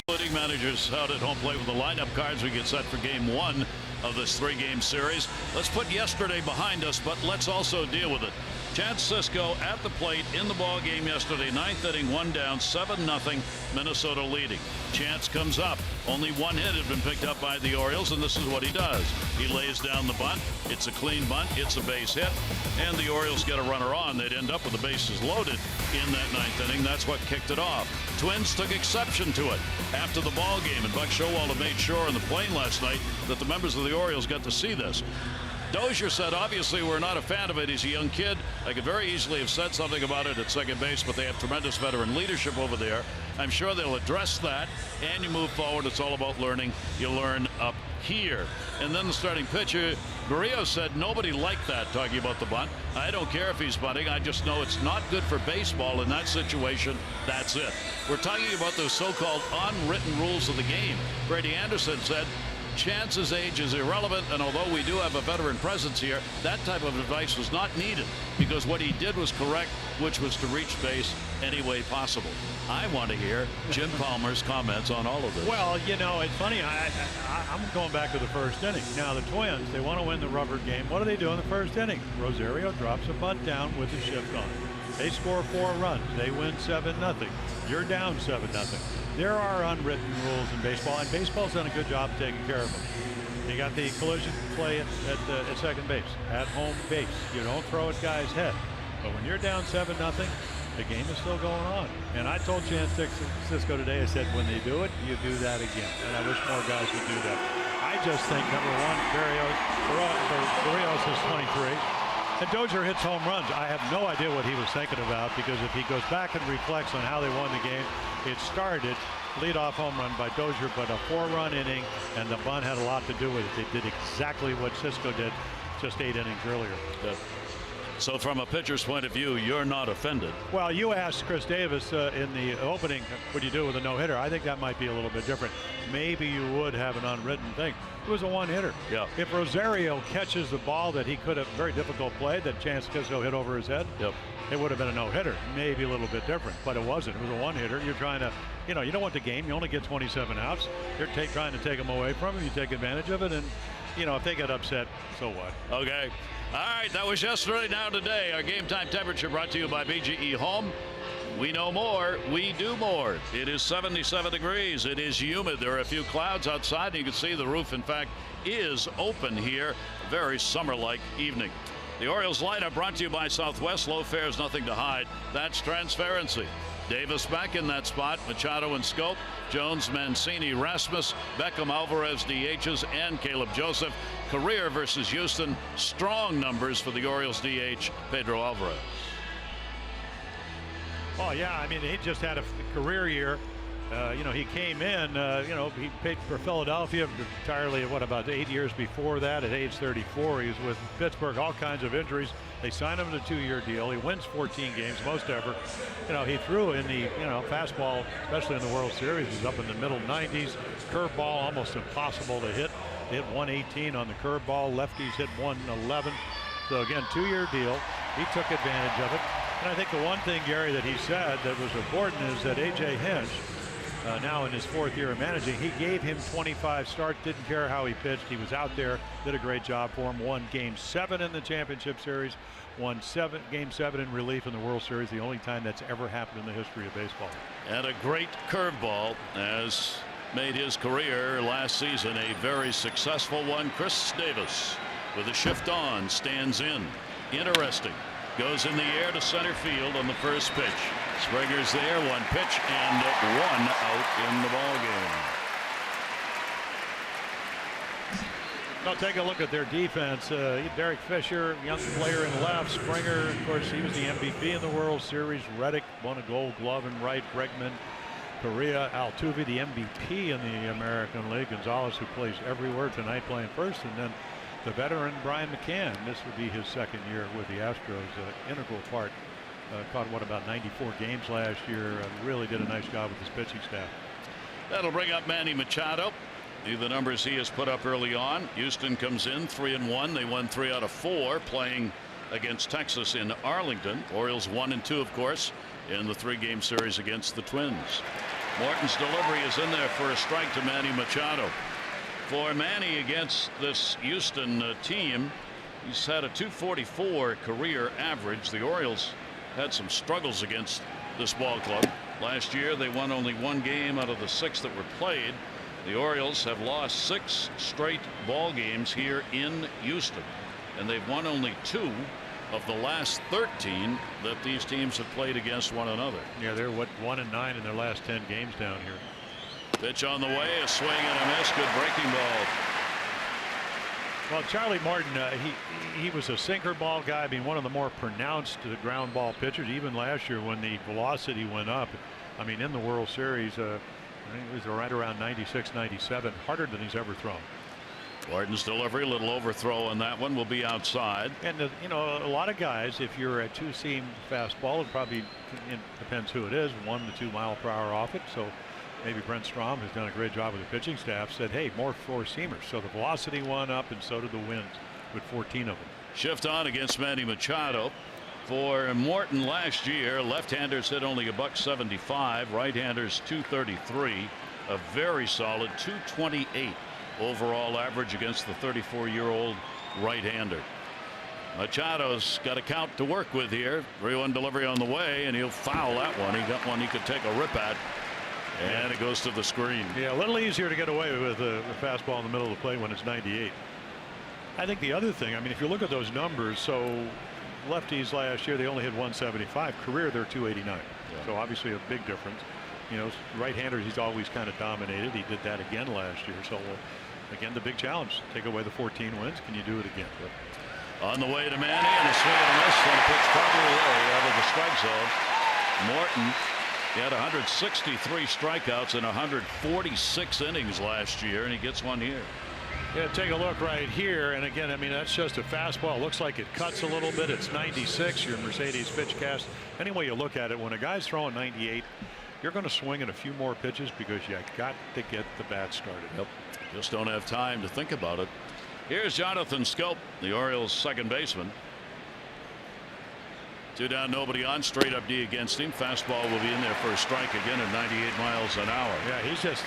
Including managers out at home plate with the lineup cards. We get set for game one of this three-game series. Let's put yesterday behind us, but let's also deal with it. Chance Sisco at the plate in the ball game yesterday. Ninth inning, one down, 7-0, Minnesota leading. Chance comes up. Only one hit had been picked up by the Orioles, and this is what he does. He lays down the bunt. It's a clean bunt. It's a base hit, and the Orioles get a runner on. They'd end up with the bases loaded in that ninth inning. That's what kicked it off. Twins took exception to it after the ball game, and Buck Showalter made sure on the plane last night that the members of the Orioles got to see this. Dozier said, obviously, we're not a fan of it. He's a young kid. I could very easily have said something about it at second base, but they have tremendous veteran leadership over there. I'm sure they'll address that, and you move forward. It's all about learning. You learn up here. And then the starting pitcher, Gurriel, said nobody liked that, talking about the bunt. I don't care if he's bunting. I just know it's not good for baseball in that situation. That's it. We're talking about those so-called unwritten rules of the game. Brady Anderson said, Chance's age is irrelevant, and although we do have a veteran presence here, that type of advice was not needed because what he did was correct, which was to reach base any way possible. I want to hear Jim Palmer's comments on all of this. Well, you know, it's funny. I'm going back to the first inning. Now, the Twins, they want to win the rubber game. What do they do in the first inning? Rosario drops a bunt down with the shift on. They score 4 runs. They win 7-0. You're down 7-0. There are unwritten rules in baseball, and baseball's done a good job taking care of them. You got the collision play at second base, at home base. You don't throw at guys' head. But when you're down 7-0, the game is still going on. And I told Chance Sisco today, I said, when they do it, you do that again. And I wish more guys would do that. I just think, number one, Berrios is 23. And Dozier hits home runs. I have no idea what he was thinking about, because if he goes back and reflects on how they won the game, it started leadoff home run by Dozier, but a 4-run inning, and the bunt had a lot to do with it. They did exactly what Sisco did just 8 innings earlier. Yeah. So from a pitcher's point of view, you're not offended. Well, you asked Chris Davis in the opening, what do you do with a no-hitter? I think that might be a little bit different. Maybe you would have an unwritten thing. It was a one-hitter. Yeah. If Rosario catches the ball that he could have, very difficult play that Chance Sisco hit over his head, yep, it would have been a no-hitter. Maybe a little bit different, but it wasn't. It was a one-hitter. You're trying to, you know, you don't want the game. You only get 27 outs. You're trying to take them away from him. You take advantage of it, and, you know, if they get upset, so what? Okay. All right, that was yesterday, now today. Our game time temperature brought to you by BGE Home. We know more, we do more. It is 77 degrees. It is humid. There are a few clouds outside. You can see the roof, in fact, is open here. Very summer-like evening. The Orioles lineup brought to you by Southwest. Low fares, nothing to hide. That's transparency. Davis back in that spot. Machado and Scope. Jones, Mancini, Rasmus, Beckham, Alvarez, DHs, and Caleb Joseph. Career versus Houston. Strong numbers for the Orioles DH, Pedro Alvarez. Oh, yeah. I mean, he just had a career year. You know, he came in, you know, he played for Philadelphia entirely, what, about 8 years before that. At age 34, he was with Pittsburgh, all kinds of injuries. They signed him to a 2-year deal. He wins 14 games, most ever. You know, he threw in the, you know, fastball, especially in the World Series, was up in the middle 90s. Curveball, almost impossible to hit. Hit 118 on the curveball. Lefties hit 111. So again, 2-year deal. He took advantage of it. And I think the one thing, Gary, that he said that was important is that A.J. Hinch, now in his 4th year of managing, he gave him 25 starts, didn't care how he pitched. He was out there, did a great job for him. Won Game 7 in the championship series, won Game 7 in relief in the World Series, the only time that's ever happened in the history of baseball. And a great curveball, as made his career last season a very successful one. Chris Davis with a shift on, stands in. Interesting. Goes in the air to center field on the first pitch. Springer's there, 1 pitch and 1 out in the ball game. Now take a look at their defense. Derek Fisher, young player in left. Springer, of course, he was the MVP in the World Series. Reddick won a Gold Glove in right. Bregman, Correa, Altuve, the MVP in the American League. Gonzalez, who plays everywhere tonight, playing first, and then the veteran Brian McCann. This would be his 2nd year with the Astros. Integral part. Caught what, about 94 games last year. Really did a nice job with his pitching staff. That'll bring up Manny Machado. The numbers he has put up early on. Houston comes in 3-1. They won 3 out of 4 playing against Texas in Arlington. Orioles 1-2, of course, in the 3-game series against the Twins. Morton's delivery is in there for a strike to Manny Machado. For Manny against this Houston team, he's had a .244 career average. The Orioles had some struggles against this ball club. Last year they won only one game out of the 6 that were played. The Orioles have lost 6 straight ball games here in Houston, and they've won only 2 of the last 13 that these teams have played against one another. Yeah, they're 1-9 in their last 10 games down here. Pitch on the way, a swing and a miss. Good breaking ball. Well, Charlie Morton, he was a sinker ball guy. I mean, one of the more pronounced ground ball pitchers. Even last year when the velocity went up, I mean, in the World Series, I think it was right around 96, 97, harder than he's ever thrown. Morton's delivery, a little overthrow on that one, will be outside. And you know, a lot of guys, if you're a 2-seam fastball, it probably depends who it is, 1 to 2 mile per hour off it. So maybe Brent Strom has done a great job with the pitching staff, said, hey, more 4-seamers. So the velocity went up, and so did the wind with 14 of them. Shift on against Manny Machado. For Morton last year, left-handers hit only $175, right-handers .233, a very solid .228 overall average against the 34-year-old right-hander. Machado's got a count to work with here. 3-1 delivery on the way, and he'll foul that one. He got one he could take a rip at, and it goes to the screen. Yeah, a little easier to get away with a fastball in the middle of the plate when it's 98. I think the other thing, I mean, if you look at those numbers, so lefties last year, they only hit 175. Career, they're 289. Yeah. So obviously a big difference. You know, right-handers, he's always kind of dominated. He did that again last year. So again, the big challenge, take away the 14 wins. Can you do it again? On the way to Manny, and a swing and a miss, and a pitch probably away out of the strike zone. Morton, he had 163 strikeouts in 146 innings last year, and he gets one here. Yeah, take a look right here, and again, I mean, that's just a fastball. It looks like it cuts a little bit. It's 96, your Mercedes pitch cast. Any way you look at it, when a guy's throwing 98, you're going to swing at a few more pitches because you got to get the bat started. Yep. Just don't have time to think about it. Here's Jonathan Scope, the Orioles second baseman. 2 down, nobody on. Straight up D against him. Fastball will be in there for a strike again at 98 miles an hour. Yeah, he's just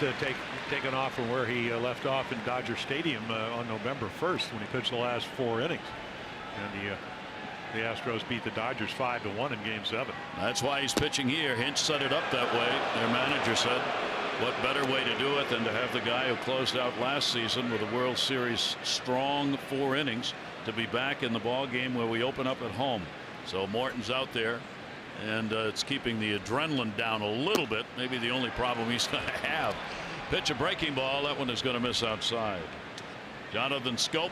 taken off from where he left off in Dodger Stadium on November 1st when he pitched the last 4 innings. And the Astros beat the Dodgers 5-1 in Game 7. That's why he's pitching here. Hinch set it up that way. Their manager said, what better way to do it than to have the guy who closed out last season with a World Series strong 4 innings to be back in the ball game where we open up at home. So Morton's out there, and it's keeping the adrenaline down a little bit. Maybe the only problem he's going to have. Pitch a breaking ball. That one is going to miss outside. Jonathan Scope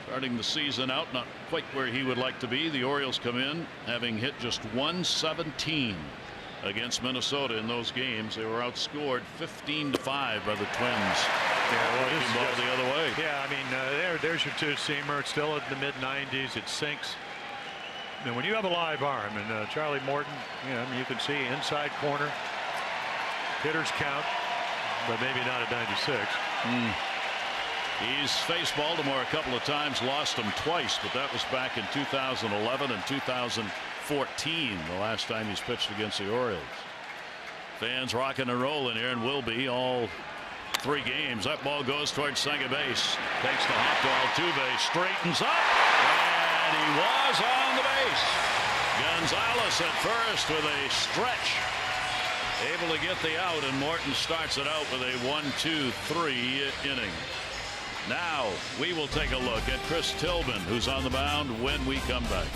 starting the season out not quite where he would like to be. The Orioles come in having hit just 117 against Minnesota in those games. They were outscored 15-5 by the Twins. Yeah, well, breaking ball the other way. Yeah, I mean, there's your 2-seamer. It's still in the mid-90s. It sinks. And when you have a live arm, and Charlie Morton, you know, I mean, you can see inside corner, hitters count, but maybe not at 96. He's faced Baltimore a couple of times, lost them twice, but that was back in 2011 and 2014, the last time he's pitched against the Orioles. Fans rocking and rolling here, and will be all 3 games. That ball goes towards second base. Takes the hop to Altuve, straightens up, and he was on the base. Gonzalez at first with a stretch, able to get the out, and Morton starts it out with a 1-2-3 inning. Now we will take a look at Chris Tillman, who's on the mound, when we come back.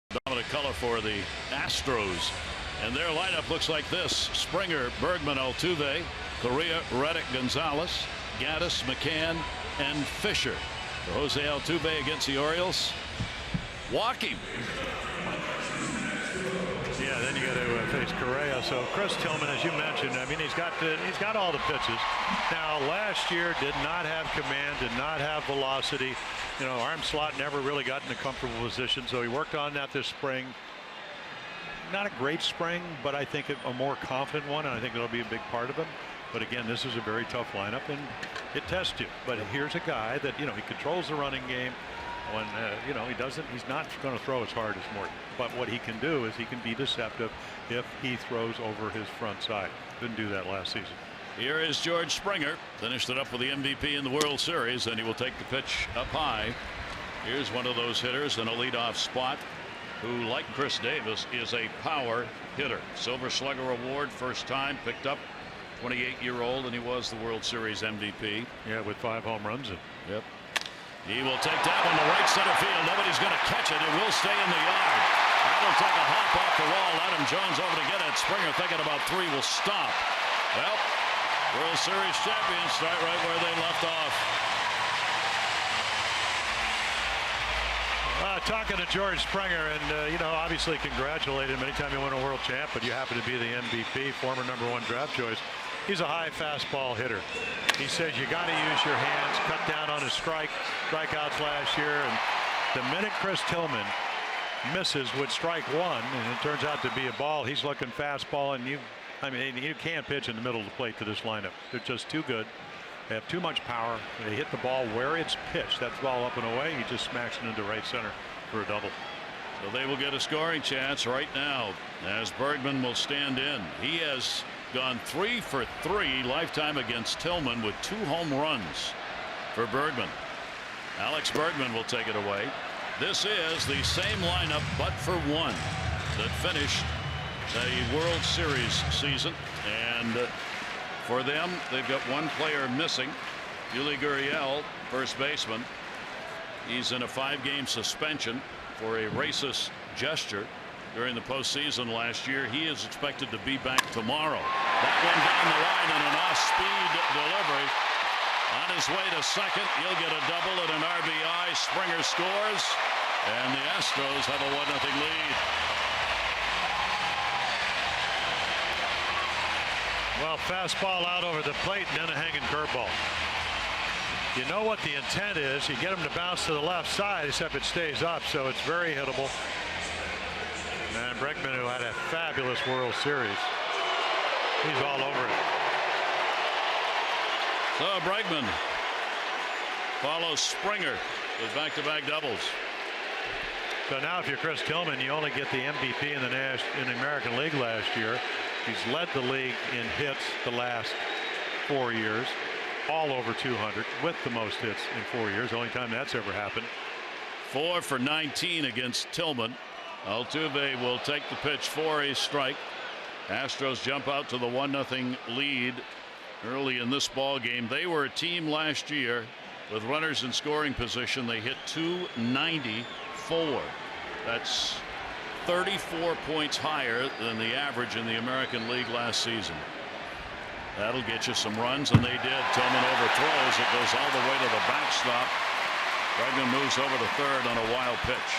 Dominant color for the Astros. And their lineup looks like this: Springer, Bergman, Altuve, Correa, Reddick, Gonzalez, Gaddis, McCann, and Fisher. For Jose Altuve against the Orioles. Walking. Yeah, then you got to face Correa. So Chris Tillman, as you mentioned, I mean, he's got all the pitches. Now, last year did not have command, did not have velocity. You know, arm slot never really got in a comfortable position. So he worked on that this spring. Not a great spring, but I think a more confident one, and I think that'll be a big part of him. But again, this is a very tough lineup, and it tests you. But here's a guy that, you know, he controls the running game. When you know, he's not going to throw as hard as Morton. But what he can do is he can be deceptive if he throws over his front side. Didn't do that last season. Here is George Springer. Finished it up with the MVP in the World Series, and he will take the pitch up high. Here's one of those hitters in a leadoff spot who, like Chris Davis, is a power hitter. Silver Slugger Award, first time picked up. 28-year-old, and he was the World Series MVP. Yeah, with 5 home runs. Yep. He will take that one to right center field. Nobody's going to catch it. It will stay in the yard. That'll take a hop off the wall. Adam Jones over to get it. Springer thinking about 3 will stop. Well, World Series champions start right where they left off. Talking to George Springer, and you know, obviously congratulate him anytime you win a world champ, but you happen to be the MVP, former #1 draft choice. He's a high fastball hitter. He says you got to use your hands, cut down on his strikeouts last year, and the minute Chris Tillman misses with strike 1, and it turns out to be a ball, he's looking fastball, and you can't pitch in the middle of the plate to this lineup. They're just too good. They have too much power. They hit the ball where it's pitched. That ball up and away. He just smacks it into right center for a double. So they will get a scoring chance right now as Bergman will stand in. He has gone 3 for 3 lifetime against Tillman with 2 home runs for Bergman. Alex Bergman will take it away. This is the same lineup but for one that finished the World Series season, and for them they've got one player missing. Yuli Gurriel, first baseman. He's in a 5-game suspension for a racist gesture during the postseason last year. He is expected to be back tomorrow. That one down the line and an off-speed delivery. On his way to second, he'll get a double and an RBI. Springer scores, and the Astros have a 1-0 lead. Well, fastball out over the plate and then a hanging curveball. You know what the intent is. You get him to bounce to the left side, except it stays up, so it's very hittable. And Bregman, who had a fabulous World Series, he's all over it. So Bregman follows Springer with back-to-back doubles. So now if you're Chris Tillman, you only get the MVP in the American League last year. He's led the league in hits the last 4 years, all over 200, with the most hits in 4 years. The only time that's ever happened. 4 for 19 against Tillman. Altuve will take the pitch for a strike. Astros jump out to the 1-0 lead early in this ball game. They were a team last year with runners in scoring position. They hit .294. That's 34 points higher than the average in the American League last season. That'll get you some runs, and they did. Tillman overthrows. It goes all the way to the backstop. Bregman moves over to third on a wild pitch.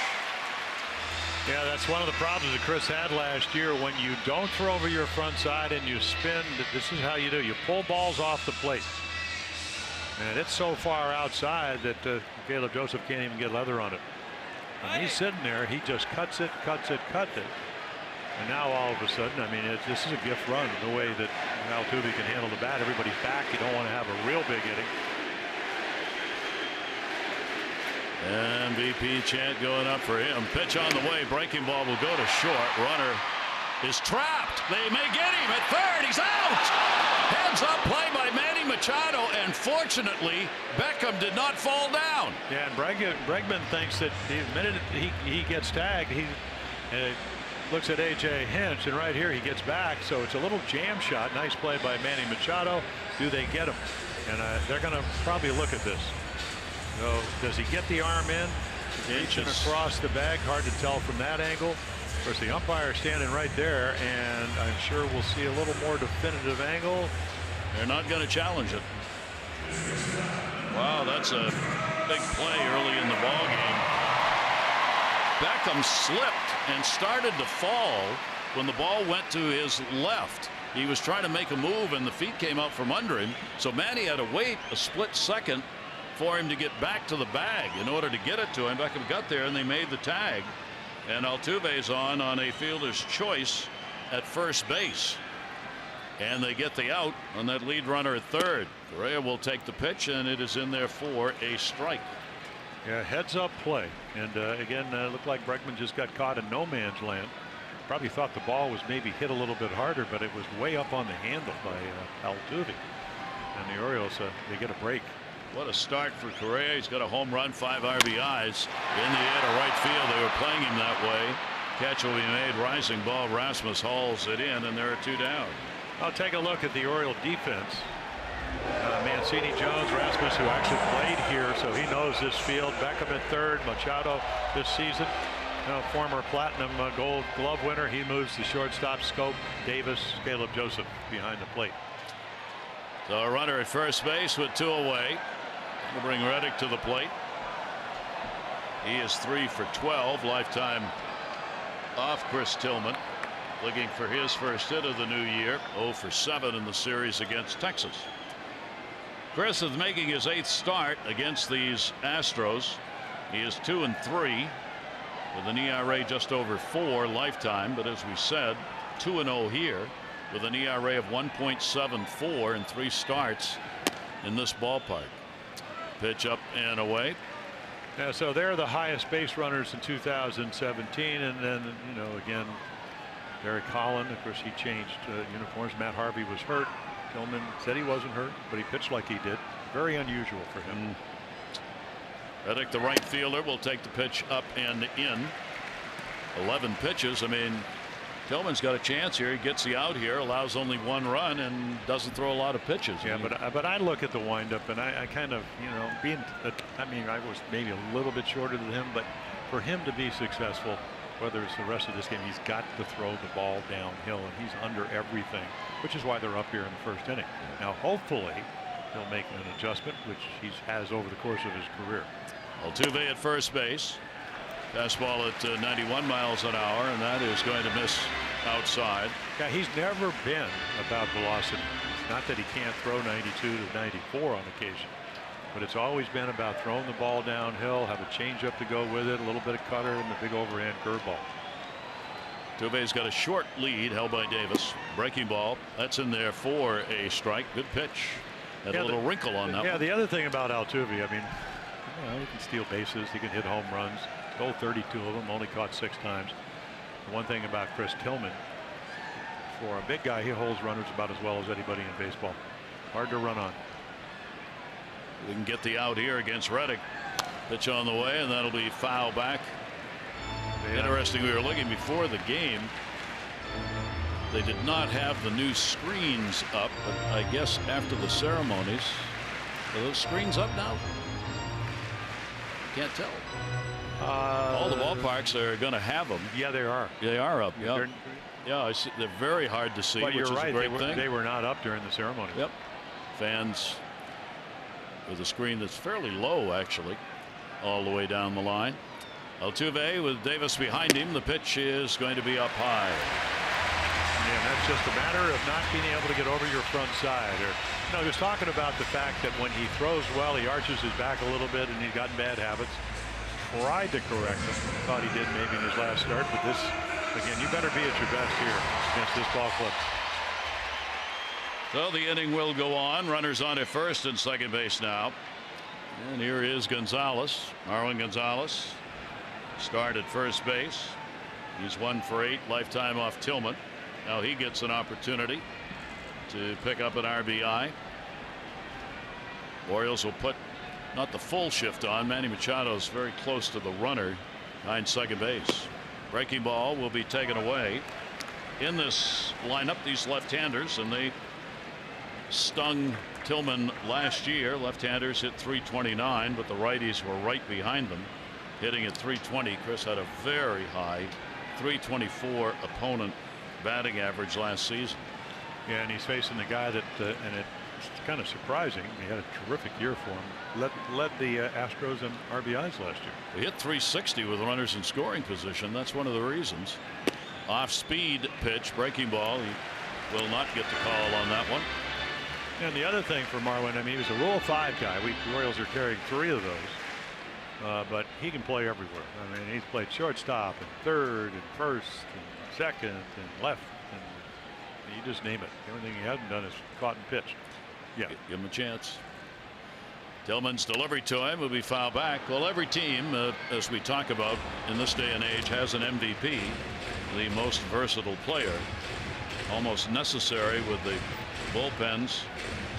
Yeah, that's one of the problems that Chris had last year. When you don't throw over your front side and you spin, this is how you do. You pull balls off the plate. And it's so far outside that Caleb Joseph can't even get leather on it. And he's sitting there. He just cuts it. And now all of a sudden, I mean, this is a gift run. The way that Altuve can handle the bat. Everybody's back. You don't want to have a real big inning. MVP chant going up for him. Pitch on the way. Breaking ball will go to short. Runner is trapped. They may get him at third. He's out. Heads up play by Manny Machado, and fortunately Beckham did not fall down. Yeah, and Bregman thinks that the minute he gets tagged, he looks at A.J. Hinch, and right here he gets back, so it's a little jam shot. Nice play by Manny Machado. Do they get him? And they're going to probably look at this. So does he get the arm in? Reaching across the bag, hard to tell from that angle. Of course, the umpire standing right there, and I'm sure we'll see a little more definitive angle. They're not going to challenge it. Wow, that's a big play early in the ball game. Beckham slipped and started to fall when the ball went to his left. He was trying to make a move, and the feet came out from under him. So Manny had to wait a split second for him to get back to the bag in order to get it to him. Beckham got there, and they made the tag. And Altuve's on a fielder's choice at first base. And they get the out on that lead runner at third. Correa will take the pitch, and it is in there for a strike. Yeah, heads up play. And again, it looked like Bregman just got caught in no man's land. Probably thought the ball was maybe hit a little bit harder, but it was way up on the handle by Altuve. And the Orioles, they get a break. What a start for Correa. He's got a home run, 5 RBIs in the air to right field. They were playing him that way. Catch will be made. Rising ball. Rasmus hauls it in, and there are 2 down. I'll take a look at the Oriole defense. Mancini, Jones, Rasmus, who actually played here, so he knows this field. Beckham at third. Machado this season, former platinum gold glove winner. He moves the shortstop. Scope, Davis, Caleb Joseph behind the plate. So a runner at first base with 2 away. We'll bring Reddick to the plate. He is 3 for 12 lifetime off Chris Tillman, looking for his first hit of the new year. 0 for 7 in the series against Texas. Chris is making his 8th start against these Astros. He is 2 and 3 with an ERA just over 4 lifetime, but as we said, 2 and 0 here with an ERA of 1.74 in 3 starts in this ballpark. Pitch up and away. Yeah, so they're the highest base runners in 2017, and then again, Derek Holland, of course, he changed uniforms. Matt Harvey was hurt. Tillman said he wasn't hurt, but he pitched like he did. Very unusual for him. Reddick, the right fielder, will take the pitch up and in. 11 pitches. I mean, Tillman's got a chance here. He gets the out here, allows only 1 run, and doesn't throw a lot of pitches. Yeah, but I look at the windup, and I kind of, I mean, I was maybe a little bit shorter than him, but for him to be successful, whether it's the rest of this game, he's got to throw the ball downhill, and he's under everything, which is why they're up here in the first inning. Now, hopefully, he'll make an adjustment, which he has over the course of his career. Altuve at first base. Fastball at 91 miles an hour, and that is going to miss outside. Yeah, he's never been about velocity. It's not that he can't throw 92 to 94 on occasion, but it's always been about throwing the ball downhill, have a changeup to go with it, a little bit of cutter, and the big overhand curveball. Altuve's got a short lead held by Davis. Breaking ball, that's in there for a strike. Good pitch. Had a little wrinkle on that. Yeah, one. the other thing about Altuve, I mean, he can steal bases, he can hit home runs. Stole 32 of them, only caught 6 times. The one thing about Chris Tillman, for a big guy, he holds runners about as well as anybody in baseball. Hard to run on. We can get the out here against Reddick. Pitch on the way, and that'll be foul back. Yeah. Interesting, we were looking before the game. They did not have the new screens up, but I guess after the ceremonies, are those screens up now? Can't tell. All the ballparks are going to have them. Yeah, they are. They are up. Yeah. Yeah, I see. They're very hard to see, but which you're is right. a great thing. They were not up during the ceremony. Yep. Fans with a screen that's fairly low, actually, all the way down the line. Altuve with Davis behind him. The pitch is going to be up high. And that's just a matter of not being able to get over your front side. Or, just talking about the fact that when he throws well, he arches his back a little bit, and he's gotten bad habits. Tried to correct him. Thought he did maybe in his last start, but this, again, you better be at your best here against this ball club. So the inning will go on. Runners on at first and second base now. And here is Gonzalez. Marwin Gonzalez. Start at first base. He's 1 for 8 lifetime off Tillman. Now he gets an opportunity to pick up an RBI. Orioles will put not the full shift on. Manny Machado is very close to the runner behind second base. Breaking ball will be taken away. In this lineup, these left-handers, and they stung Tillman last year. Left-handers hit .329, but the righties were right behind them. hitting at 320. Chris had a very high 324 opponent batting average last season. Yeah, and he's facing the guy that, and it's kind of surprising. He had a terrific year for him. Led the Astros in RBIs last year. He hit 360 with runners in scoring position. That's one of the reasons. Off speed pitch, breaking ball. He will not get the call on that one. And the other thing for Marwin, I mean, he was a Rule 5 guy. The Orioles are carrying 3 of those. But he can play everywhere. I mean, he's played shortstop and third and first and second and left. And you just name it. The only thing he hasn't done is caught and pitched. Yeah. Give him a chance. Tillman's delivery to him will be fouled back. Well, every team, as we talk about in this day and age, has an MVP, the most versatile player, almost necessary with the bullpens,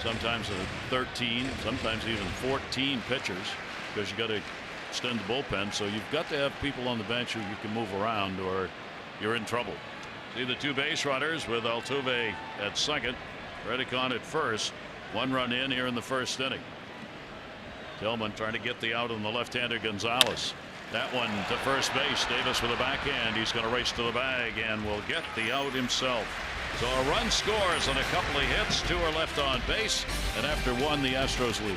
sometimes 13, sometimes even 14 pitchers, because you got to extend the bullpen. So you've got to have people on the bench who you can move around, or you're in trouble. See the 2 base runners with Altuve at second, Redicon at first. 1 run in here in the first inning. Tillman trying to get the out on the left-hander Gonzalez. That one to first base. Davis with a backhand. He's going to race to the bag and will get the out himself. So a run scores on a couple of hits. 2 are left on base, and after 1, the Astros lead.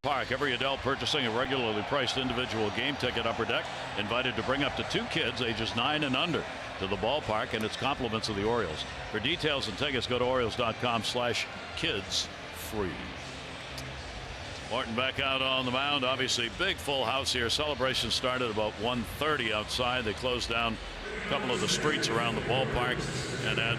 Park. Every adult purchasing a regularly priced individual game ticket upper deck invited to bring up to 2 kids ages 9 and under to the ballpark, and it's compliments of the Orioles. For details and tickets, go to Orioles.com/kids free. Morton back out on the mound. Obviously big full house here. Celebration started about 1:30 outside. They closed down a couple of the streets around the ballpark and had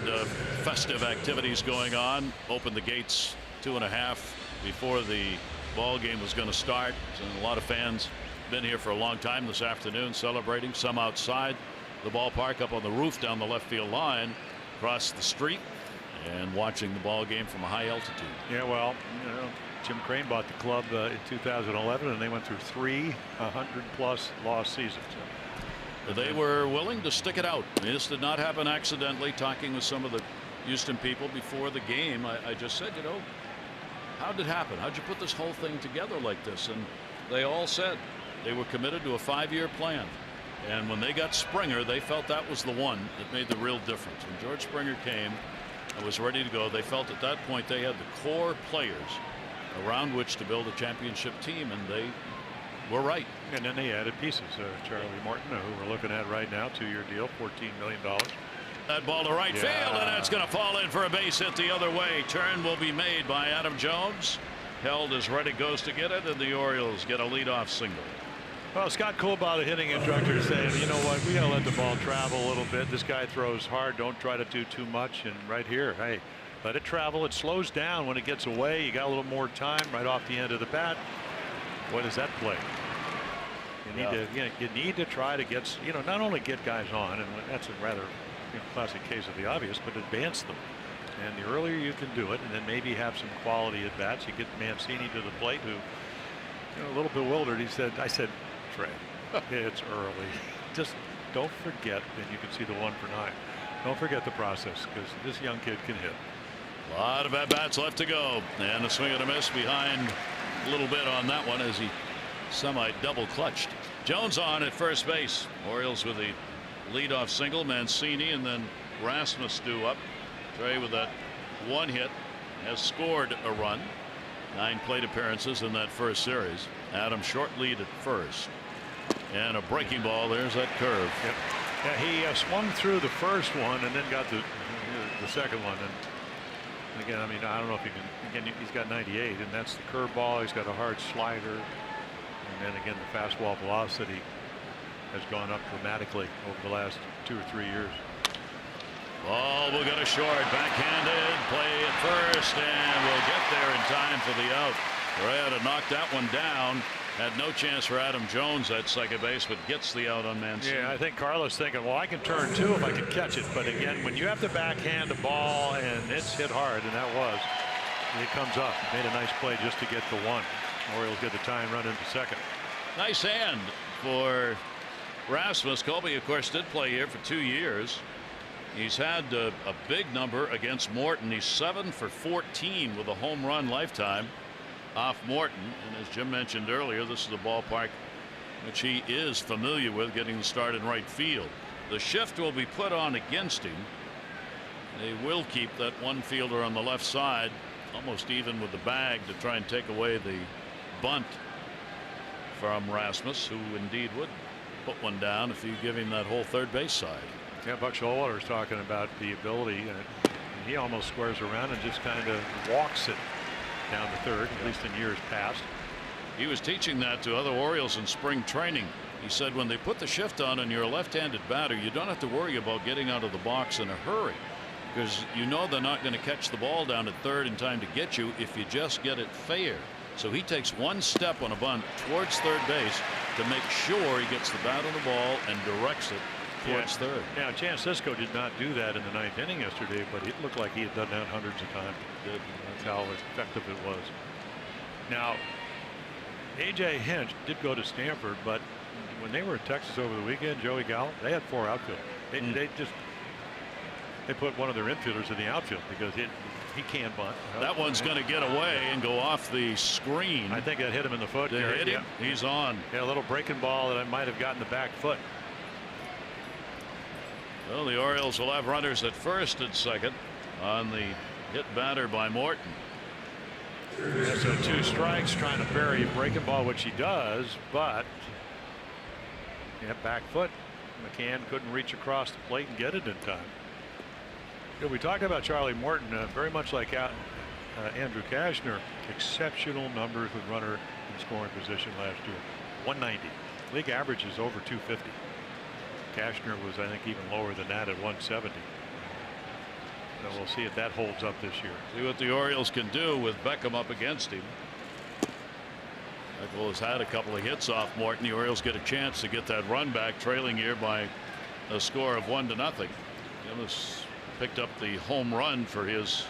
festive activities going on. Opened the gates 2.5 before the ball game was going to start. And a lot of fans been here for a long time this afternoon celebrating, some outside the ballpark, up on the roof down the left field line, across the street, and watching the ball game from a high altitude. Yeah, well, you know, Jim Crane bought the club in 2011, and they went through 3 100+ loss seasons. They were willing to stick it out. I mean, this did not happen accidentally. Talking with some of the Houston people before the game, I just said, you know, how did it happen? How'd you put this whole thing together like this? And they all said they were committed to a 5-year plan. And when they got Springer, they felt that was the one that made the real difference. When George Springer came and was ready to go, they felt at that point they had the core players around which to build a championship team, and they were right. And then they added pieces. Charlie Morton, who we're looking at right now, 2-year deal, $14 million. That ball to right field, and it's going to fall in for a base hit the other way. Turn will be made by Adam Jones. Held as Reddick goes to get it, and the Orioles get a leadoff single. Well, Scott Coolbaugh, the hitting instructor, saying, you know what, we got to let the ball travel a little bit. This guy throws hard. Don't try to do too much. And right here, hey, let it travel. It slows down when it gets away. You got a little more time right off the end of the bat. What does that play? You need to try to get, you know, not only get guys on, and that's a rather classic case of the obvious, but advance them. And the earlier you can do it, and then maybe have some quality at bats. You get Mancini to the plate, who, a little bewildered. I said, Trey, it's early. Just don't forget. And you can see the 1 for 9. Don't forget the process, because this young kid can hit. A lot of at bats left to go, and a swing and a miss behind a little bit on that one as he semi double clutched. Jones on at first base. Orioles with a leadoff single. Mancini and then Rasmus due up. Trey with that 1 hit has scored a run. 9 plate appearances in that first series. Adam short lead at first, and a breaking ball. There's that curve. Yep. Yeah, he swung through the first one and then got the second one. And again, I mean, I don't know if he can. Again, he's got 98, and that's the curveball. He's got a hard slider, and then again the fastball velocity has gone up dramatically over the last 2 or 3 years. Ball will get a short, backhanded play at first, and we'll get there in time for the out. Correa knocked that one down. Had no chance for Adam Jones at second base, but gets the out on Mancini. Yeah, I think Carlos thinking, well, I can turn 2 if I can catch it. But again, when you have to backhand a ball and it's hit hard, and that was, it comes up. Made a nice play just to get the 1. Orioles get the tying run into second. Nice hand for Rasmus. Colby, of course, did play here for 2 years. He's had a big number against Morton. He's 7 for 14 with a home run lifetime off Morton. And as Jim mentioned earlier, this is a ballpark which he is familiar with, getting the start in right field. The shift will be put on against him. They will keep that one fielder on the left side almost even with the bag to try and take away the bunt from Rasmus, who indeed would put one down if you give him that whole third base side. Yeah, Buck Showalter's talking about the ability, and he almost squares around and just kind of walks it down to third, at least in years past. He was teaching that to other Orioles in spring training. He said when they put the shift on and you're a left-handed batter, you don't have to worry about getting out of the box in a hurry, because you know they're not going to catch the ball down at third in time to get you if you just get it fair. So he takes one step on a bunt towards third base to make sure he gets the bat on the ball and directs it towards third. Now, Chance Sisco did not do that in the ninth inning yesterday, but it looked like he had done that hundreds of times. That's how effective it was. Now, A.J. Hinch did go to Stanford, but when they were in Texas over the weekend, Joey Gallo, they had 4 outfielders. They put one of their infielders in the outfield because he can't bunt. That one's going to get away and go off the screen. I think that hit him in the foot. Hit him? Yeah. He's on. Yeah, a little breaking ball that might have gotten the back foot. Well, the Orioles will have runners at first and second on the hit batter by Morton. Yeah, so 2 strikes, trying to bury a breaking ball, which he does, but back foot. McCann couldn't reach across the plate and get it in time. We talked about Charlie Morton, very much like Andrew Cashner, exceptional numbers with runner in scoring position last year. 190. League average is over 250. Cashner was, I think, even lower than that at 170. So we'll see if that holds up this year. See what the Orioles can do with Beckham up against him. Beckham has had a couple of hits off Morton. The Orioles get a chance to get that run back, trailing here by a score of 1-0. Gillis picked up the home run for his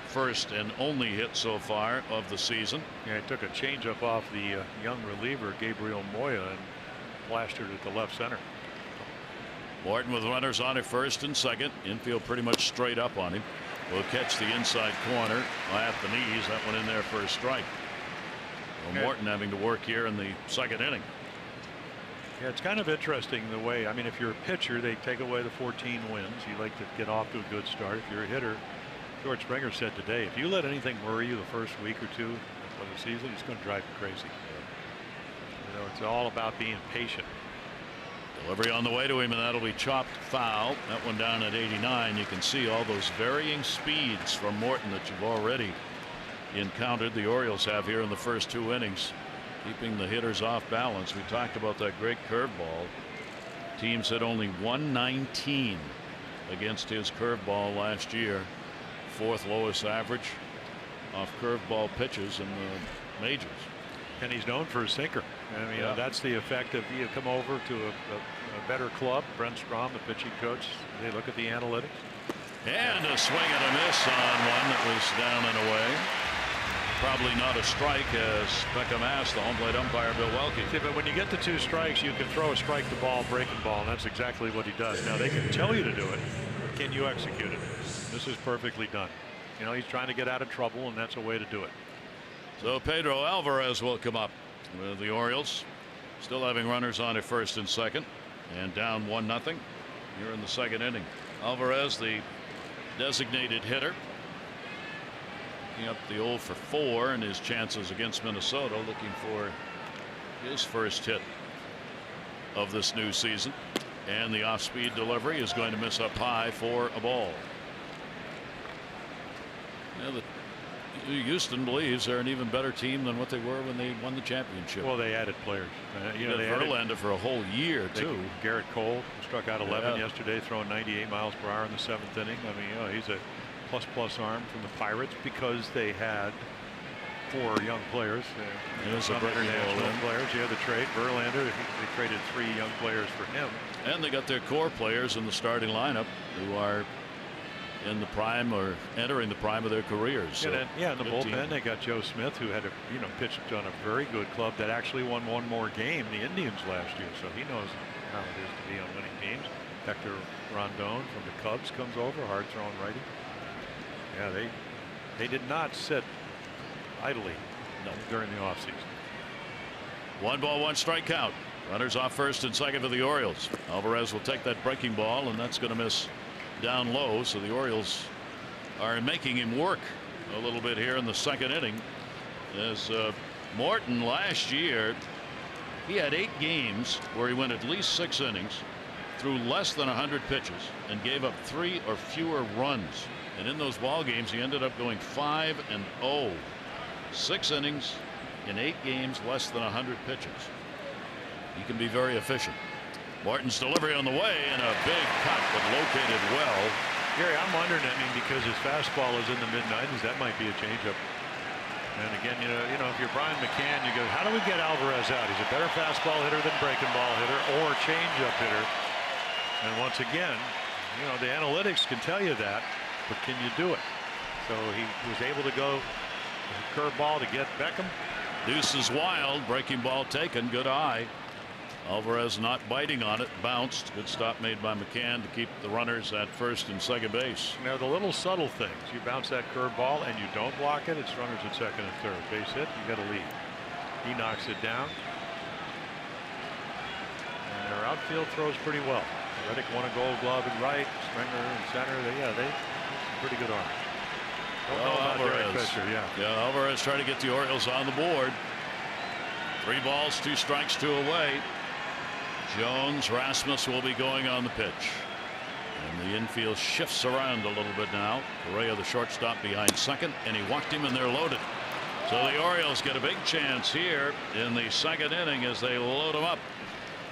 first and only hit so far of the season. Yeah, he took a changeup off the young reliever Gabriel Moya and plastered it to left center. Morton with runners on at first and second. Infield pretty much straight up on him. Will catch the inside corner at the knees. That one in there for a strike. Well, Morton having to work here in the second inning. Yeah, it's kind of interesting the way, I mean, if you're a pitcher, they take away the 14 wins. You like to get off to a good start. If you're a hitter, George Springer said today, if you let anything worry you the first week or two of the season, it's going to drive you crazy. You know, it's all about being patient. Delivery on the way to him, and that'll be chopped foul. That one down at 89. You can see all those varying speeds from Morton that you've already encountered. The Orioles have here in the first 2 innings, keeping the hitters off balance. We talked about that great curveball. Teams hit only 119 against his curveball last year. 4th lowest average off curveball pitches in the majors. And he's known for his sinker. I mean, that's the effect of you come over to a better club. Brent Strom, the pitching coach, they look at the analytics. And a swing and a miss on one that was down and away. Probably not a strike, as Beckham asked the home plate umpire, Bill Welke. Yeah, but when you get the 2 strikes, you can throw a strike to ball, breaking ball, and that's exactly what he does. Now, they can tell you to do it. Can you execute it? This is perfectly done. You know, he's trying to get out of trouble, and that's a way to do it. So Pedro Alvarez will come up with the Orioles, still having runners on at first and second, and down 1-0 here in the second inning. Alvarez, the designated hitter, up the 0 for 4 in his chances against Minnesota, looking for his first hit of this new season. And the off-speed delivery is going to miss up high for a ball. Houston believes they're an even better team than what they were when they won the championship. Well, they added players. You know, they Verlander for a whole year too. Garrett Cole struck out 11 yesterday, throwing 98 miles per hour in the 7th inning. I mean, you know, he's a plus arm from the Pirates because they had 4 young players. Some international players. You had the trade Verlander. They traded 3 young players for him. And they got their core players in the starting lineup who are in the prime or entering the prime of their careers. So in the bullpen they got Joe Smith, who had pitched on a very good club that actually won 1 more game, the Indians, last year. So he knows how it is to be on winning teams. Hector Rondon from the Cubs comes over, hard throwing righty. Yeah, they did not sit idly during the offseason. 1 ball, 1 strike count. Runners off first and second for the Orioles. Alvarez will take that breaking ball, and that's going to miss down low. So the Orioles are making him work a little bit here in the second inning. As Morton last year, he had 8 games where he went at least 6 innings, threw less than 100 pitches, and gave up 3 or fewer runs. And in those ball games, he ended up going 5-0. 6 innings in 8 games, less than 100 pitches. He can be very efficient. Morton's delivery on the way, and a big cut, but located well. Gary, I'm wondering, because his fastball is in the mid-90s, that might be a changeup. And again, you know, if you're Brian McCann, you go, how do we get Alvarez out? He's a better fastball hitter than breaking ball hitter or changeup hitter. And once again, the analytics can tell you that, but can you do it? So he was able to go curveball to get Beckham. Deuce is wild, breaking ball taken, good eye. Alvarez not biting on it, bounced. Good stop made by McCann to keep the runners at first and second base. Now the little subtle things. You bounce that curveball and you don't block it, it's runners at second and third. Base hit, you got to lead. He knocks it down. And their outfield throws pretty well. Reddick won a Gold Glove in right, Springer in center. They pretty good arms. Alvarez. Alvarez trying to get the Orioles on the board. 3 balls, 2 strikes, 2 away. Jones, Rasmus will be going on the pitch. And the infield shifts around a little bit now. Correa, the shortstop, behind second, and he walked him, and they're loaded. So the Orioles get a big chance here in the second inning as they load them up.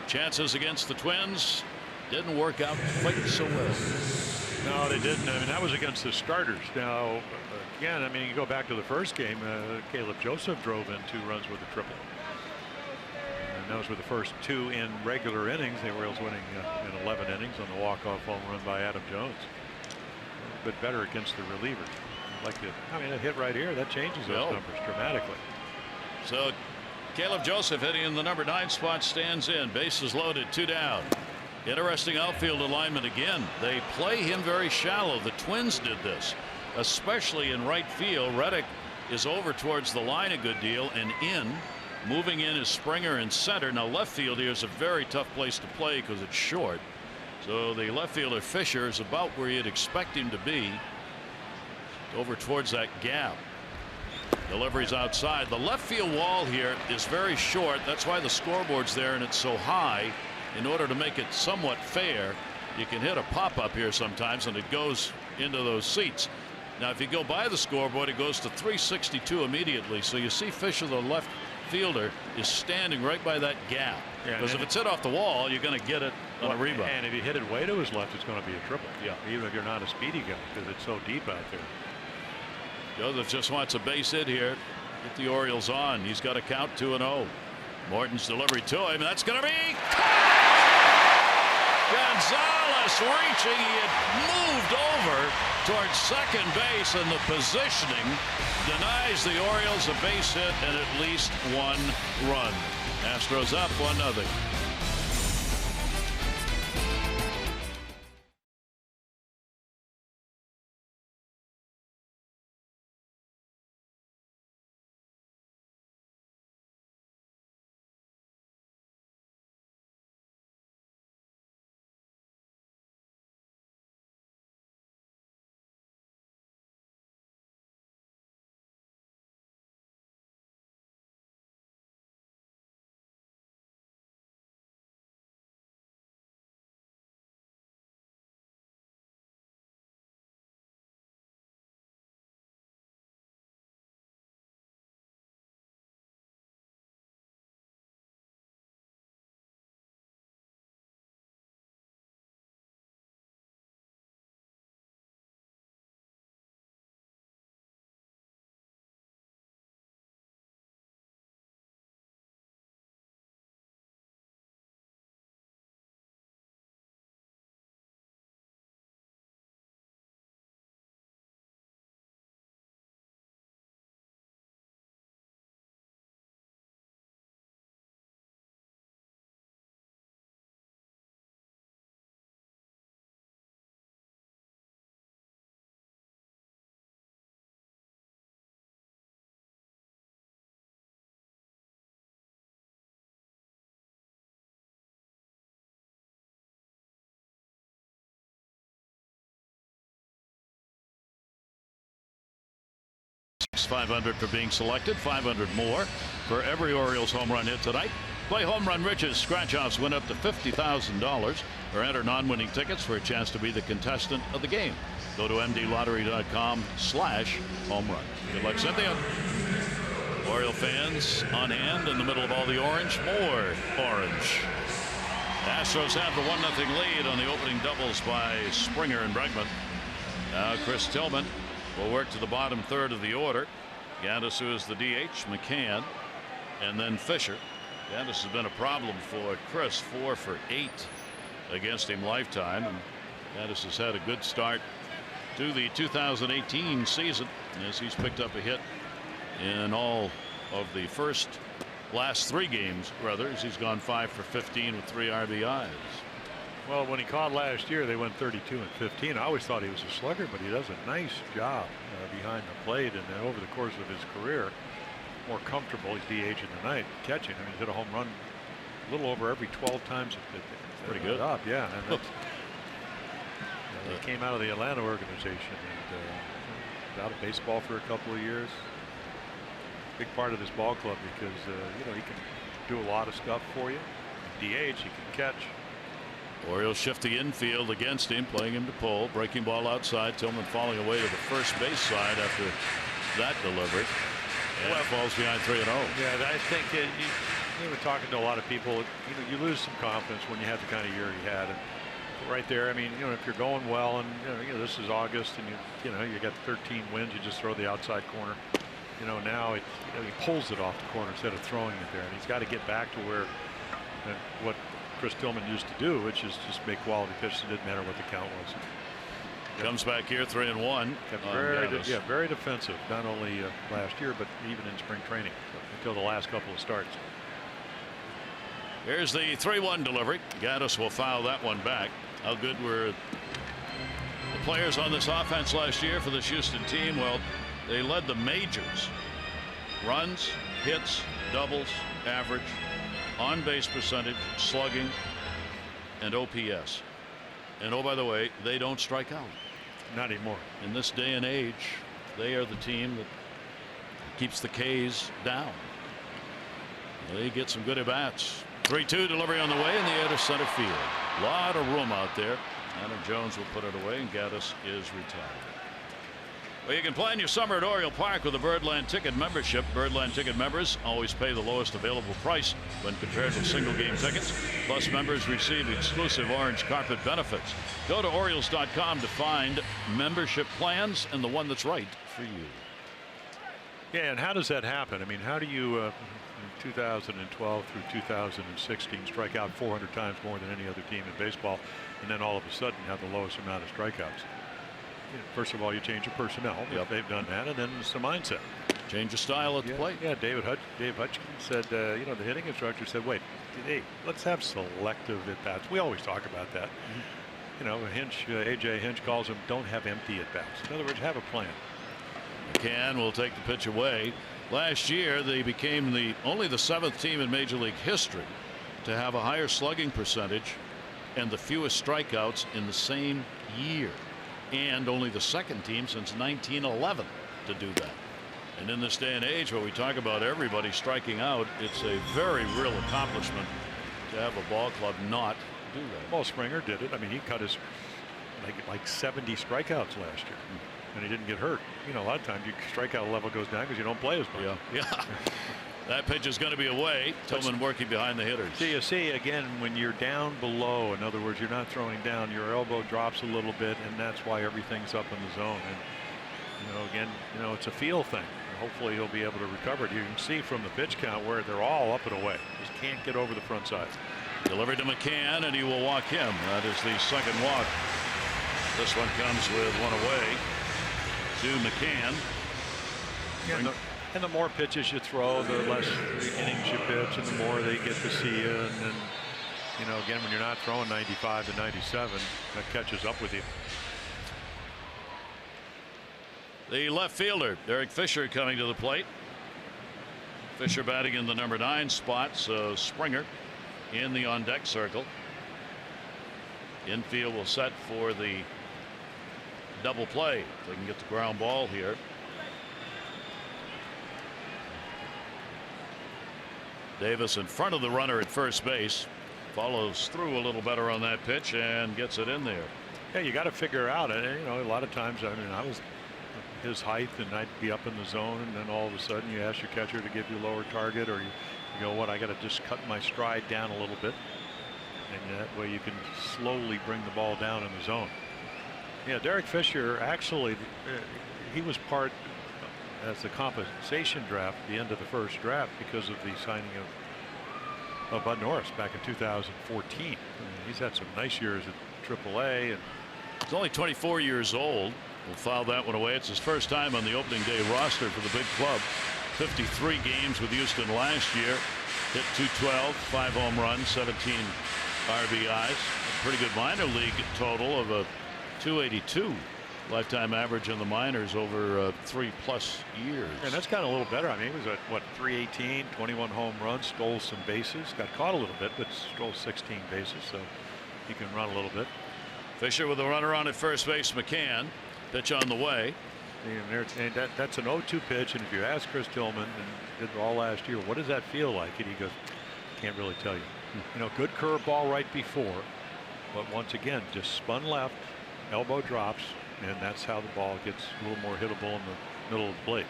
Chances against the Twins didn't work out quite so well. No, they didn't. I mean, that was against the starters. Now, again, I mean, you go back to the first game, Caleb Joseph drove in 2 runs with a triple. And those were the first 2 in regular innings. The Orioles winning in 11 innings on the walk-off home run by Adam Jones. A bit better against the relievers. A hit right here, that changes those numbers dramatically. So Caleb Joseph hitting in the number 9 spot, stands in. Bases loaded, 2 down. Interesting outfield alignment again. They play him very shallow. The Twins did this, especially in right field. Reddick is over towards the line a good deal, and in. Moving in is Springer in center. Now left field here is a very tough place to play because it's short. So the left fielder Fisher is about where you'd expect him to be, over towards that gap. Deliveries outside. The left field wall here is very short. That's why the scoreboard's there and it's so high. In order to make it somewhat fair, you can hit a pop-up here sometimes and it goes into those seats. Now if you go by the scoreboard, it goes to 362 immediately. So you see Fisher, the left fielder, is standing right by that gap. Because if it's hit off the wall, you're going to get it on a rebound. And if you hit it way to his left, it's going to be a triple. Even if you're not a speedy guy, because it's so deep out there. Joseph just wants a base hit here. Get the Orioles on. He's got to count 2-0. Morton's delivery to him. That's going to be. Gonzalez reaching. He had moved over towards second base, and the positioning denies the Orioles a base hit and at least one run. Astros up 1-0. $500 for being selected, $500 more for every Orioles home run hit tonight. Play Home Run Rich's scratch-offs win up to $50,000 or enter non-winning tickets for a chance to be the contestant of the game. Go to mdlottery.com/home run. Good luck, Cynthia. Oriole fans on hand in the middle of all the orange. More orange. Astros have the 1-0 lead on the opening doubles by Springer and Bregman. Now Chris Tillman will work to the bottom third of the order. Gaddis, who is the DH, McCann, and then Fisher. Gaddis has been a problem for Chris, 4 for 8 against him lifetime, and Gaddis has had a good start to the 2018 season as he's picked up a hit in all of the last 3 games. Rather, as he's gone 5 for 15 with 3 RBIs. Well, when he caught last year, they went 32 and 15. I always thought he was a slugger, but he does a nice job behind the plate, and then over the course of his career, more comfortable. He's DHing tonight, catching. I mean, he hit a home run a little over every 12 times. Pretty good. Up, yeah. And he came out of the Atlanta organization and out of baseball for a couple of years. Big part of this ball club because you know, he can do a lot of stuff for you. DH, he can catch. Orioles shift the infield against him, playing him to pull. Breaking ball outside. Tillman falling away to the first base side after that delivery. And falls behind 3-0. Yeah, I think you were talking to a lot of people. You know, you lose some confidence when you have the kind of year he had. And right there, I mean, you know, if you're going well, and you know this is August, and you know you got 13 wins, you just throw the outside corner. You know, now he pulls it off the corner instead of throwing it there, and he's got to get back to where what Chris Tillman used to do, which is just make quality pitches. It didn't matter what the count was. Comes back here 3-1. Very defensive, not only last year but even in spring training until the last couple of starts. Here's the 3-1 delivery. Gaddis will foul that one back. How good were the players on this offense last year for this Houston team? Well, they led the majors. Runs, hits, doubles, average, on base percentage, slugging, and OPS. And oh, by the way, they don't strike out. Not anymore. In this day and age, they are the team that keeps the K's down. They get some good at-bats. 3-2 delivery on the way in the air to center field. A lot of room out there. Adam Jones will put it away, and Gaddis is retired. Well, you can plan your summer at Oriole Park with a Birdland Ticket membership. Birdland Ticket members always pay the lowest available price when compared with single game tickets. Plus, members receive exclusive orange carpet benefits. Go to Orioles.com to find membership plans and the one that's right for you. Yeah, and how does that happen? I mean, how do you, in 2012 through 2016, strike out 400 times more than any other team in baseball, and then all of a sudden have the lowest amount of strikeouts? First of all, you change your personnel. Yep. They've done that, and then it's the mindset. Change your style at the plate. Yeah, Dave Hutchins said, you know, the hitting instructor said, wait, hey, let's have selective at-bats. We always talk about that. You know, A.J. Hinch calls them, don't have empty at-bats. In other words, have a plan. McCann will take the pitch away. Last year, they became only the 7th team in Major League history to have a higher slugging percentage and the fewest strikeouts in the same year. And only the 2nd team since 1911 to do that. And in this day and age where we talk about everybody striking out, it's a very real accomplishment to have a ball club not do that. Well, Springer did it. I mean, he cut his like 70 strikeouts last year, and he didn't get hurt. You know, a lot of times your strikeout level goes down because you don't play as much. Yeah. That pitch is going to be away. Tillman working behind the hitters. So you see again, when you're down below, in other words, you're not throwing down, your elbow drops a little bit, and that's why everything's up in the zone. And you know, again, you know, it's a feel thing. Hopefully he'll be able to recover it. You can see from the pitch count where they're all up and away. Just can't get over the front side. Delivered to McCann, and he will walk him. That is the 2nd walk. This one comes with one away to McCann. Yeah, and the more pitches you throw, the less innings you pitch, and the more they get to see you. And then, you know, again, when you're not throwing 95 to 97, that catches up with you. The left fielder, Derek Fisher, coming to the plate. Fisher batting in the number 9 spot, so Springer in the on-deck circle. Infield will set for the double play. If they can get the ground ball here. Davis in front of the runner at first base. Follows through a little better on that pitch and gets it in there. Yeah, you got to figure out. And you know, a lot of times, I mean, I was his height, and I'd be up in the zone, and then all of a sudden you ask your catcher to give you a lower target, or you go, what, I got to just cut my stride down a little bit, and that way you can slowly bring the ball down in the zone. Yeah, Derek Fisher, actually, he was part as the compensation draft at the end of the first draft because of the signing of Bud Norris back in 2014. I mean, he's had some nice years at AAA, and he's only 24 years old. We'll foul that one away. It's his first time on the opening day roster for the big club. 53 games with Houston last year. Hit .212, 5 home runs, 17 RBIs. A pretty good minor league total of a .282 lifetime average in the minors over 3+ years. And that's gotten a little better. I mean, he was at what, .318, 21 home runs, stole some bases, got caught a little bit, but stole 16 bases, so he can run a little bit. Fisher with a runner on at first base. McCann. Pitch on the way. And that's an 0-2 pitch, and if you ask Chris Tillman, and did all last year, what does that feel like? And he goes, can't really tell you. You know, good curveball right before, but once again, just spun left, elbow drops, and that's how the ball gets a little more hittable in the middle of the plate.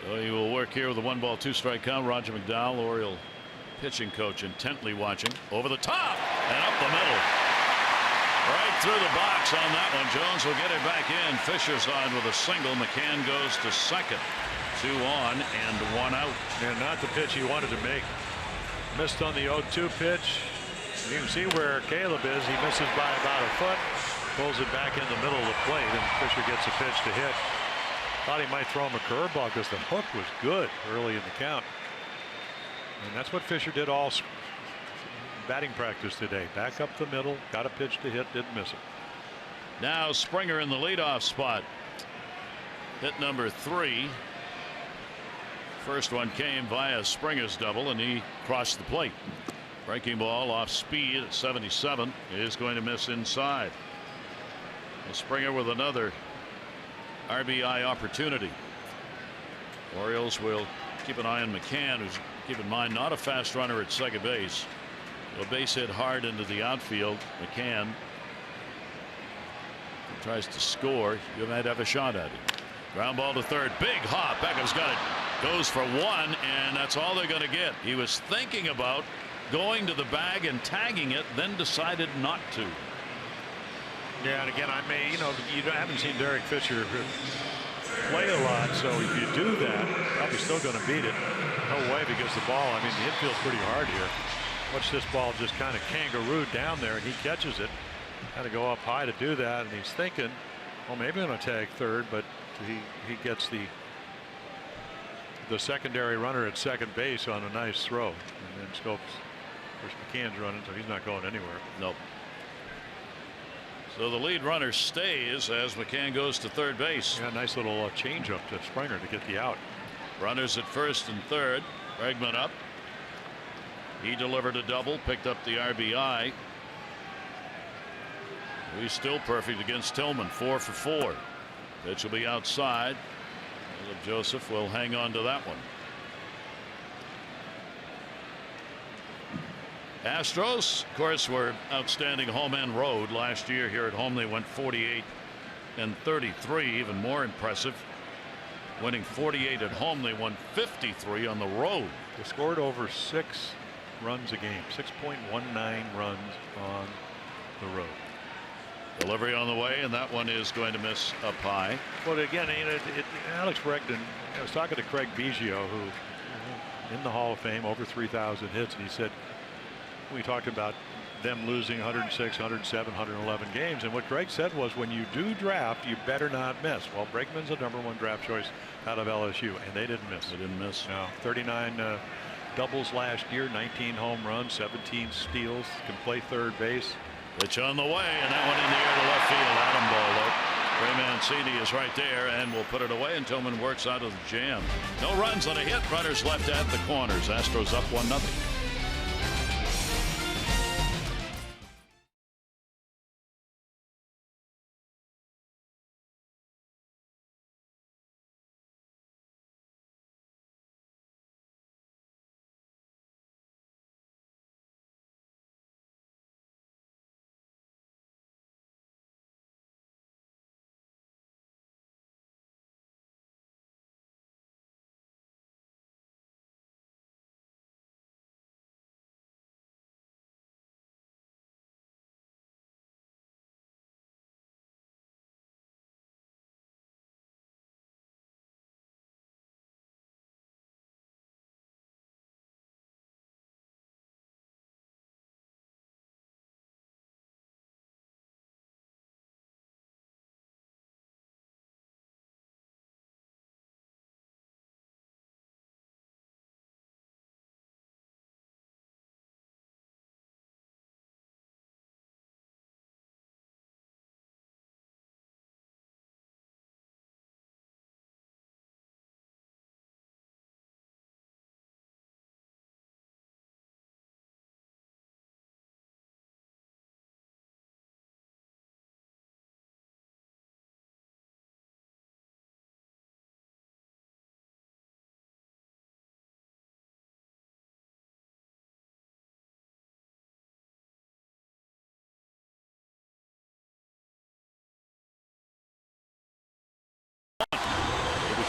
So he will work here with a 1-ball 2-strike count. Roger McDowell, Oriole pitching coach, intently watching. Over the top and up the middle. Right through the box on that one. Jones will get it back in. Fisher's on with a single. McCann goes to second. 2 on and 1 out. And not the pitch he wanted to make. Missed on the 0-2 pitch. You can see where Caleb is. He misses by about a foot. Pulls it back in the middle of the plate, and Fisher gets a pitch to hit. Thought he might throw him a curveball because the hook was good early in the count. And that's what Fisher did all batting practice today. Back up the middle, got a pitch to hit, didn't miss it. Now Springer in the leadoff spot. Hit number 3. First one came via Springer's double, and he crossed the plate. Breaking ball off speed at 77 is going to miss inside. And Springer with another RBI opportunity. Orioles will keep an eye on McCann, who's, keep in mind, not a fast runner at second base. A base hit hard into the outfield. McCann tries to score. You might have a shot at it. Ground ball to third. Big hop. Beckham's got it. Goes for 1, and that's all they're going to get. He was thinking about going to the bag and tagging it, then decided not to. Yeah, and again, you haven't seen Derek Fisher play a lot, so if you do that, probably still going to beat it. No way, because the ball, I mean, the infield's pretty hard here. Watch this ball just kind of kangaroo down there, and he catches it. Had to go up high to do that, and he's thinking, well, maybe I'm going to tag third, but he gets the secondary runner at second base on a nice throw, and then Scopes, of course, McCann's running, so he's not going anywhere. Nope. So the lead runner stays as McCann goes to third base. Yeah, nice little change up to Springer to get the out. Runners at first and third. Bregman up. He delivered a double, picked up the RBI. He's still perfect against Tillman, 4 for 4. Pitch will be outside. Joseph will hang on to that one. Astros, of course, were outstanding home and road last year. Here at home, they went 48 and 33, even more impressive. Winning 48 at home, they won 53 on the road. They scored over 6 runs a game, 6.19 runs on the road. Delivery on the way, and that one is going to miss up high. But again, Alex Bregman, I was talking to Craig Biggio, who in the Hall of Fame, over 3,000 hits, and he said, we talked about them losing 106, 107, 111 games, and what Greg said was, when you do draft, you better not miss. Well, Bregman's the #1 draft choice out of LSU, and they didn't miss. They didn't miss. No, 39 doubles last year, 19 home runs, 17 steals, can play third base. Pitch on the way, and that one in the air to left field. Adam Bolo. Ray Mancini is right there and will put it away, and Tillman works out of the jam. No runs on a hit. Runners left at the corners. Astros up 1-0.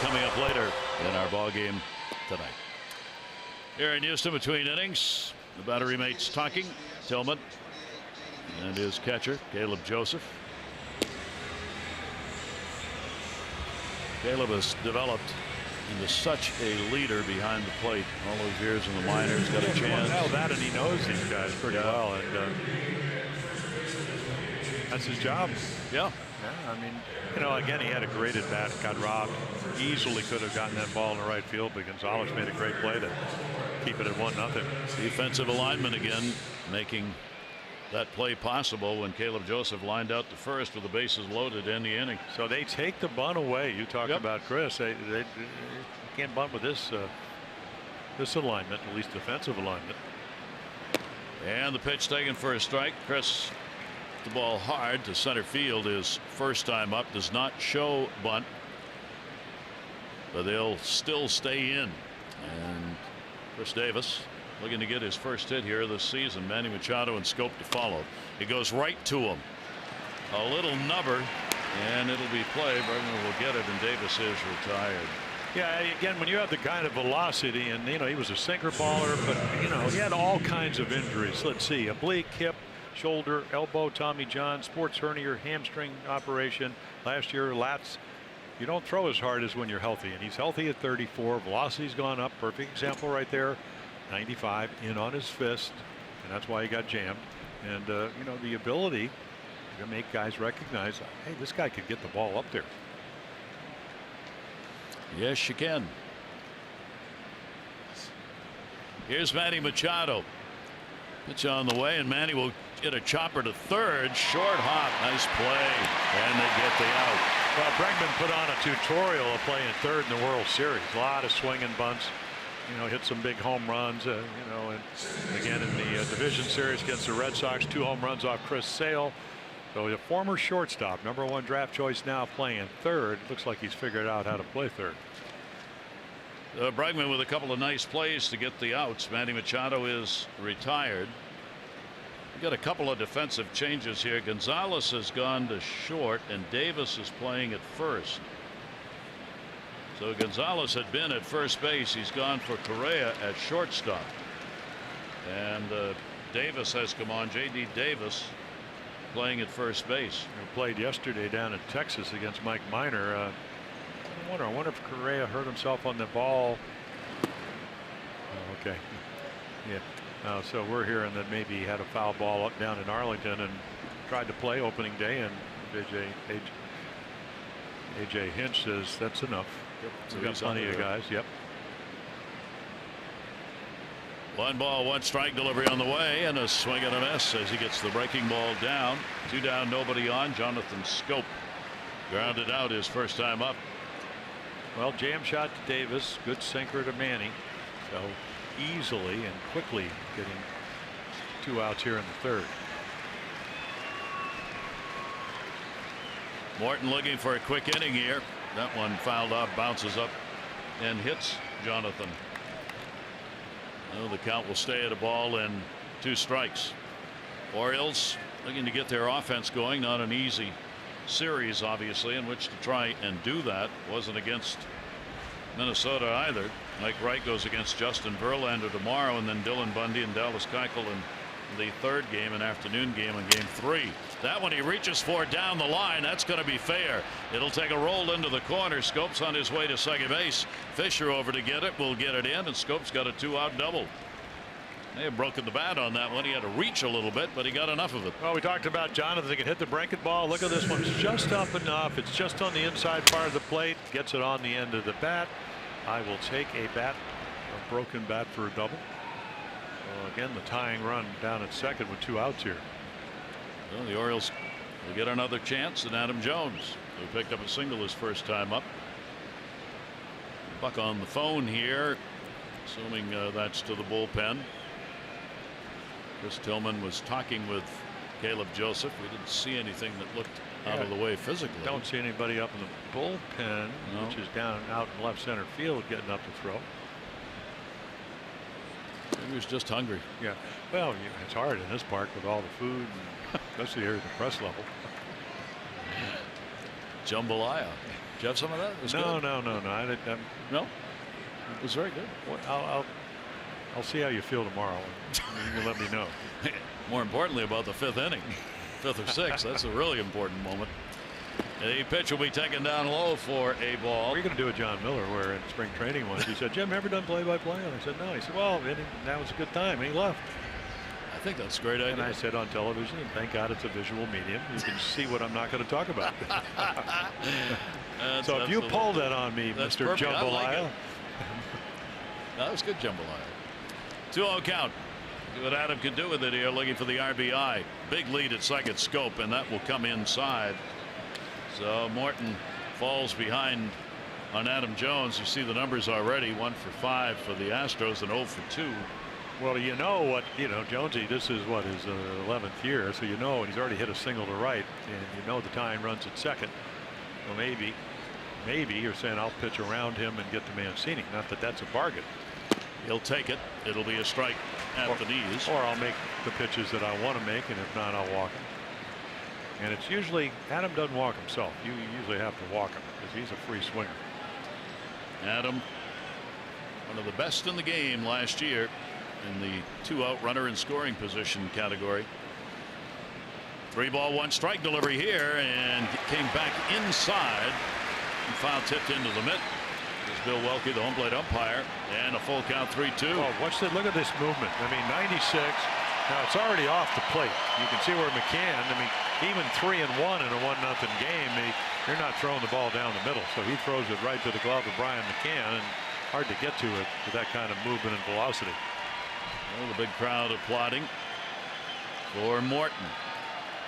Coming up later in our ball game tonight. Here in Houston, between innings, the battery mates talking. Tillman and his catcher, Caleb Joseph. Caleb has developed into such a leader behind the plate. All those years in the minors, got a chance. Well, that, and he knows these guys pretty well, and that's his job. Yeah. Yeah, I mean, you know, again, he had a great at bat, got robbed. Easily could have gotten that ball in the right field, but Gonzalez made a great play to keep it at 1-0. Defensive alignment again, making that play possible when Caleb Joseph lined out to first with the bases loaded to end the inning. So they take the bunt away. You talked about Chris. They can't bunt with this alignment, at least defensive alignment. And the pitch taken for a strike. Chris, the ball hard to center field. His first time up, does not show bunt, but they'll still stay in. And Chris Davis looking to get his first hit here this season. Manny Machado and Scope to follow. He goes right to him. A little nubber, and it'll be play. Bregman will get it, and Davis is retired. Yeah, again, when you have the kind of velocity, and you know, he was a sinker baller, but you know, he had all kinds of injuries. Let's see, oblique, hip, shoulder, elbow, Tommy John, sports hernia, hamstring operation. Last year, lats You don't throw as hard as when you're healthy, and he's healthy at 34. Velocity's gone up. Perfect example right there. 95 in on his fist, and that's why he got jammed. And you know, the ability to make guys recognize, hey, this guy could get the ball up there. Yes, you can. Here's Manny Machado. Pitch on the way, and Manny will get a chopper to third. Short hop. Nice play. And they get the out. Well, Bregman put on a tutorial of playing third in the World Series. A lot of swinging bunts. You know, hit some big home runs. You know, and again in the division series against the Red Sox, 2 home runs off Chris Sale. So a former shortstop, #1 draft choice, now playing third. Looks like he's figured out how to play third. Bregman with a couple of nice plays to get the outs. Manny Machado is retired. We've got a couple of defensive changes here. Gonzalez has gone to short, and Davis is playing at first. So Gonzalez had been at first base. He's gone for Correa at shortstop. And Davis has come on. J.D. Davis playing at first base. He played yesterday down in Texas against Mike Minor. I wonder if Correa hurt himself on the ball. Oh, okay. Yeah. So we're hearing that maybe he had a foul ball up down in Arlington and tried to play opening day, and AJ Hinch says that's enough. Yep. So we've got plenty of guys. Yep. 1 ball, 1 strike delivery on the way, and a swing and a miss as he gets the breaking ball down. 2 down, nobody on. Jonathan Scope grounded out his first time up. Well, jam shot to Davis, good sinker to Manny. So easily and quickly getting 2 outs here in the third. Morton looking for a quick inning here. That one fouled off, bounces up and hits Jonathan. Well, the count will stay at a ball and 2 strikes. Orioles looking to get their offense going. Not an easy series, obviously, in which to try and do that. Wasn't against Minnesota either. Mike Wright goes against Justin Verlander tomorrow, and then Dylan Bundy and Dallas Keuchel in the third game, an afternoon game in game 3. That one he reaches for down the line. That's going to be fair. It'll take a roll into the corner. Scope's on his way to second base. Fisher over to get it. Will get it in, and Scope's got a 2-out double. They have broken the bat on that one. He had to reach a little bit, but he got enough of it. Well, we talked about Jonathan. He can hit the breaking ball. Look at this one. It's just up enough. It's just on the inside part of the plate. Gets it on the end of the bat. I will take a broken bat for a double. Well, again, the tying run down at second with 2 outs here. Well, the Orioles will get another chance, and Adam Jones, who picked up a single his first time up. Buck on the phone here, assuming that's to the bullpen. Chris Tillman was talking with Caleb Joseph. We didn't see anything that looked out of the way physically. Don't see anybody up in the bullpen, which is down out in left center field getting up to throw. He was just hungry. Yeah. Well, it's hard in this park with all the food, and especially here at the press level. Jambalaya. Did you have some of that? It was No. good. No. It was very good. Well, I'll see how you feel tomorrow. You can let me know. More importantly, about the 5th inning, 5th or 6th. That's a really important moment. The pitch will be taken down low for a ball. We're going to do a John Miller where in spring training once he said, Jim, ever done play-by-play? And I said, no. He said, well, that was a good time. And he left. I think that's a great idea. And I said on television, and thank God it's a visual medium. You can see what I'm not going to talk about. So if you pull that on me, Mr. Jambalaya. Like that was good, Jambalaya. 2-0 count. See what Adam can do with it here, looking for the RBI. Big lead at second. Scope, and that will come inside. So Morton falls behind on Adam Jones. You see the numbers already. 1 for 5 for the Astros and 0 for 2. Well, you know what, Jonesy, this is what his 11th year, so he's already hit a single to right, and the tying runs at second. Well, maybe you're saying I'll pitch around him and get to Mancini. Not that that's a bargain. He'll take it. It'll be a strike at the knees. Or I'll make the pitches that I want to make, and if not, I'll walk him. And it's usually Adam doesn't walk himself. You usually have to walk him because he's a free swinger. Adam, one of the best in the game last year in the 2-out runner in scoring position category. 3 ball 1 strike delivery here, and came back inside. foul tipped into the mitt. There's Bill Welke, the home plate umpire, and a full count 3-2. Oh, look at this movement. I mean, 96. Now it's already off the plate. You can see where McCann, I mean, even 3-1 in a 1-0 game, you're not throwing the ball down the middle. So he throws it right to the glove of Brian McCann, and hard to get to it with that kind of movement and velocity. Well, the big crowd applauding for Morton.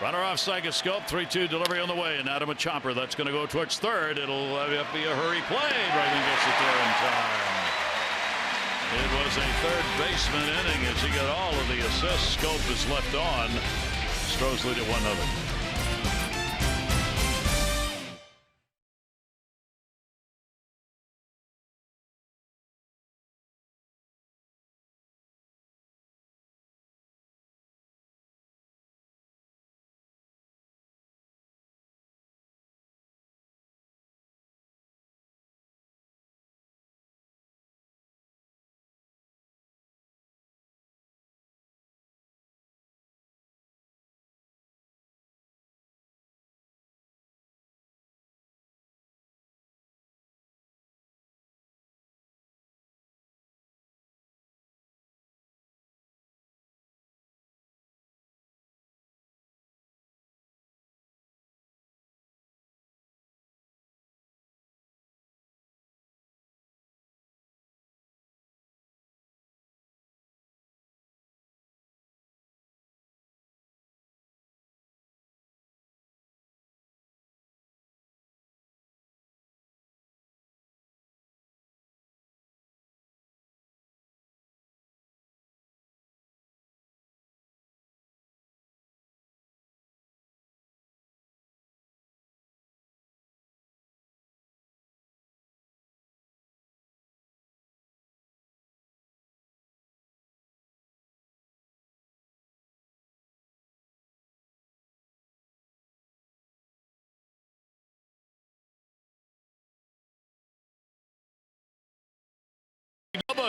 Runner off second, scope, 3-2 delivery on the way, and Adam a chopper. That's going to go towards third. It'll be a hurry play. Bregman gets it there in time. It was a third baseman inning as he got all of the assists. Scope is left on. Astros lead at 1-0.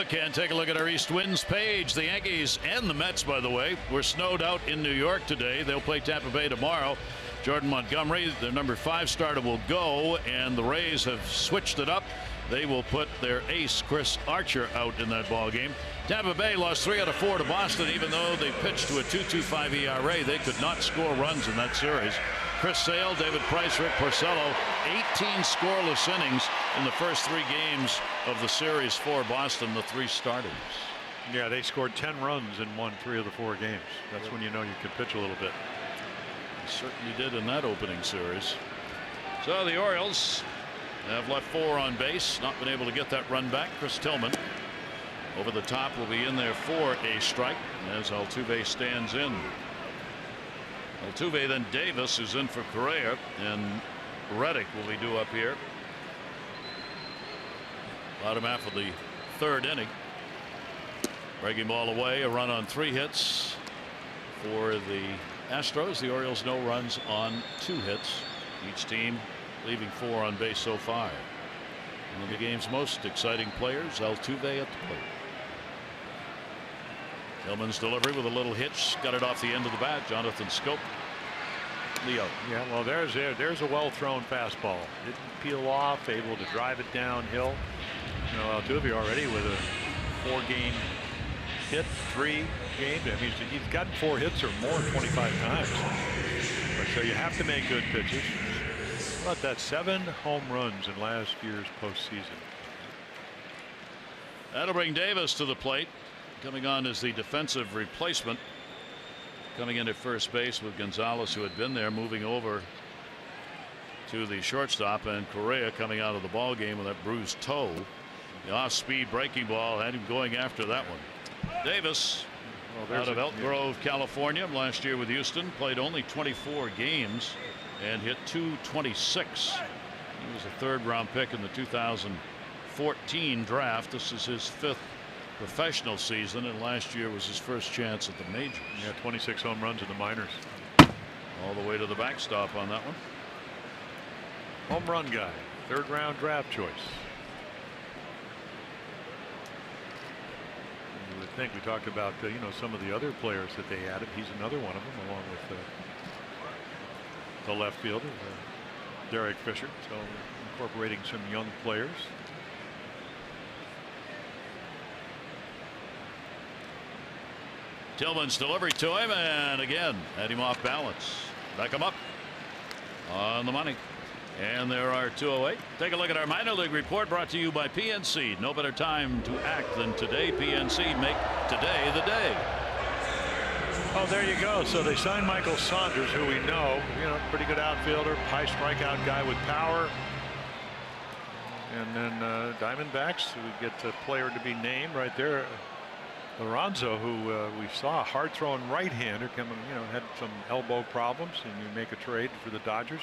Can take a look at our East Winds page. The Yankees and the Mets, by the way, were snowed out in New York today. They'll play Tampa Bay tomorrow. Jordan Montgomery, their number 5 starter, will go, and the Rays have switched it up. They will put their ace Chris Archer out in that ball game. Tampa Bay lost 3 out of 4 to Boston, even though they pitched to a 2.25 ERA. They could not score runs in that series. Chris Sale, David Price, Rick Porcello, 18 scoreless innings in the first 3 games of the series for Boston, the 3 starters. Yeah, they scored 10 runs and won 3 of the 4 games. That's when you know you can pitch a little bit. They certainly did in that opening series. So the Orioles have left 4 on base, not been able to get that run back. Chris Tillman over the top will be in there for a strike as Altuve stands in. Altuve, then Davis, who's in for Correa, and Reddick will be due up here. Bottom half of the 3rd inning. Breaking ball away, a run on 3 hits for the Astros. The Orioles no runs on 2 hits. Each team leaving 4 on base so far. One of the game's most exciting players, Altuve, at the plate. Tillman's delivery with a little hitch, got it off the end of the bat. Jonathan Scope. Leo. Yeah, well, there's a well thrown fastball. Didn't peel off, able to drive it downhill. You know, Altuve already with a 4-game hit, 3 games. I mean, he's gotten 4 hits or more 25 times. But so you have to make good pitches. But that's 7 home runs in last year's postseason. That'll bring Davis to the plate. Coming on as the defensive replacement. Coming in at first base with Gonzalez, who had been there, moving over to the shortstop, and Correa coming out of the ball game with that bruised toe. The off-speed breaking ball had him going after that one. Davis, out of Elk Grove, California, last year with Houston, played only 24 games and hit .226. He was a 3rd-round pick in the 2014 draft. This is his 5th professional season, and last year was his first chance at the majors. Yeah, 26 home runs in the minors. All the way to the backstop on that one. Home run guy, 3rd-round draft choice. You would think we talked about you know, some of the other players that they added. He's another one of them, along with the left fielder, Derek Fisher. So incorporating some young players. Tillman's delivery to him, and again had him off balance. Back him up on the money. And there are 208. Take a look at our minor league report, brought to you by PNC. No better time to act than today. PNC, make today the day. Oh, there you go. So they signed Michael Saunders, who we know, pretty good outfielder, high strikeout guy with power. And then Diamondbacks, we get a player to be named right there, Lorenzo, who we saw, a hard-throwing right-hander coming, had some elbow problems, and you make a trade for the Dodgers.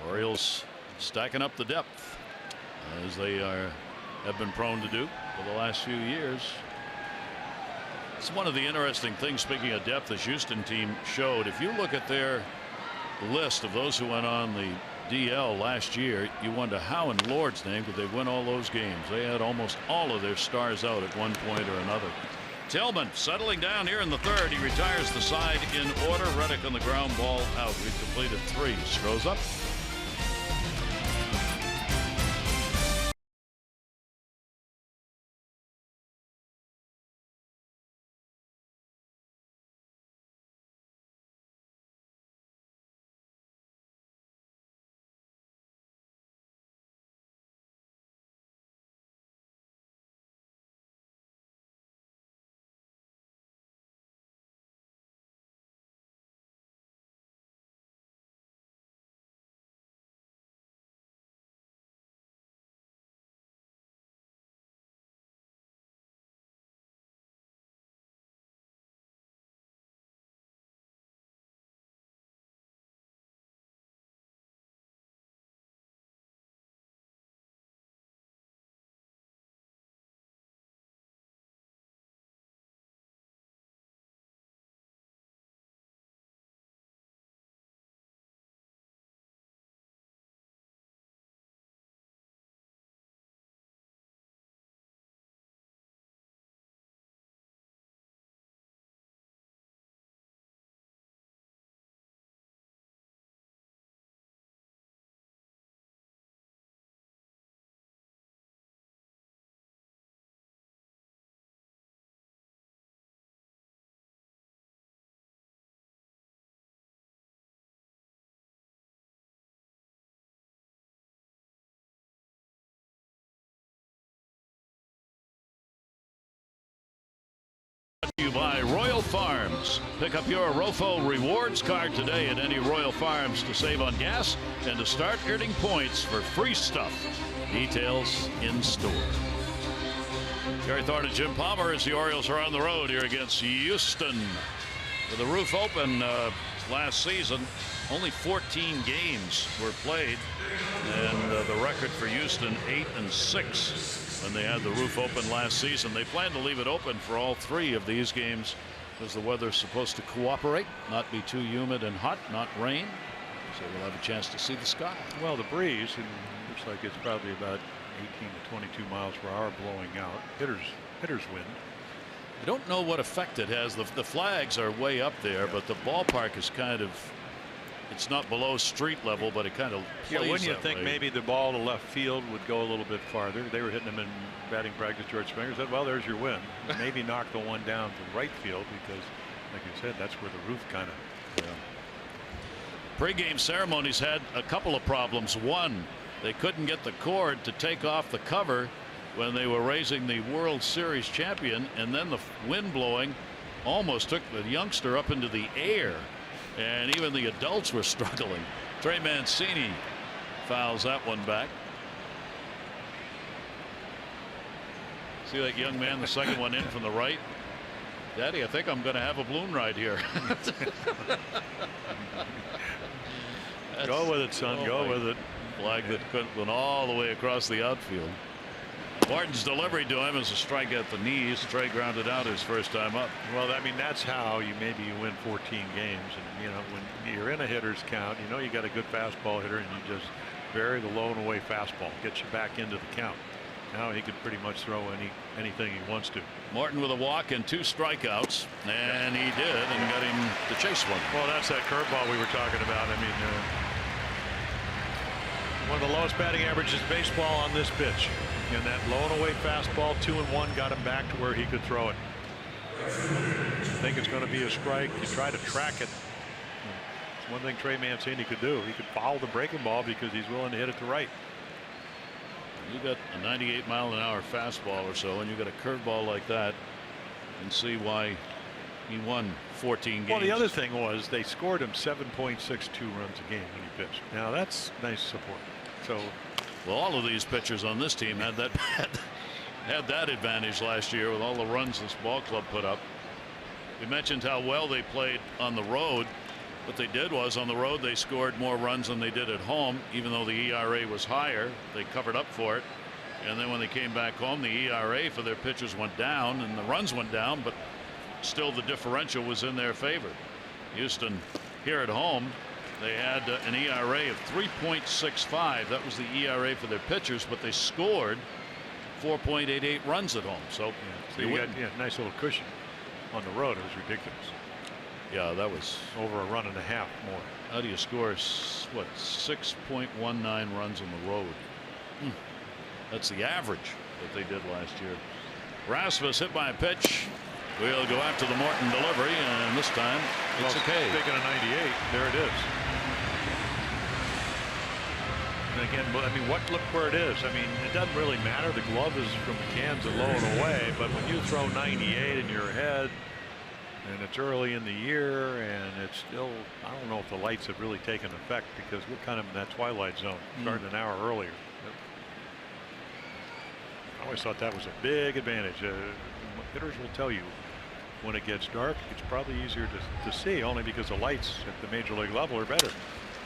Orioles stacking up the depth, as they have been prone to do for the last few years. It's one of the interesting things, speaking of depth, this Houston team showed. If you look at their list of those who went on the DL last year, you wonder how in Lord's name could they win all those games. They had almost all of their stars out at one point or another. Tillman settling down here in the third. He retires the side in order. Reddick on the ground ball out. We've completed 3. Stroh's up. You by Royal Farms. Pick up your Rofo rewards card today at any Royal Farms to save on gas and to start earning points for free stuff. Details in store. Gary Thorne and Jim Palmer as the Orioles are on the road here against Houston. With the roof open last season, only 14 games were played, and the record for Houston 8-6. When they had the roof open last season. They plan to leave it open for all 3 of these games because the weather's supposed to cooperate, not be too humid and hot, not rain. So we'll have a chance to see the sky. Well, the breeze, and looks like it's probably about 18 to 22 miles per hour blowing out. Hitter's wind. I don't know what effect it has. The flags are way up there, but the ballpark is kind of, it's not below street level, but it kind of plays wouldn't you that think way. maybe the ball to left field would go a little bit farther? They were hitting them in batting practice. George Springer said, well, there's your win. Maybe knock the one down to right field because, like you said, that's where the roof kind of. Pre-game ceremonies had a couple of problems. One, they couldn't get the cord to take off the cover when they were raising the World Series champion, and then the wind blowing almost took the youngster up into the air, and even the adults were struggling. Trey Mancini fouls that one back. See that young man, the second one in from the right? Daddy, I think I'm going to have a balloon ride here. Go with it, son. Go with it. Flag that went all the way across the outfield. Martin's delivery to him is a strike at the knees. Trey grounded out his first time up. Well, I mean, that's how you win 14 games. And, when you're in a hitter's count, you got a good fastball hitter, and you just bury the low and away fastball, get you back into the count. Now he could pretty much throw anything he wants to. Martin with a walk and 2 strikeouts, and he did, and got him to chase one. Well, that's that curveball we were talking about. I mean, One of the lowest batting averages in baseball on this pitch. And that low and away fastball, 2-1, got him back to where he could throw it. You think it's going to be a strike, you try to track it. It's one thing Trey Mancini could do. He could foul the breaking ball because he's willing to hit it to right. You got a 98-mile-an-hour fastball or so, and you got a curveball like that, and see why he won 14 games. Well, the other thing was they scored him 7.62 runs a game when he pitched. Now that's nice support. So, well, all of these pitchers on this team had that had that advantage last year with all the runs this ball club put up. We mentioned how well they played on the road. What they did was on the road they scored more runs than they did at home, even though the ERA was higher. They covered up for it, and then when they came back home, the ERA for their pitchers went down and the runs went down, but still the differential was in their favor. Houston here at home, they had an ERA of 3.65. That was the ERA for their pitchers, but they scored 4.88 runs at home. So you got nice little cushion. On the road, it was ridiculous. Yeah, that was over a run and a half more. How do you score what 6.19 runs on the road? That's the average that they did last year. Rasmus hit by a pitch. We'll go after the Morton delivery, and this time it's a K. Taking a 98. There it is. And again, I mean, look where it is. I mean, it doesn't really matter. The glove is from Kansas low and away, but when you throw 98 in your head, and it's early in the year, and it's still, I don't know if the lights have really taken effect because we're kind of in that twilight zone, starting an hour earlier. I always thought that was a big advantage. Hitters will tell you when it gets dark, it's probably easier to see, only because the lights at the major league level are better.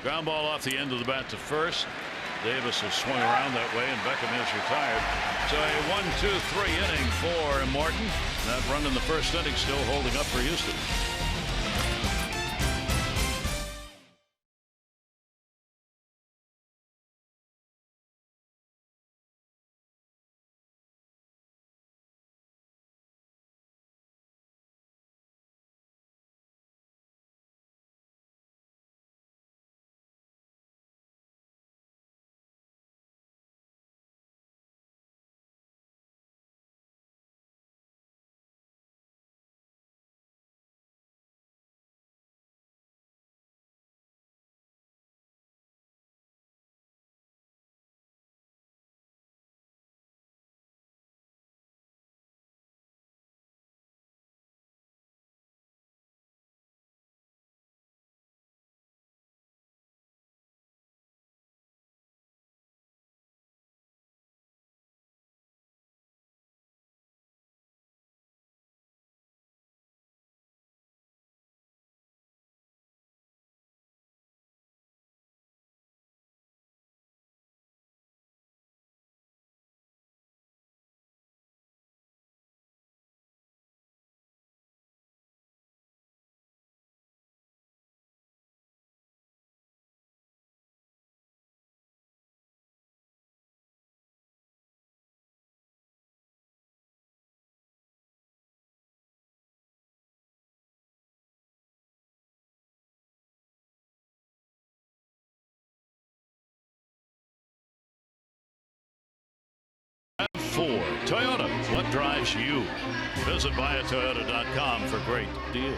Ground ball off the end of the bat to first. Davis has swung around that way, and Beckham is retired. So a 1-2-3 inning for Morton. That run in the first inning still holding up for Houston. Toyota, what drives you? Visit buyatoyota.com for great deals.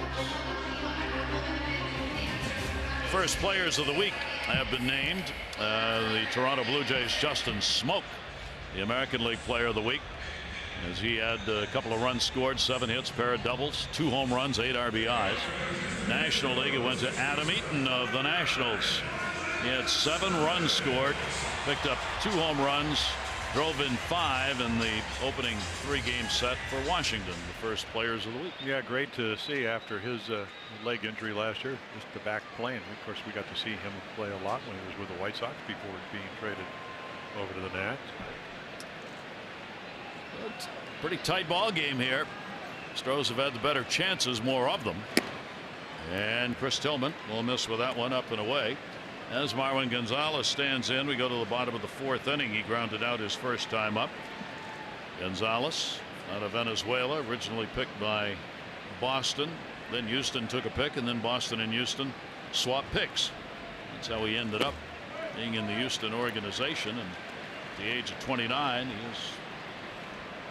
First players of the week have been named. The Toronto Blue Jays' Justin Smoak, the American League Player of the Week, as he had a couple of runs scored, 7 hits, pair of doubles, 2 home runs, 8 RBIs. National League, it went to Adam Eaton of the Nationals. He had 7 runs scored, picked up 2 home runs, drove in 5 in the opening 3-game set for Washington, the first players of the week. Yeah, great to see after his leg injury last year, just the back playing. Of course, we got to see him play a lot when he was with the White Sox before being traded over to the Nats. It's a pretty tight ball game here. Astros have had the better chances, more of them. And Chris Tillman will miss with that one, up and away. As Marwin Gonzalez stands in, we go to the bottom of the 4th inning. He grounded out his first time up. Gonzalez out of Venezuela, originally picked by Boston. Then Houston took a pick, and then Boston and Houston swapped picks. That's how he ended up being in the Houston organization, and at the age of 29, he has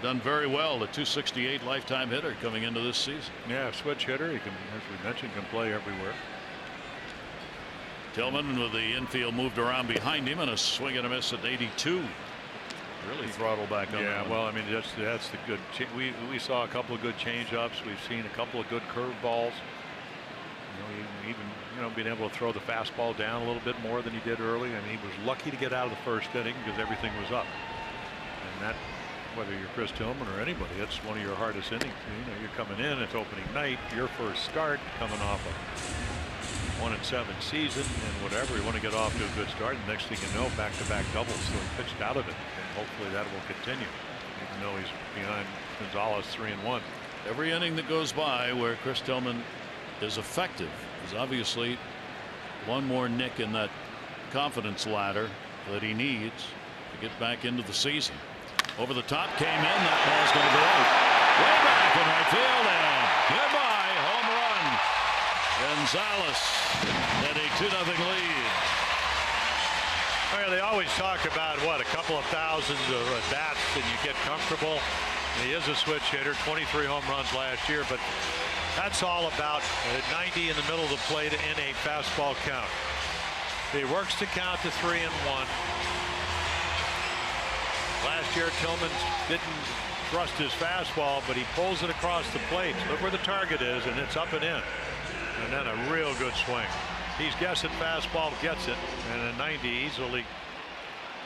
done very well. The .268 lifetime hitter coming into this season. Yeah, switch hitter. He can, as we mentioned, can play everywhere. Tillman with the infield moved around behind him, and a swing and a miss at 82. Really throttled back on. Yeah, well, I mean, that's the good. We saw a couple of good change-ups. We've seen a couple of good curveballs. Even being able to throw the fastball down a little bit more than he did early. I mean, he was lucky to get out of the first inning because everything was up. And that, whether you're Chris Tillman or anybody, that's one of your hardest innings. You're coming in, it's opening night, your first start, coming off a 1-7 season and whatever. You want to get off to a good start, and next thing you know, back-to-back doubles. So he pitched out of it, and hopefully that will continue, even though he's behind Gonzalez 3-1. Every inning that goes by where Chris Tillman is effective is obviously one more nick in that confidence ladder that he needs to get back into the season. Over the top, came in. That ball's going to be out. Way back in right field, and goodbye, home run. Gonzalez had a 2-0 lead. Well, they always talk about a couple of thousands of bats, and you get comfortable. He is a switch hitter, 23 home runs last year, but that's all about 90 in the middle of the plate in a fastball count. He works to count to 3-1. Last year, Tillman didn't thrust his fastball, but he pulls it across the plate. Look where the target is, and it's up and in. And then a real good swing. He's guessing fastball, gets it, and a 90 easily.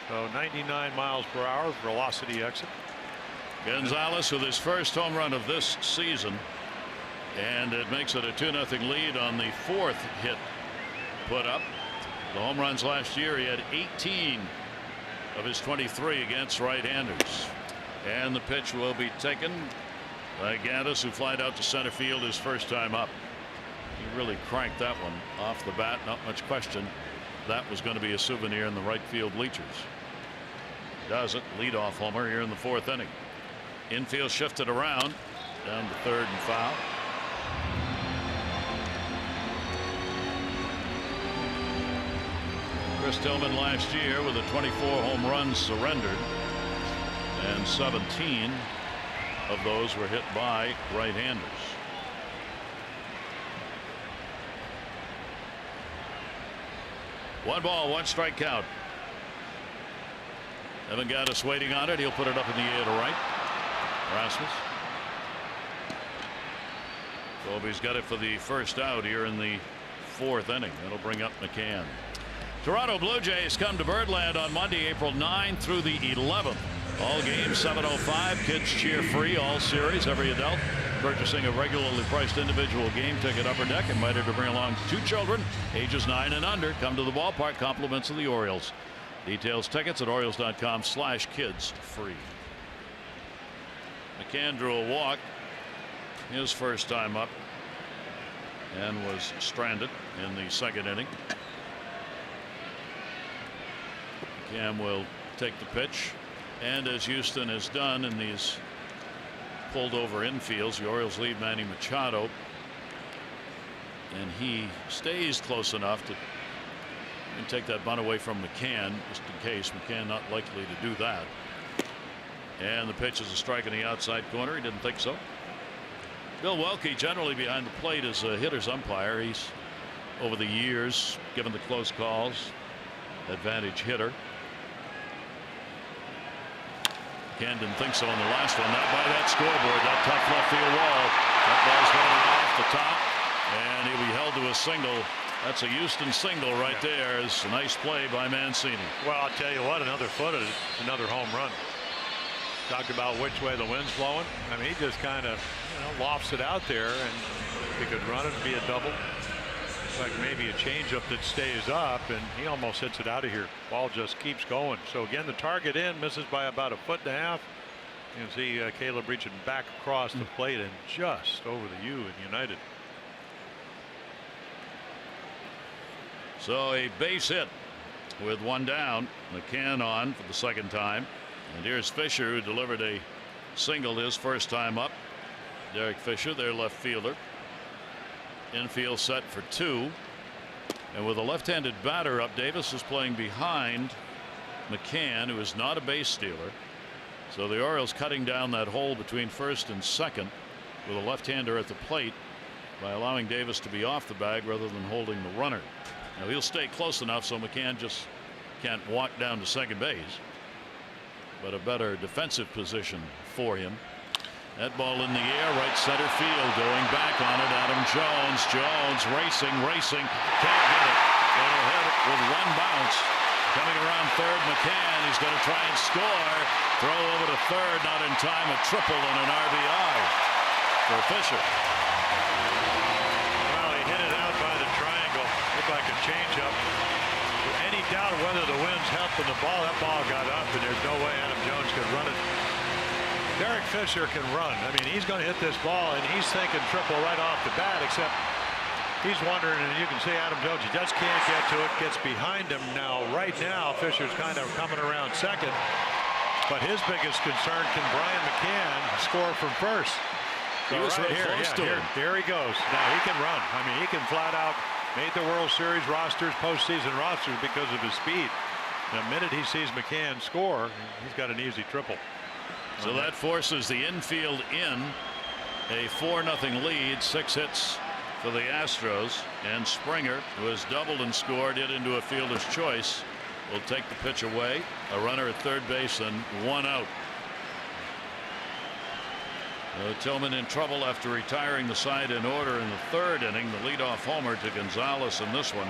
So 99 miles per hour velocity exit. Gonzalez with his first home run of this season, and it makes it a 2-0 lead on the fourth hit put up. The home runs last year, he had 18 of his 23 against right-handers. And the pitch will be taken by Gaddis, who flied out to center field his first time up. He really cranked that one off the bat. Not much question that was going to be a souvenir in the right field bleachers. Does it. Leadoff homer here in the fourth inning. Infield shifted around down to third and foul. Chris Tillman last year with a 24 home runs surrendered, and 17 of those were hit by right-handers. One ball, one strike count. Haven't got us waiting on it. He'll put it up in the air to right. Rasmus. Colby's got it for the first out here in the fourth inning. That'll bring up McCann. Toronto Blue Jays come to Birdland on Monday, April 9 through the 11th. All games 7:05. Kids cheer free all series. Every adult purchasing a regularly priced individual game ticket upper deck invited to bring along 2 children ages 9 and under. Come to the ballpark. Compliments of the Orioles. Details, tickets at Orioles.com/kids free. McCann drew a walk his first time up and was stranded in the second inning. McCann will take the pitch, and as Houston has done in these pulled over infields, the Orioles lead Manny Machado, and he stays close enough to take that bunt away from McCann just in case. McCann not likely to do that. And the pitch is a strike in the outside corner. He didn't think so. Bill Welke, generally behind the plate as a hitter's umpire. He's over the years given the close calls, advantage hitter. McCann didn't think so on the last one. Not by that scoreboard, that tough left field wall. That ball's going off the top, and he'll be held to a single. That's a Houston single right there. It's a nice play by Mancini. Well, I'll tell you what, another foot is another home run. Talked about which way the wind's blowing. I mean, he just kind of lofts it out there, and he could run it and be a double. Like maybe a changeup that stays up, and he almost hits it out of here. Ball just keeps going. So again, the target in, misses by about 1.5 feet. You can see Caleb reaching back across the plate and just over the U and United. So a base hit with one down. McCann on for the second time. And here's Fisher, who delivered a single his first time up. Derek Fisher, their left fielder. Infield set for 2. And with a left-handed batter up, Davis is playing behind McCann, who is not a base stealer. So the Orioles cutting down that hole between first and second with a left-hander at the plate by allowing Davis to be off the bag rather than holding the runner. Now he'll stay close enough so McCann just can't walk down to second base, but a better defensive position for him. That ball in the air, right center field, going back on it. Adam Jones. Jones racing, can't get it. It'll hit it with one bounce. Coming around third, McCann. He's going to try and score. Throw over to third, not in time. A triple and an RBI for Fisher. Well, he hit it out by the triangle. Looked like a changeup. Any doubt whether the wind's helping the ball? That ball got up, and there's no way Adam Jones could run it. Derek Fisher can run. I mean, he's going to hit this ball, and he's thinking triple right off the bat, except he's wondering, and you can see Adam Jones, he just can't get to it, gets behind him. Now, right now, Fisher's kind of coming around second, but his biggest concern, can Brian McCann score from first? So he was right here, here he goes. Now, he can run. I mean, he can flat out made the World Series rosters, postseason rosters, because of his speed. The minute he sees McCann score, he's got an easy triple. So that forces the infield in. A 4-0 lead, 6 hits for the Astros, and Springer, who has doubled and scored, it into a fielder's choice, will take the pitch away. A runner at third base and 1 out. Tillman in trouble after retiring the side in order in the third inning. The leadoff homer to Gonzalez in this one.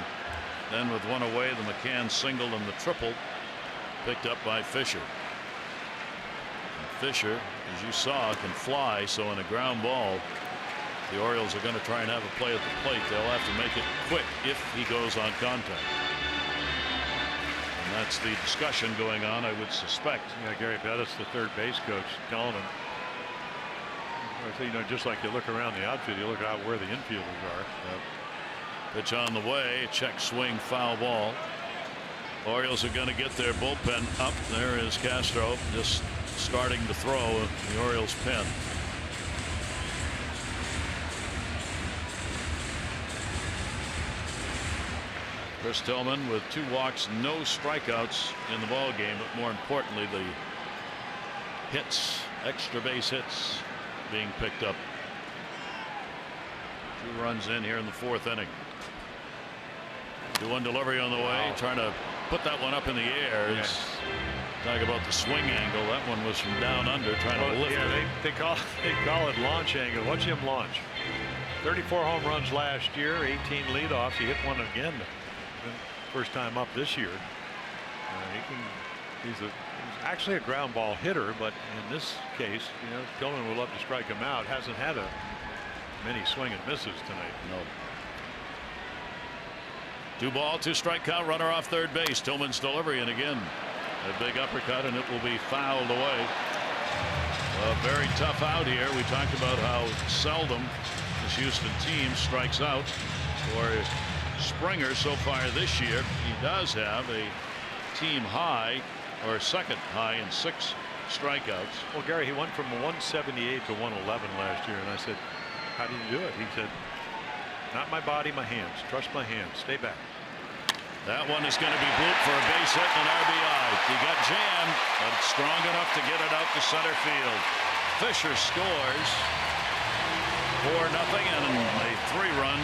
Then with one away, the McCann single and the triple picked up by Fisher. Fisher, as you saw, can fly, so in a ground ball, the Orioles are going to try and have a play at the plate. They'll have to make it quick if he goes on contact. And that's the discussion going on, I would suspect. Yeah, Gary Bettis, the third base coach, telling him, I say, you know, just like you look around the outfield, you look out where the infielders are. Pitch on the way, check swing, foul ball. Orioles are going to get their bullpen up. There is Castro just starting to throw the Orioles pen. Chris Tillman with 2 walks, no strikeouts in the ball game, but more importantly, the hits, extra base hits, being picked up. 2 runs in here in the 4th inning. 2-1 delivery on the way, trying to put that one up in the air. Talk about the swing angle. That one was from down under, trying to lift it. They call it launch angle. Watch him launch. 34 home runs last year, 18 leadoffs. He hit one again, first time up this year. He's actually a ground ball hitter, but in this case, you know, Tillman would love to strike him out. Hasn't had many swing and misses tonight. No. 2 ball, 2 strike count, runner off third base. Tillman's delivery, and again, a big uppercut, and it will be fouled away. A very tough out here. We talked about how seldom this Houston team strikes out. For Springer so far this year, he does have a team high, or second high, in 6 strikeouts. Well, Gary, he went from 178 to 111 last year, and I said, how did you do it? He said, not my body, my hands. Trust my hands. Stay back. That one is going to be blooped for a base hit and an RBI. He got jammed, but it's strong enough to get it out to center field. Fisher scores 4-0 and a 3-run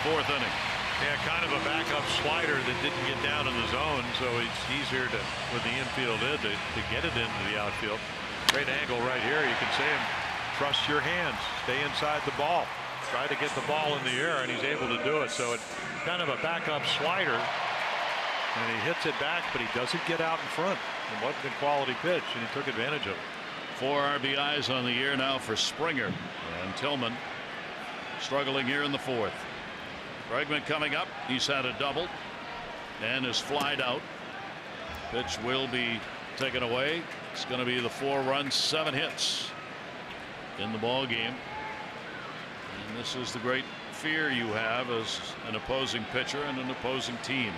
4th inning. Yeah, kind of a backup slider that didn't get down in the zone, so it's easier to, with the infield in, to get it into the outfield. Great angle right here. You can see him. Trust your hands. Stay inside the ball. Try to get the ball in the air, and he's able to do it. So it's kind of a backup slider. And he hits it back, but he doesn't get out in front. It wasn't a quality pitch, and he took advantage of it. 4 RBIs on the year now for Springer, and Tillman struggling here in the 4th. Bregman coming up. He's had a double and is flied out. Pitch will be taken away. It's going to be the 4 runs, 7 hits in the ball game. And this is the great fear you have as an opposing pitcher and an opposing team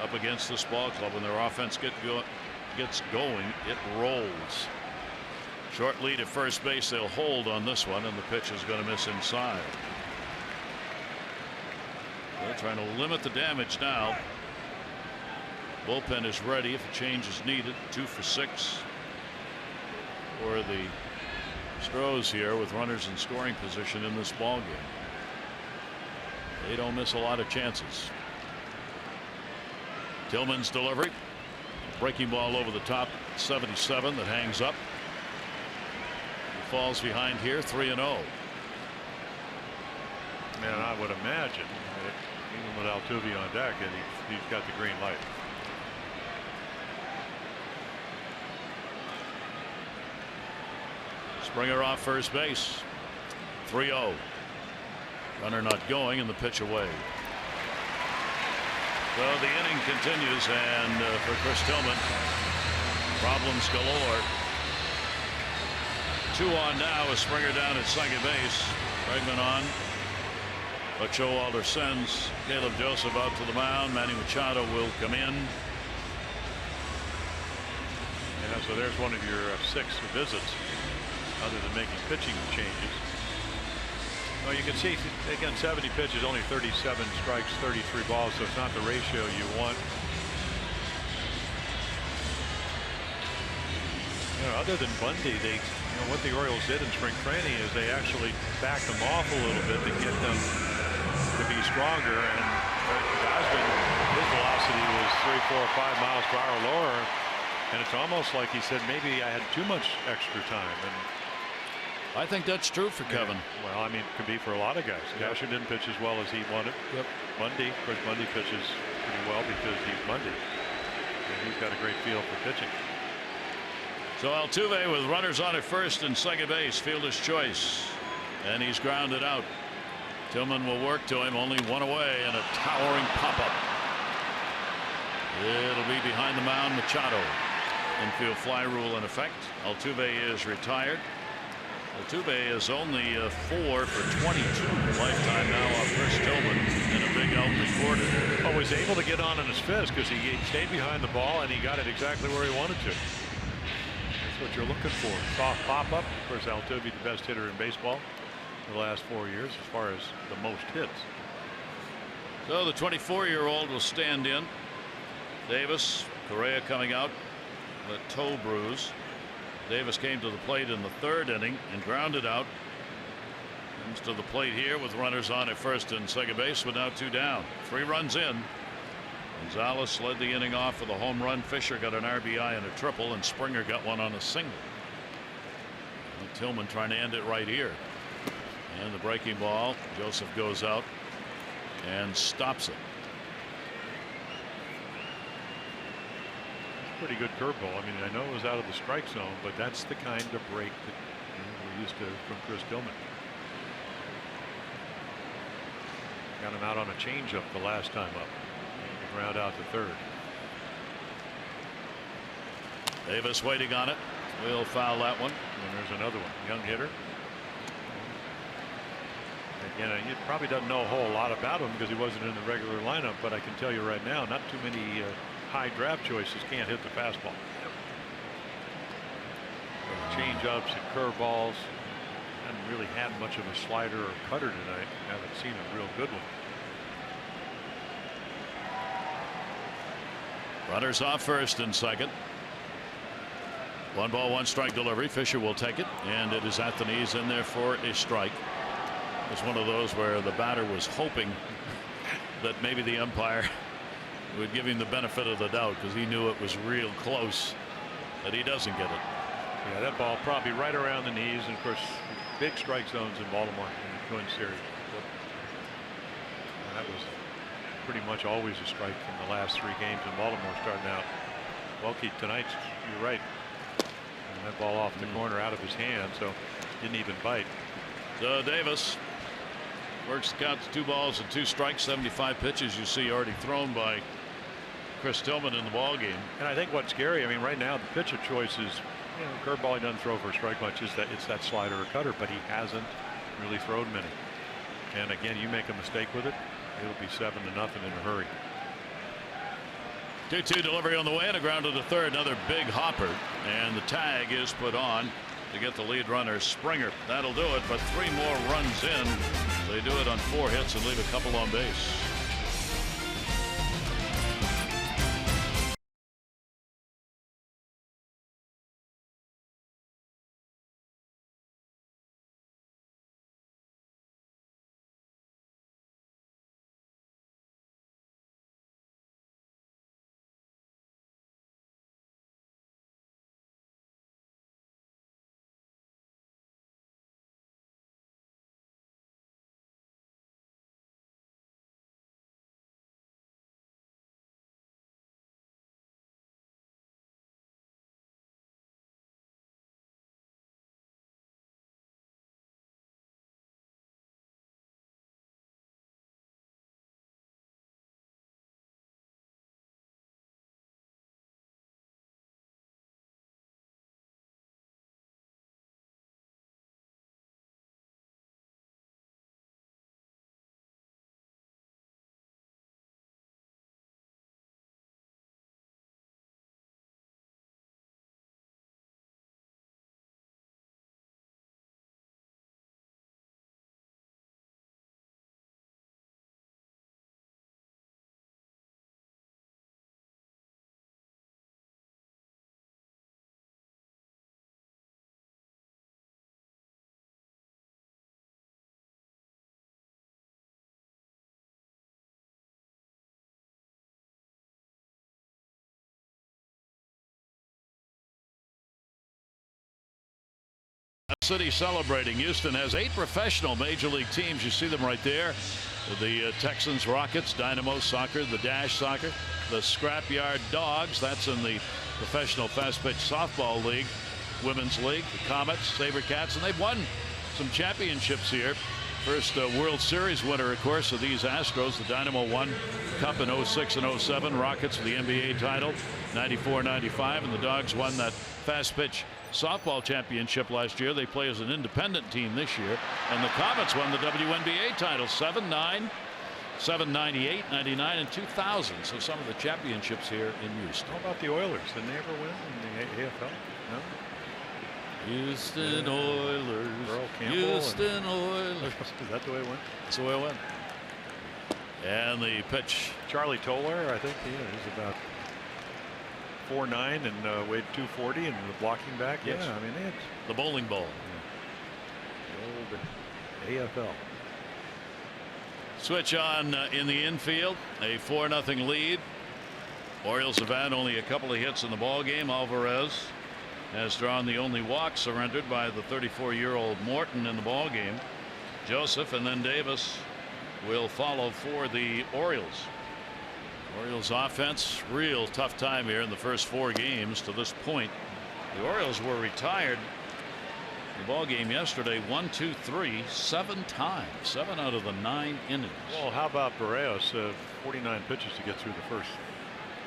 up against this ball club. When their offense gets going, it rolls. Short lead at first base. They'll hold on this one, and the pitch is going to miss inside. They're trying to limit the damage now. Bullpen is ready if a change is needed. 2 for 6 for the Astros here with runners in scoring position in this ball game. They don't miss a lot of chances. Tillman's delivery. Breaking ball over the top. 77 that hangs up. He falls behind here. 3-0. Man, I would imagine that even with Altuve on deck, and he's got the green light. Springer off first base. 3-0. Runner not going and the pitch away. So the inning continues, and for Chris Tillman, problems galore. 2 on now with Springer down at second base. Bregman on. Showalter sends Caleb Joseph out to the mound. Manny Machado will come in. Yeah, so there's one of your 6 visits other than making pitching changes. Well, you can see again 70 pitches, only 37 strikes, 33 balls, so it's not the ratio you want. You know, other than Bundy, what the Orioles did in spring training is they actually backed them off a little bit to get them to be stronger, and Gosman, his velocity was 3, 4, 5 miles per hour lower, and it's almost like he said maybe I had too much extra time. And I think that's true for Kevin. Yeah, well, I mean, it could be for a lot of guys. Gasher didn't pitch as well as he wanted. Yep. Bundy, of course, Bundy pitches pretty well because he's Bundy, and he's got a great feel for pitching. So Altuve with runners on at first and second base, fielder's choice, and he's grounded out. Tillman will work to him, only 1 away, and a towering pop-up. It'll be behind the mound. Machado. Infield fly rule in effect. Altuve is retired. Altuve is only 4 for 22 lifetime now off Chris Tillman, and a big out recorded. Oh, was able to get on in his fist because he stayed behind the ball and he got it exactly where he wanted to. That's what you're looking for. Soft pop up. Of course, Altuve the best hitter in baseball for the last 4 years as far as the most hits. So the 24-year-old will stand in. Davis, Correa coming out, the toe bruise. Davis came to the plate in the 3rd inning and grounded out. Comes to the plate here with runners on at first and second base with now 2 down. 3 runs in. Gonzalez led the inning off with a home run. Fisher got an RBI and a triple, and Springer got one on a single. And Tillman trying to end it right here. And the breaking ball. Joseph goes out and stops it. Pretty good curveball. I mean, I know it was out of the strike zone, but that's the kind of break that we're used to from Chris Tillman. Got him out on a changeup the last time up. Ground out to 3rd. Davis waiting on it. Will foul that one. And there's another one. Young hitter. Again, he probably doesn't know a whole lot about him because he wasn't in the regular lineup, but I can tell you right now, not too many high draft choices can't hit the fastball. Change ups and curveballs. Haven't really had much of a slider or cutter tonight. Haven't seen a real good one. Runners off first and second. 1 ball, 1 strike delivery. Fisher will take it, and it is at the knees in there for a strike. It's one of those where the batter was hoping that maybe the umpire would give him the benefit of the doubt because he knew it was real close, that he doesn't get it. Yeah, that ball probably right around the knees, and of course big strike zones in Baltimore in the Twin Series. And that was pretty much always a strike from the last 3 games in Baltimore starting out. Well, Keith, tonight you're right. And that ball off the corner out of his hand, so didn't even bite. So Davis works the count to 2 balls and 2 strikes. 75 pitches you see already thrown by Chris Tillman in the ball game. And I think what's scary, I mean, right now the pitcher choice is, curveball he doesn't throw for a strike much. It's that slider or cutter, but he hasn't really thrown many. And again, you make a mistake with it, it'll be 7-0 in a hurry. 2-2 delivery on the way and a ground to the 3rd. Another big hopper, and the tag is put on to get the lead runner Springer. That'll do it, but 3 more runs in. They do it on 4 hits and leave a couple on base. City celebrating. Houston has 8 professional major league teams. You see them right there. The Texans, Rockets, Dynamo Soccer, the Dash Soccer, the Scrapyard Dogs. That's in the Professional Fast Pitch Softball League, Women's League, the Comets, SaberCats, and they've won some championships here. First World Series winner, of course, of these Astros. The Dynamo won Cup in 06 and 07. Rockets for the NBA title, 94-95, and the Dogs won that Fast Pitch Softball Championship last year. They play as an independent team this year. And the Comets won the WNBA title, 7-9, 7-98, 99, and 2000. So some of the championships here in Houston. How about the Oilers? Did they ever win in the AFL? No. Houston Oilers. Houston Oilers. Is that the way it went? That's the way it went. And the pitch. Charlie Toller, I think he's about 4'9" and weighed 240 and the blocking back. Yes. Yeah, I mean it's the bowling ball. The old AFL. Switch on in the infield. A 4-0 lead. Orioles have had only a couple of hits in the ball game. Alvarez has drawn the only walk surrendered by the 34-year-old Morton in the ball game. Joseph and then Davis will follow for the Orioles. Orioles offense, real tough time here in the first 4 games to this point. The Orioles were retired in the ball game yesterday 1, 2, 3, 7 times, 7 out of the 9 innings. Well, how about Barrios? 49 pitches to get through the first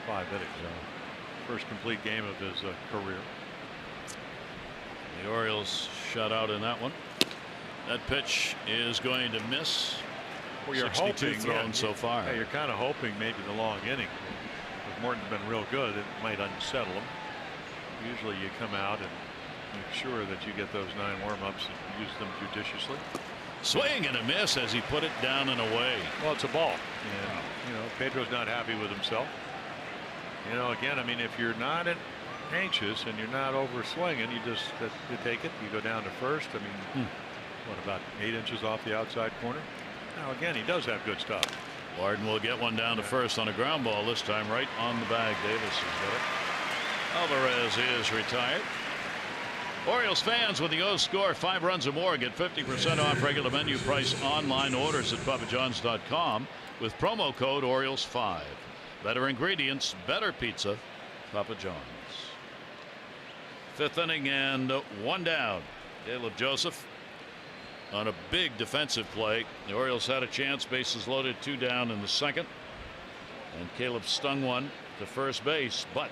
5 innings. First complete game of his career. The Orioles shut out in that one. That pitch is going to miss. Well, you're 62 hoping, thrown so far. Yeah, you're kind of hoping maybe the long inning. If Morton's been real good, it might unsettle him. Usually you come out and make sure that you get those 9 warm-ups and use them judiciously. Swing and a miss as he put it down and away. Well, it's a ball. And, Pedro's not happy with himself. Again, I mean, if you're not anxious and you're not over swinging, you take it, you go down to first. I mean, what, about 8 inches off the outside corner? Now, again, he does have good stuff. Warden will get one down to first on a ground ball this time, right on the bag. Davis has got it. Alvarez is retired. Orioles fans, when the O's score 5 runs or more, get 50% off regular menu price online orders at papajohns.com with promo code Orioles5. Better ingredients, better pizza, Papa John's. 5th inning and 1 down. Caleb Joseph on a big defensive play. The Orioles had a chance, bases loaded, 2 down in the 2nd, and Caleb stung one to first base, but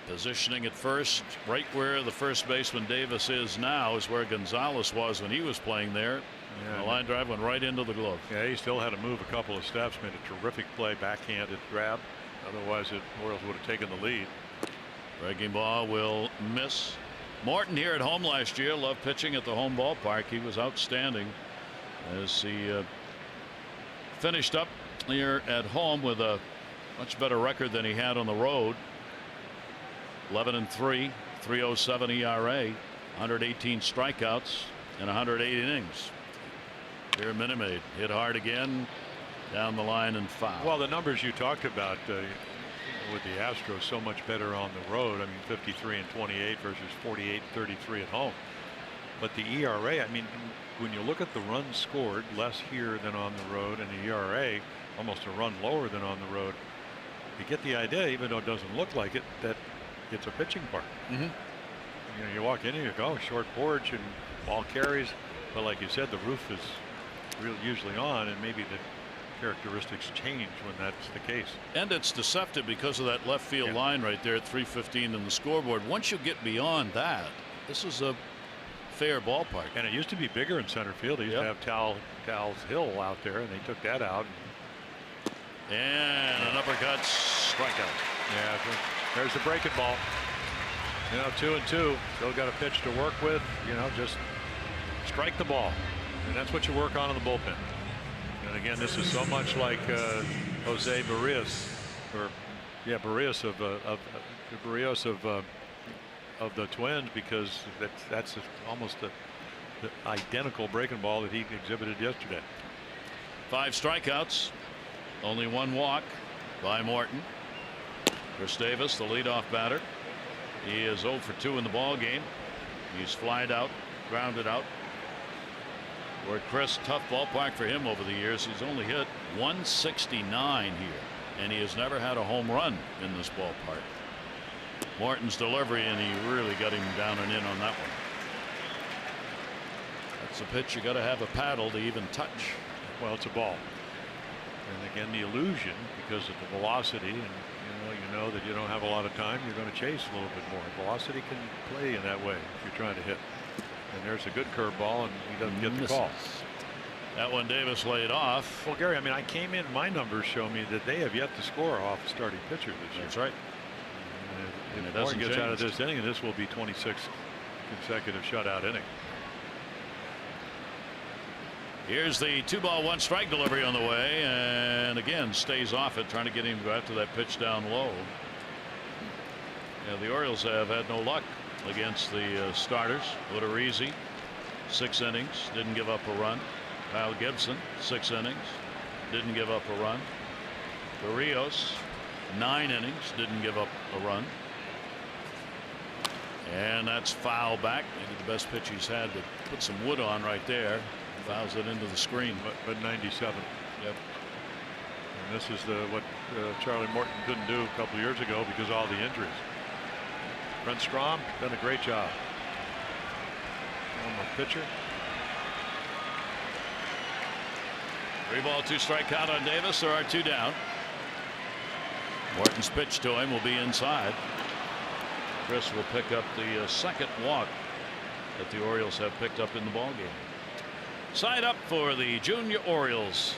positioning at first, right where the first baseman Davis is now, is where Gonzalez was when he was playing there. The line drive went right into the glove. Yeah, he still had to move a couple of steps, made a terrific play, backhanded grab. Otherwise, the Orioles would have taken the lead. Breaking ball will miss. Morton here at home last year loved pitching at the home ballpark. He was outstanding as he finished up here at home with a much better record than he had on the road. 11-3, 3.07 ERA, 118 strikeouts, and 108 innings. Here Minute Maid hit hard again, down the line and foul. Well, the numbers you talked about with the Astros, so much better on the road. I mean, 53 and 28 versus 48 and 33 at home. But the ERA, I mean, when you look at the runs scored, less here than on the road, and the ERA almost a run lower than on the road, you get the idea, even though it doesn't look like it, that it's a pitching park. You walk in and you go, short porch and ball carries, but like you said, the roof is usually on, and maybe the characteristics change when that's the case. And it's deceptive because of that left field line right there at 315 in the scoreboard. Once you get beyond that, this is a fair ballpark. And it used to be bigger in center field. They used to have Tal's Hill out there, and they took that out. And an uppercut, strikeout. Yeah, there's the breaking ball. 2-2. Still got a pitch to work with. Just strike the ball, and that's what you work on in the bullpen. And again, this is so much like Jose Barrios, Barrios of the Twins, because that's almost the identical breaking ball that he exhibited yesterday. 5 strikeouts, only 1 walk by Morton. Chris Davis, the leadoff batter. He is 0 for 2 in the ball game. He's flied out, grounded out. Where Chris, tough ballpark for him over the years. He's only hit 169 here, and he has never had a home run in this ballpark. Morton's delivery, and he really got him down and in on that one. That's a pitch you got to have a paddle to even touch. Well, it's a ball. And again, the illusion, because of the velocity, and you know that you don't have a lot of time, you're going to chase a little bit more. Velocity can play in that way if you're trying to hit. And there's a good curveball, and he doesn't get the call. That one Davis laid off. Well, Gary, I mean, I came in, my numbers show me that they have yet to score off a starting pitcher this year. That's right. And if Morton gets out of this inning, and this will be 26 consecutive shutout inning. Here's the 2-ball 1-strike delivery on the way, and again stays off it, trying to get him to go after that pitch down low. Yeah, the Orioles have had no luck against the starters. Odorizzi, 6 innings, didn't give up a run. Kyle Gibson, 6 innings, didn't give up a run. Barrios, 9 innings, didn't give up a run. And that's foul back. Maybe the best pitch he's had to put some wood on right there. Fouls it into the screen. But 97. Yep. And this is what Charlie Morton couldn't do a couple years ago because of all the injuries. Brent Strom done a great job. Former pitcher. 3-ball 2-strike count on Davis. There are 2 down. Morton's pitch to him will be inside. Chris will pick up the second walk that the Orioles have picked up in the ballgame. Sign up for the Junior Orioles.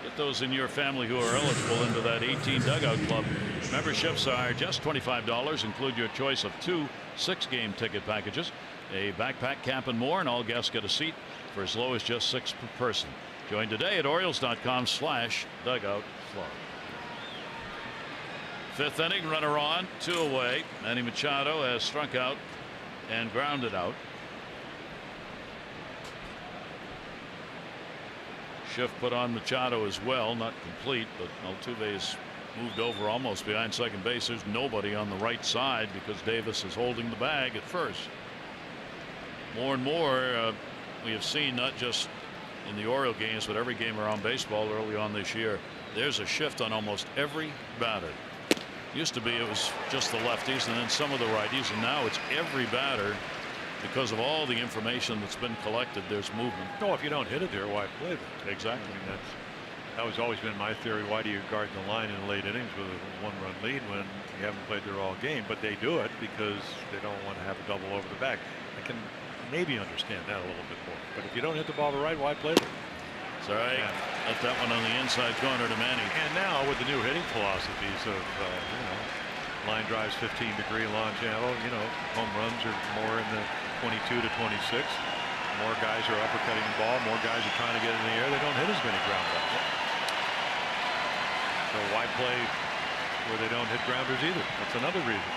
Get those in your family who are eligible into that 18 dugout club. Memberships are just $25. Include your choice of 2 6-game ticket packages, a backpack, camp, and more, and all guests get a seat for as low as just $6 per person. Join today at Orioles.com/dugout club. 5th inning, runner on, 2 away. Manny Machado has struck out and grounded out. Shift put on Machado as well, not complete, but Altuve's moved over almost behind second base. There's nobody on the right side because Davis is holding the bag at first. More and more we have seen, not just in the Oriole games, but every game around baseball early on this year, there's a shift on almost every batter. Used to be it was just the lefties and then some of the righties, and now it's every batter. Because of all the information that's been collected, there's movement. No, if you don't hit it there, why play it? Exactly. I mean, that was always been my theory. Why do you guard the line in late innings with a 1-run lead when you haven't played there all game? But they do it because they don't want to have a double over the back. I can maybe understand that a little bit more. But if you don't hit the ball right, why play it? It's all right. Yeah. Let that one on the inside corner to Manny. And now with the new hitting philosophies of line drives 15-degree lawn channel, home runs are more in the 22 to 26. More guys are uppercutting the ball. More guys are trying to get in the air. They don't hit as many ground balls. So why play where they don't hit grounders either? That's another reason.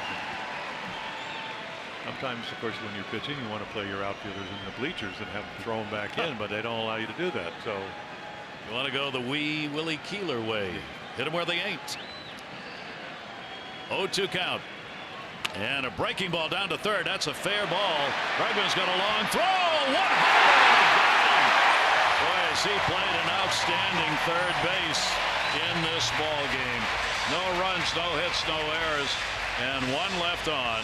Sometimes, of course, when you're pitching, you want to play your outfielders in the bleachers and have them throw them back in, but they don't allow you to do that. So you want to go the wee Willie Keeler way. Hit them where they ain't. 0-2 count. And a breaking ball down to third. That's a fair ball. Bregman's got a long throw. What? Boy, has he played an outstanding third base in this ball game. No runs, no hits, no errors, and 1 left on.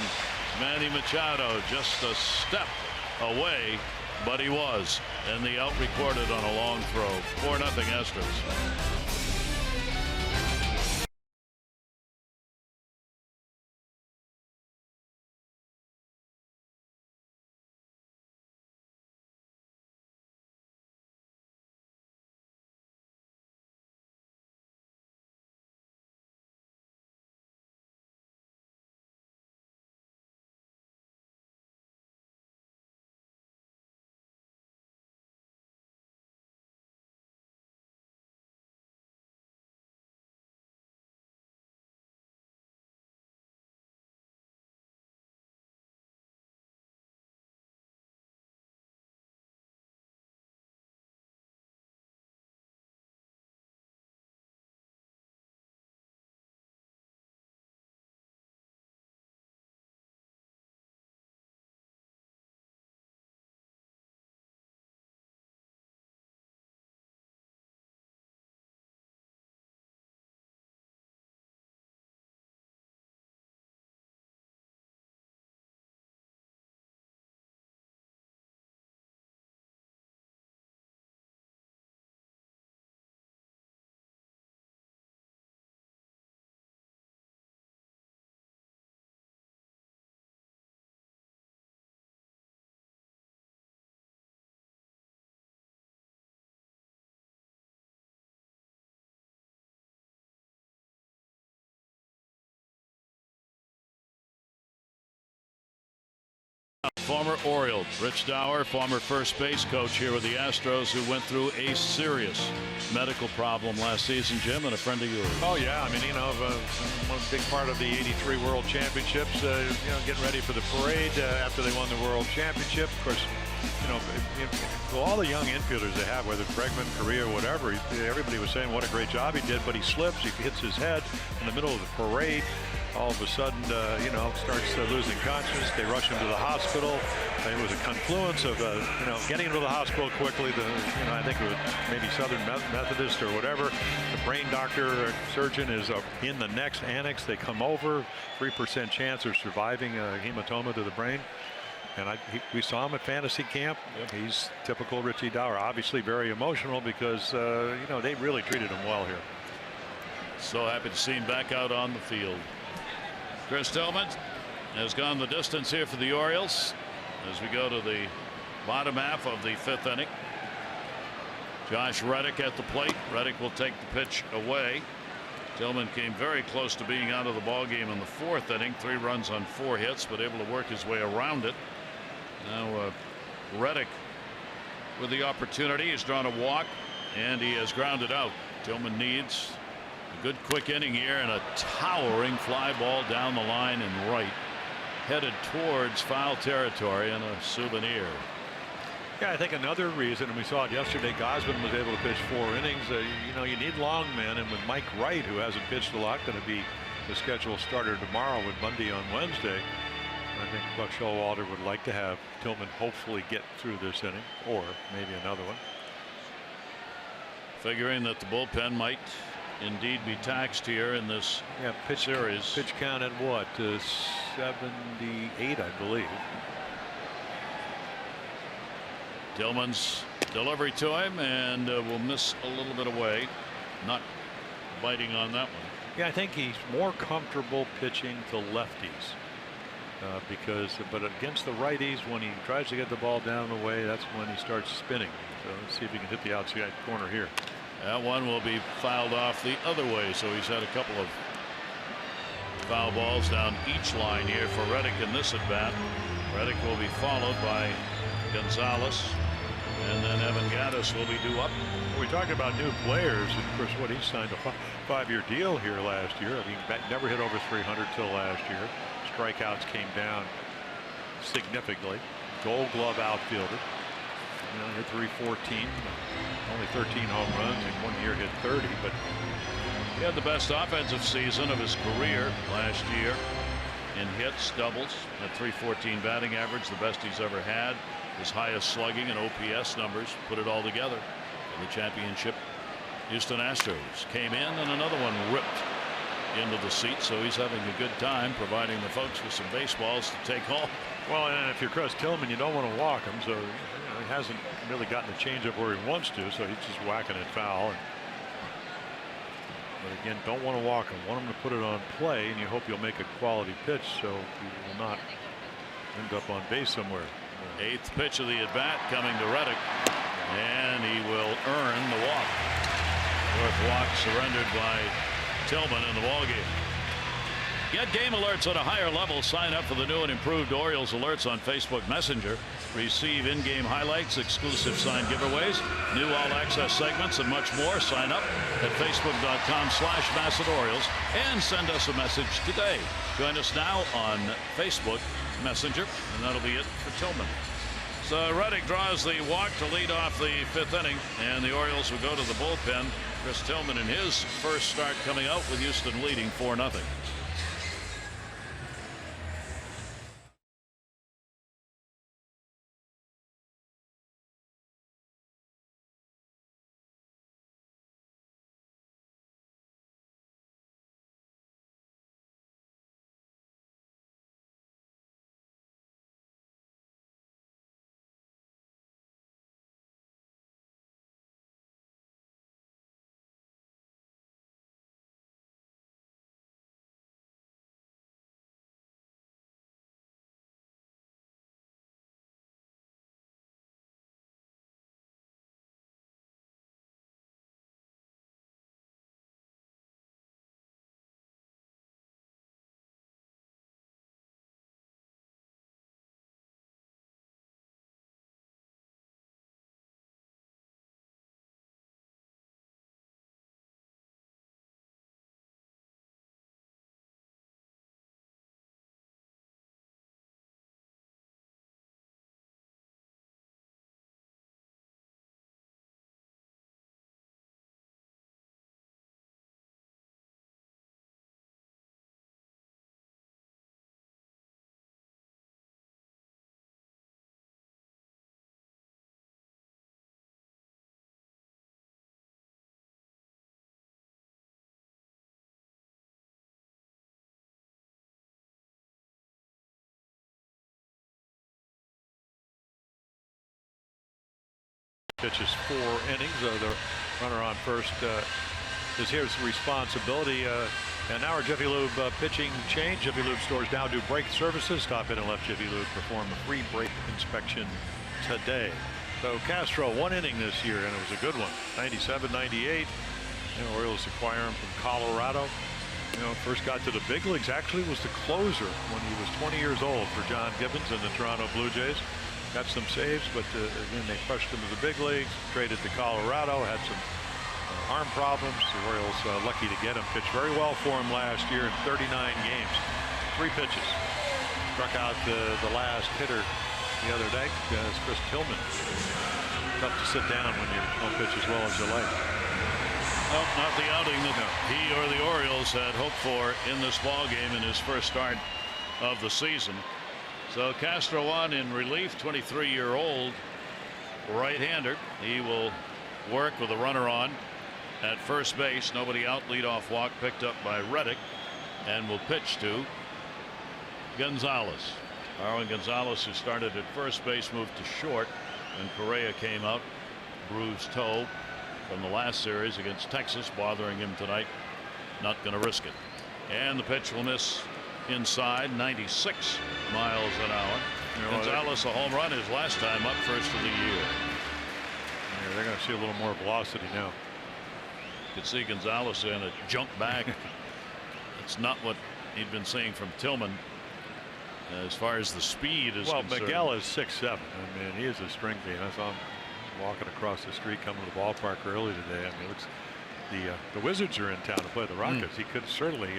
Manny Machado just a step away, but he was. And the out recorded on a long throw. 4-0 Astros. Former Oriole, Rich Dower, former first base coach here with the Astros, who went through a serious medical problem last season, Jim, and a friend of yours. Oh, yeah. I mean, you know, one big part of the '83 World Championships, getting ready for the parade after they won the World Championship. Of course, all the young infielders they have, whether Bregman, Correa, whatever, everybody was saying what a great job he did, but he slips, he hits his head in the middle of the parade. All of a sudden, starts losing consciousness. They rush him to the hospital. It was a confluence of, getting him to the hospital quickly. I think it was maybe Southern Methodist or whatever. The brain doctor, surgeon is in the next annex. They come over, 3% chance of surviving a hematoma to the brain. And we saw him at fantasy camp. Yep. He's typical Richie Dower. Obviously very emotional because, they really treated him well here. So happy to see him back out on the field. Chris Tillman has gone the distance here for the Orioles as we go to the bottom half of the 5th inning. Josh Reddick at the plate. Reddick will take the pitch away. Tillman came very close to being out of the ball game in the 4th inning. 3 runs on 4 hits, but able to work his way around it. Now Reddick with the opportunity. He's drawn a walk and he has grounded out. Tillman needs a good quick inning here, and a towering fly ball down the line and right, headed towards foul territory, and a souvenir. Yeah, I think another reason, and we saw it yesterday, Gosman was able to pitch 4 innings. You need long men, and with Mike Wright, who hasn't pitched a lot, going to be the scheduled starter tomorrow with Bundy on Wednesday. I think Buck Showalter would like to have Tillman hopefully get through this inning, or maybe another one. Figuring that the bullpen might indeed be taxed here in this series. Pitch count at what? 78, I believe. Tillman's delivery to him, and will miss a little bit away. Not biting on that one. Yeah, I think he's more comfortable pitching to lefties. But against the righties, when he tries to get the ball down the way, that's when he starts spinning. So let's see if he can hit the outside corner here. That one will be fouled off the other way, so he's had a couple of foul balls down each line here for Reddick in this at bat. Reddick will be followed by Gonzalez, and then Evan Gattis will be due up. We talked about new players, and of course, he signed a 5-year deal here last year. I mean, never hit over 300 till last year. Strikeouts came down significantly. Gold Glove outfielder. Hit 314, only 13 home runs, and 1 year hit 30, but he had the best offensive season of his career last year in hits, doubles, at 314 batting average, the best he's ever had. His highest slugging and OPS numbers put it all together in the championship. Houston Astros came in, and another one ripped into the seat, so he's having a good time providing the folks with some baseballs to take home. Well, and if you're Chris Tillman, you don't want to walk him, so he hasn't really gotten the changeup where he wants to, so he's just whacking it foul. But again, don't want to walk him. Want him to put it on play, and you hope you'll make a quality pitch so he will not end up on base somewhere. 8th pitch of the at bat coming to Reddick, and he will earn the walk. 4th walk surrendered by Tillman in the ballgame. Get game alerts at a higher level. Sign up for the new and improved Orioles alerts on Facebook Messenger. Receive in-game highlights, exclusive signed giveaways, new all-access segments, and much more. Sign up at facebook.com/BassettOrioles and send us a message today. Join us now on Facebook Messenger, and that'll be it for Tillman. So Reddick draws the walk to lead off the 5th inning, and the Orioles will go to the bullpen. Chris Tillman in his first start coming out with Houston leading 4-0. pitches 4 innings. The runner on first is his responsibility. And now our Jiffy Lube pitching change. Jiffy Lube stores now do brake services. Stop in and let Jiffy Lube perform a free brake inspection today. So Castro, 1 inning this year, and it was a good one. 97-98. The Orioles acquire him from Colorado. First got to the big leagues. Actually was the closer when he was 20 years old for John Gibbons and the Toronto Blue Jays. Got some saves, but again they pushed him to the big leagues. Traded to Colorado. Had some arm problems. The Orioles lucky to get him. Pitched very well for him last year in 39 games. 3 pitches. Struck out the last hitter the other day. It's Chris Tillman. Tough to sit down when you don't pitch as well as you like. Well, not the outing that he or the Orioles had hoped for in this ball game in his first start of the season. So Castro on in relief, 23-year-old right-hander. He will work with a runner on at first base. Nobody out. Leadoff walk picked up by Reddick, and will pitch to Gonzalez. Arwin Gonzalez, who started at first base, moved to short, and Correa came out, bruised toe from the last series against Texas, bothering him tonight. Not going to risk it. And the pitch will miss inside, 96 miles an hour. Gonzalez a home run his last time up, first of the year. Yeah, they're going to see a little more velocity now. You could see Gonzalez in a jump back. It's not what he'd been seeing from Tillman as far as the speed is concerned. Miguel is 6'7". I mean, he is a string bean. I saw him walking across the street coming to the ballpark early today. I mean, it looks, the Wizards are in town to play the Rockets. He could certainly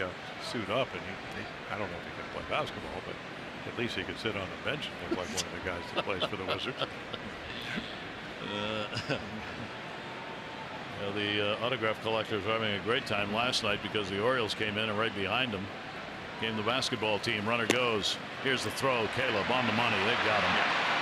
suit up, and I don't know if he can play basketball, but at least he could sit on the bench and look like one of the guys that plays for the Wizards. The autograph collectors were having a great time last night because the Orioles came in, and right behind them came the basketball team. Runner goes. Here's the throw. Caleb on the money. They've got him.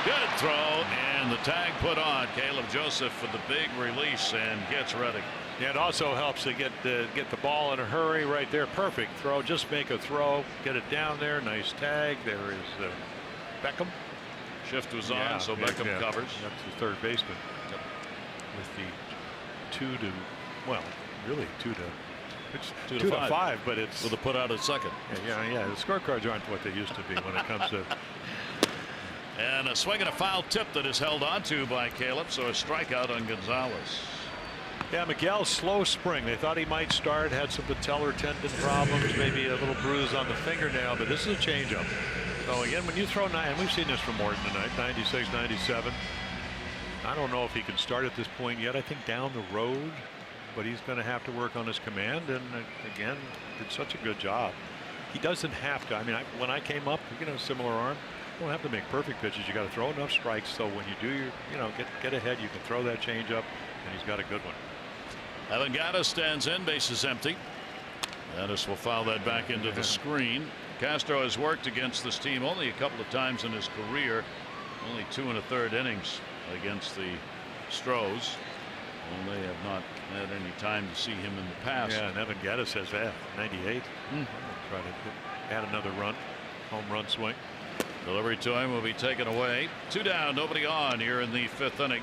Good throw, and the tag put on. Caleb Joseph with the big release and gets Reddick. Yeah, it also helps to get the ball in a hurry right there. Perfect throw. Just make a throw. Get it down there. Nice tag. There is Beckham. Shift was on, so Beckham covers. That's the third baseman. Yep. With the 2 to, well, really 2 to. It's 2 to 5. 5, but it's with a put out at second. Yeah. The scorecards aren't what they used to be when it comes to. And a swing and a foul tip that is held onto by Caleb, so a strikeout on Gonzalez. Yeah, Miguel's slow spring. They thought he might start, had some patellar tendon problems, maybe a little bruise on the fingernail, but this is a changeup. So again, when you throw 9, and we've seen this from Morton tonight, 96, 97. I don't know if he can start at this point yet. I think down the road, but he's going to have to work on his command, and again, did such a good job. He doesn't have to. I mean, when I came up, similar arm. You don't have to make perfect pitches. You got to throw enough strikes so when you do your, get ahead, you can throw that changeup, and he's got a good one. Evan Gattis stands in, bases empty. Gattis will foul that back into the screen. Castro has worked against this team only a couple of times in his career. Only 2 1/3 innings against the Astros. And they have not had any time to see him in the past. Yeah, and Evan Gattis has 98. Try to add another run, home run swing. Delivery to him will be taken away. 2 down, nobody on here in the 5th inning.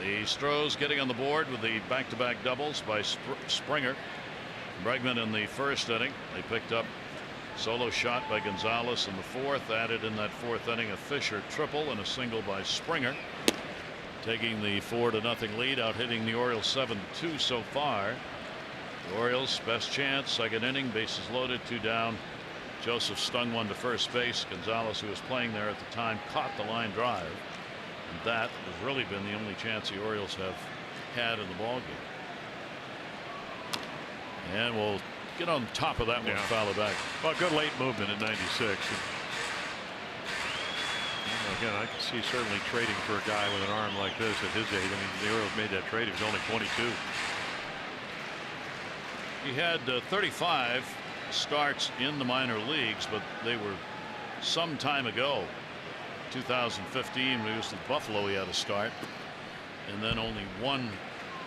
The Astros getting on the board with the back-to-back doubles by Springer. Bregman in the 1st inning. They picked up solo shot by Gonzalez in the 4th. Added in that 4th inning a Fisher triple and a single by Springer. Taking the 4-0 lead, out hitting the Orioles 7-2 so far. The Orioles best chance, 2nd inning, bases loaded, 2 down. Joseph stung one to first base. Gonzalez, who was playing there at the time, caught the line drive. And that has really been the only chance the Orioles have had in the ballgame. And we'll get on top of that one, foul it back. Well, good late movement in 96. Again, I can see certainly trading for a guy with an arm like this at his age. I mean, the Orioles made that trade. He was only 22. He had 35 starts in the minor leagues, but they were some time ago. 2015, when he was with Buffalo, he had a start, and then only 1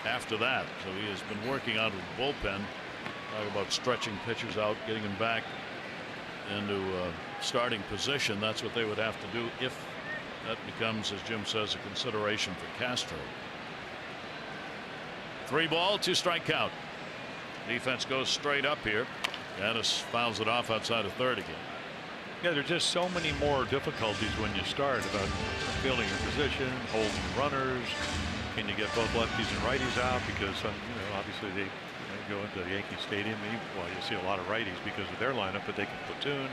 after that. So he has been working out of the bullpen. Talk about stretching pitchers out, getting them back into starting position. That's what they would have to do if That becomes, as Jim says, a consideration for Castro. 3 ball, 2 strike count. Defense goes straight up here. Gaddis fouls it off outside of third again. Yeah, there's just so many more difficulties when you start about fielding your position, holding runners. Can you get both lefties and righties out? Because obviously they go into Yankee Stadium. Well, you see a lot of righties because of their lineup, but they can platoon.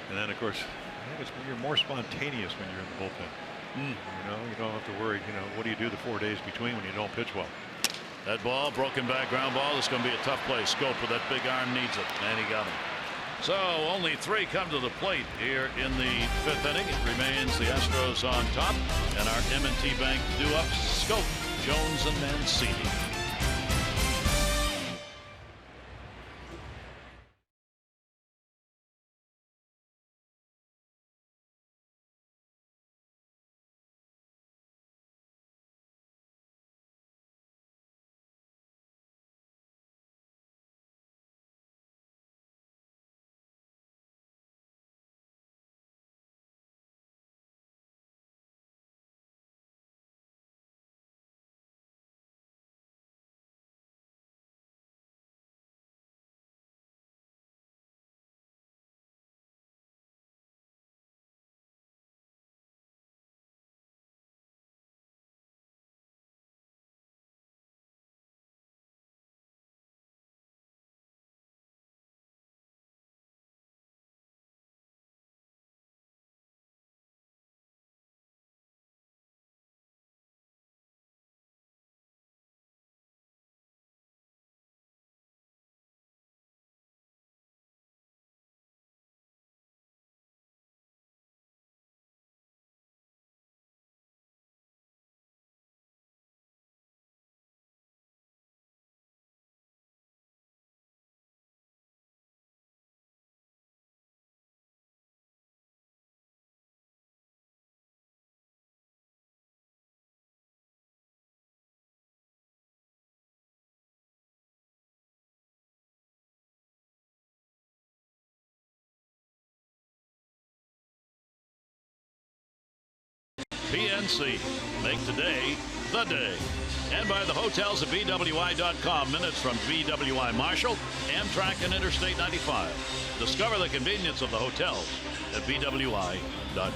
And then, of course, I think you're more spontaneous when you're in the bullpen. You don't have to worry. What do you do the 4 days between when you don't pitch well? That ball, broken back ground ball. It's going to be a tough play. Scope with that big arm needs it, and he got him. So only 3 come to the plate here in the 5th inning. It remains the Astros on top, and our M&T Bank do-ups: Scope, Jones, and Mancini. PNC, make today the day. And by the hotels at BWI.com. Minutes from BWI Marshall, Amtrak, and Interstate 95. Discover the convenience of the hotels at BWI.com.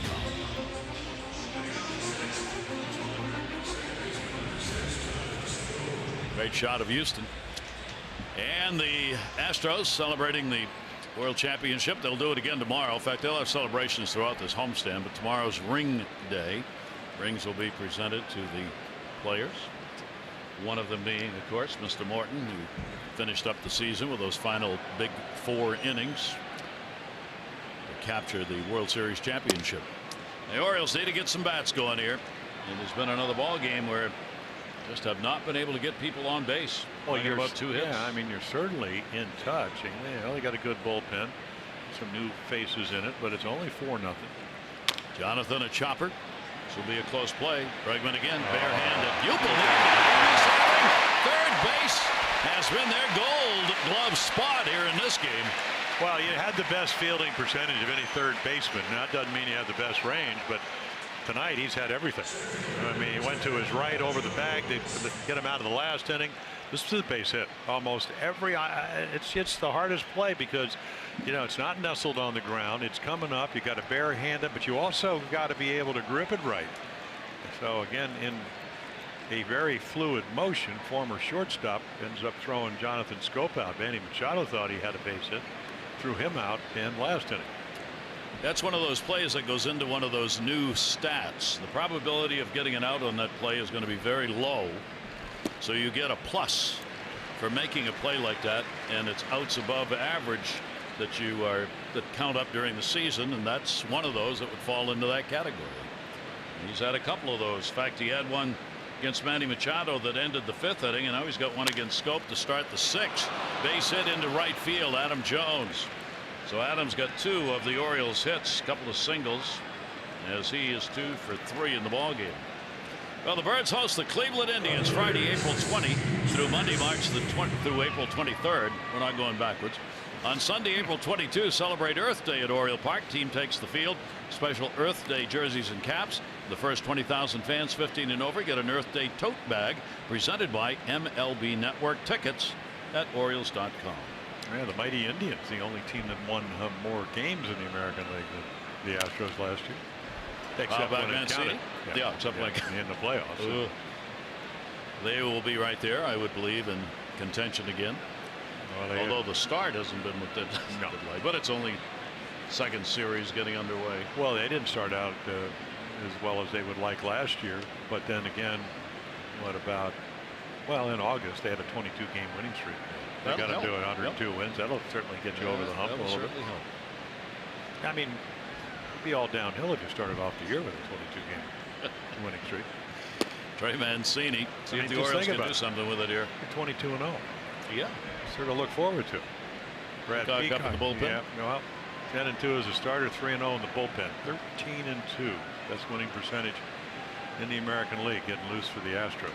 Great shot of Houston. And the Astros celebrating the World Championship. They'll do it again tomorrow. In fact, they'll have celebrations throughout this homestand, but tomorrow's ring day. Rings will be presented to the players. One of them being, of course, Mr. Morton, who finished up the season with those final big 4 innings to capture the World Series championship. The Orioles need to get some bats going here. And there's been another ball game where just have not been able to get people on base. Well, you're about 2 hits. Yeah, I mean, you're certainly in touch. They got a good bullpen, some new faces in it, but it's only 4-0. Jonathan, a chopper. This will be a close play. Bregman again, barehanded. You believe it? Third base has been their gold glove spot here in this game. Well, you had the best fielding percentage of any third baseman. Now, that doesn't mean you have the best range, but tonight he's had everything. I mean, he went to his right over the bag. They get him out of the last inning. This is a base hit. Almost every. It's the hardest play because, it's not nestled on the ground. It's coming up. You got to barehand it, but you also got to be able to grip it right. So again, in a very fluid motion, former shortstop ends up throwing Jonathan Scope out. Manny Machado thought he had a base hit, threw him out in last inning. That's one of those plays that goes into one of those new stats. The probability of getting an out on that play is going to be very low. So you get a plus for making a play like that, and it's outs above average that that count up during the season, and that's one of those that would fall into that category. He's had a couple of those. In fact, he had one against Manny Machado that ended the 5th inning, and now he's got one against Scope to start the 6th. Base hit into right field, Adam Jones. So Adams got 2 of the Orioles hits, a couple of singles, as he is 2 for 3 in the ballgame. Well, the Birds host the Cleveland Indians Friday, April 20 through Monday, through April 23rd. We're not going backwards. On Sunday, April 22, celebrate Earth Day at Oriole Park. Team takes the field. Special Earth Day jerseys and caps. The first 20,000 fans 15 and over get an Earth Day tote bag presented by MLB Network. Tickets at Orioles.com. Yeah, the mighty Indians, the only team that won more games in the American League than the Astros last year. Except when it counted. Yeah, except when in the playoffs. They will be right there, I would believe, in contention again. Well, although the start hasn't been what they'd like, but it's only second series getting underway. Well, they didn't start out as well as they would like last year, but then again, in August they had a 22-game winning streak. They got to do 102 wins. That'll certainly get you over the hump a little bit. I mean, it'd be all downhill if you started off the year with a 22-game winning streak. Trey Mancini. See if the Orioles can do something with it here. 22-0. Yeah. Sort of look forward to. Brad Peacock up in the bullpen. Yeah, well, 10-2 as a starter, 3-0 in the bullpen. 13-2. Best winning percentage in the American League, getting loose for the Astros.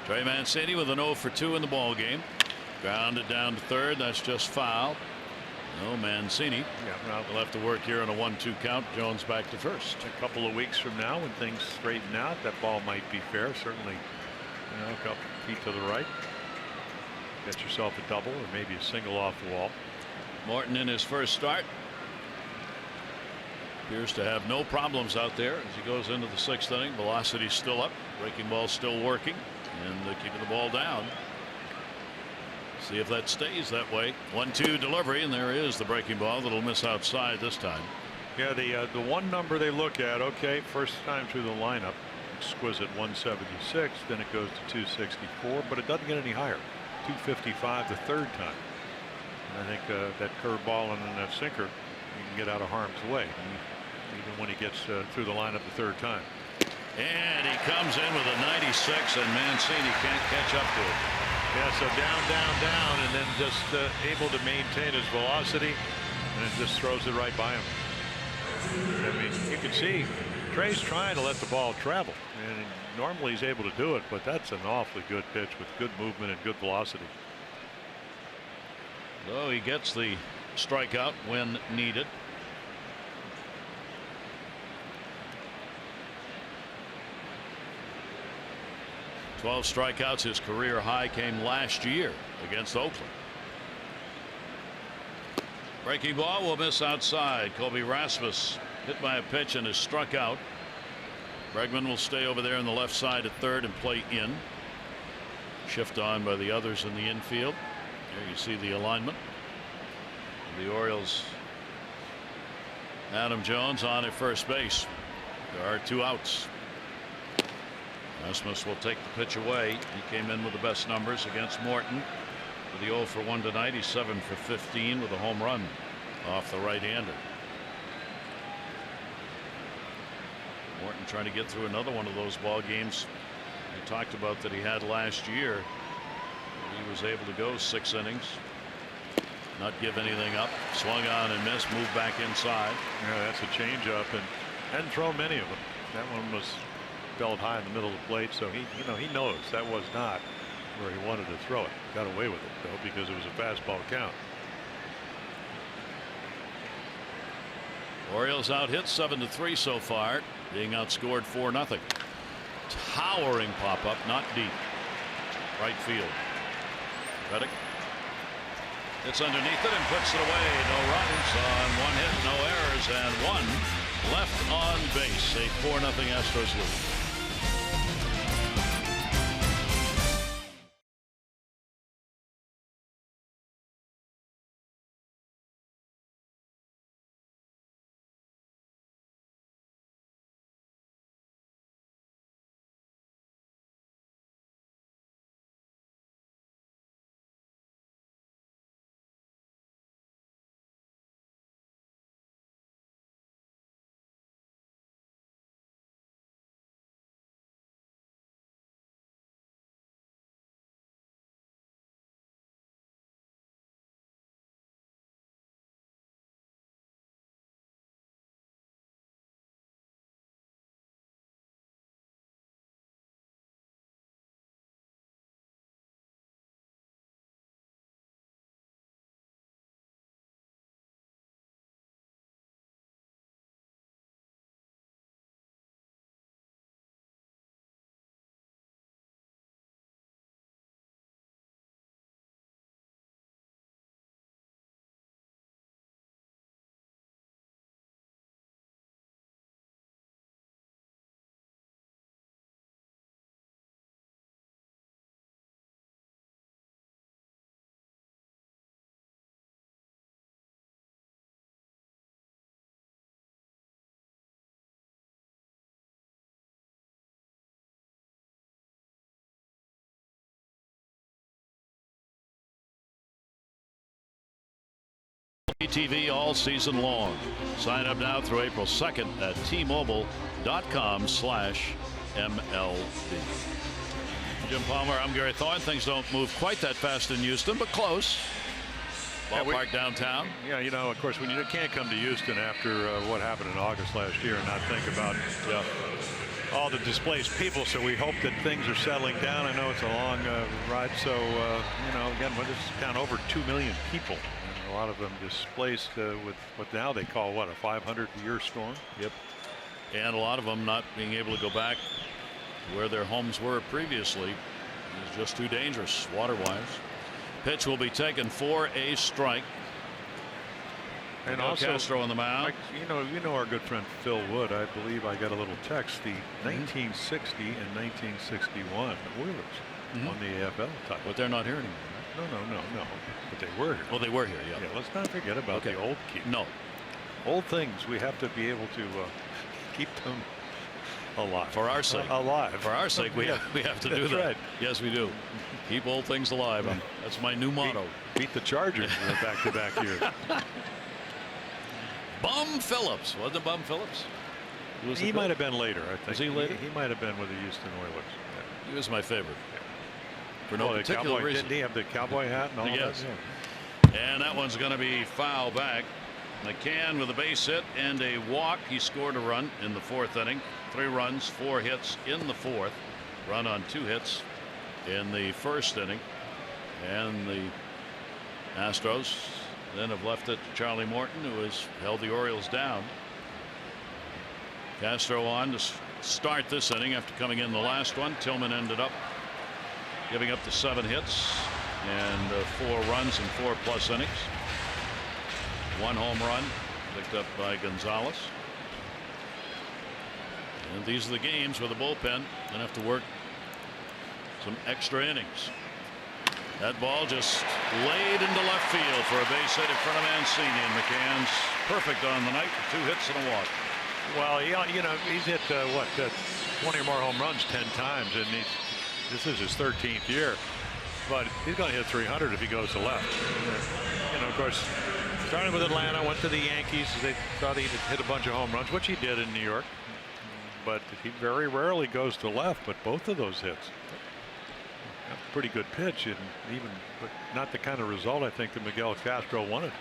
Trey Mancini with an 0 for 2 in the ball game. Grounded down to third. That's just foul. No, Mancini. We'll have to work here on a 1-2 count. Jones back to first. A couple of weeks from now, when things straighten out, that ball might be fair. Certainly, a couple feet to the right. Get yourself a double or maybe a single off the wall. Morton in his first start. Appears to have no problems out there as he goes into the 6th inning. Velocity still up. Breaking ball still working. And keeping the ball down. See if that stays that way. 1-2 delivery, and there is the breaking ball that'll miss outside this time. Yeah, the one number they look at, okay, first time through the lineup, exquisite 176, then it goes to 264, but it doesn't get any higher. 255 the third time. And I think that curveball and then that sinker, you can get out of harm's way, even when he gets through the lineup the third time. And he comes in with a 96, and Mancini can't catch up to it. Yeah, so down, and then just able to maintain his velocity, and it just throws it right by him. I mean, you can see Trey's trying to let the ball travel, and normally he's able to do it, but that's an awfully good pitch with good movement and good velocity. So he gets the strikeout when needed. Twelve strikeouts. His career high came last year against Oakland. Breaking ball will miss outside. Kobe Rasmus hit by a pitch and is struck out. Bregman will stay over there on the left side at third and play in. Shift on by the others in the infield. There you see the alignment. The Orioles. Adam Jones on at first base. There are 2 outs. Rasmus will take the pitch away. He came in with the best numbers against Morton with the 0 for 1 tonight. He's 7 for 15 with a home run off the right-hander. Morton trying to get through another one of those ball games we talked about that he had last year. He was able to go 6 innings, not give anything up, swung on and missed, moved back inside. Yeah, that's a changeup, and hadn't thrown many of them. That one was belled high in the middle of the plate, so he knows that was not where he wanted to throw it. Got away with it though because it was a fastball count. Orioles out hit 7-3 so far, being outscored 4-0. Towering pop up, not deep. Right field. Reddick. It's underneath it and puts it away. No runs on 1 hit, no errors, and 1 left on base. A 4-0 Astros lead. TV all season long. Sign up now through April 2nd at T-Mobile.com/MLB. Jim Palmer, I'm Gary Thorne. Things don't move quite that fast in Houston, but close. Ballpark downtown. Yeah, you know, of course, when you can't come to Houston after what happened in August last year and not think about all the displaced people, so we hope that things are settling down. I know it's a long ride, so you know, again, this is down over 2 million people, and a lot of them displaced with what now they call what, a 500-year storm. Yep. And a lot of them not being able to go back to where their homes were previously. It's just too dangerous water-wise. Pitch will be taken for a strike. And also Castro on the mound. You know our good friend Phil Wood. I believe I got a little text. The 1960 and 1961 Oilers on the AFL title. But they're not here anymore. Right? No. But they were here. Well, they were here. Yeah. Let's not forget about the old key. No. Old things. We have to be able to keep them alive. For our sake. For our sake, we have to do that. Right. Yes, we do. Keep old things alive. That's my new motto. Beat the Chargers back-to-back years. Bum Phillips. Wasn't it Bum Phillips? He might have been later, I think. Was he later? He might have been with the Houston Oilers. Yeah. He was my favorite. For no particular reason. Didn't he have the cowboy hat and all that? Yes. And that one's going to be foul back. McCann with a base hit and a walk. He scored a run in the 4th inning. 3 runs, 4 hits in the 4th. Run on 2 hits in the 1st inning. And the Astros then have left it to Charlie Morton, who has held the Orioles down. Castro on to start this inning after coming in the last one. Tillman ended up giving up the 7 hits and 4 runs in 4+ innings. 1 home run picked up by Gonzalez. And these are the games where the bullpen going to have to work some extra innings. That ball just laid into left field for a base hit in front of Mancini, and McCann's perfect on the night with 2 hits and a walk. Well, you know, he's hit 20 or more home runs 10 times, and this is his 13th year. But he's going to hit 300 if he goes to left. You know, of course, starting with Atlanta, went to the Yankees. They thought he'd hit a bunch of home runs, which he did in New York. But he very rarely goes to left. But both of those hits, a pretty good pitch, and but not the kind of result I think that Miguel Castro wanted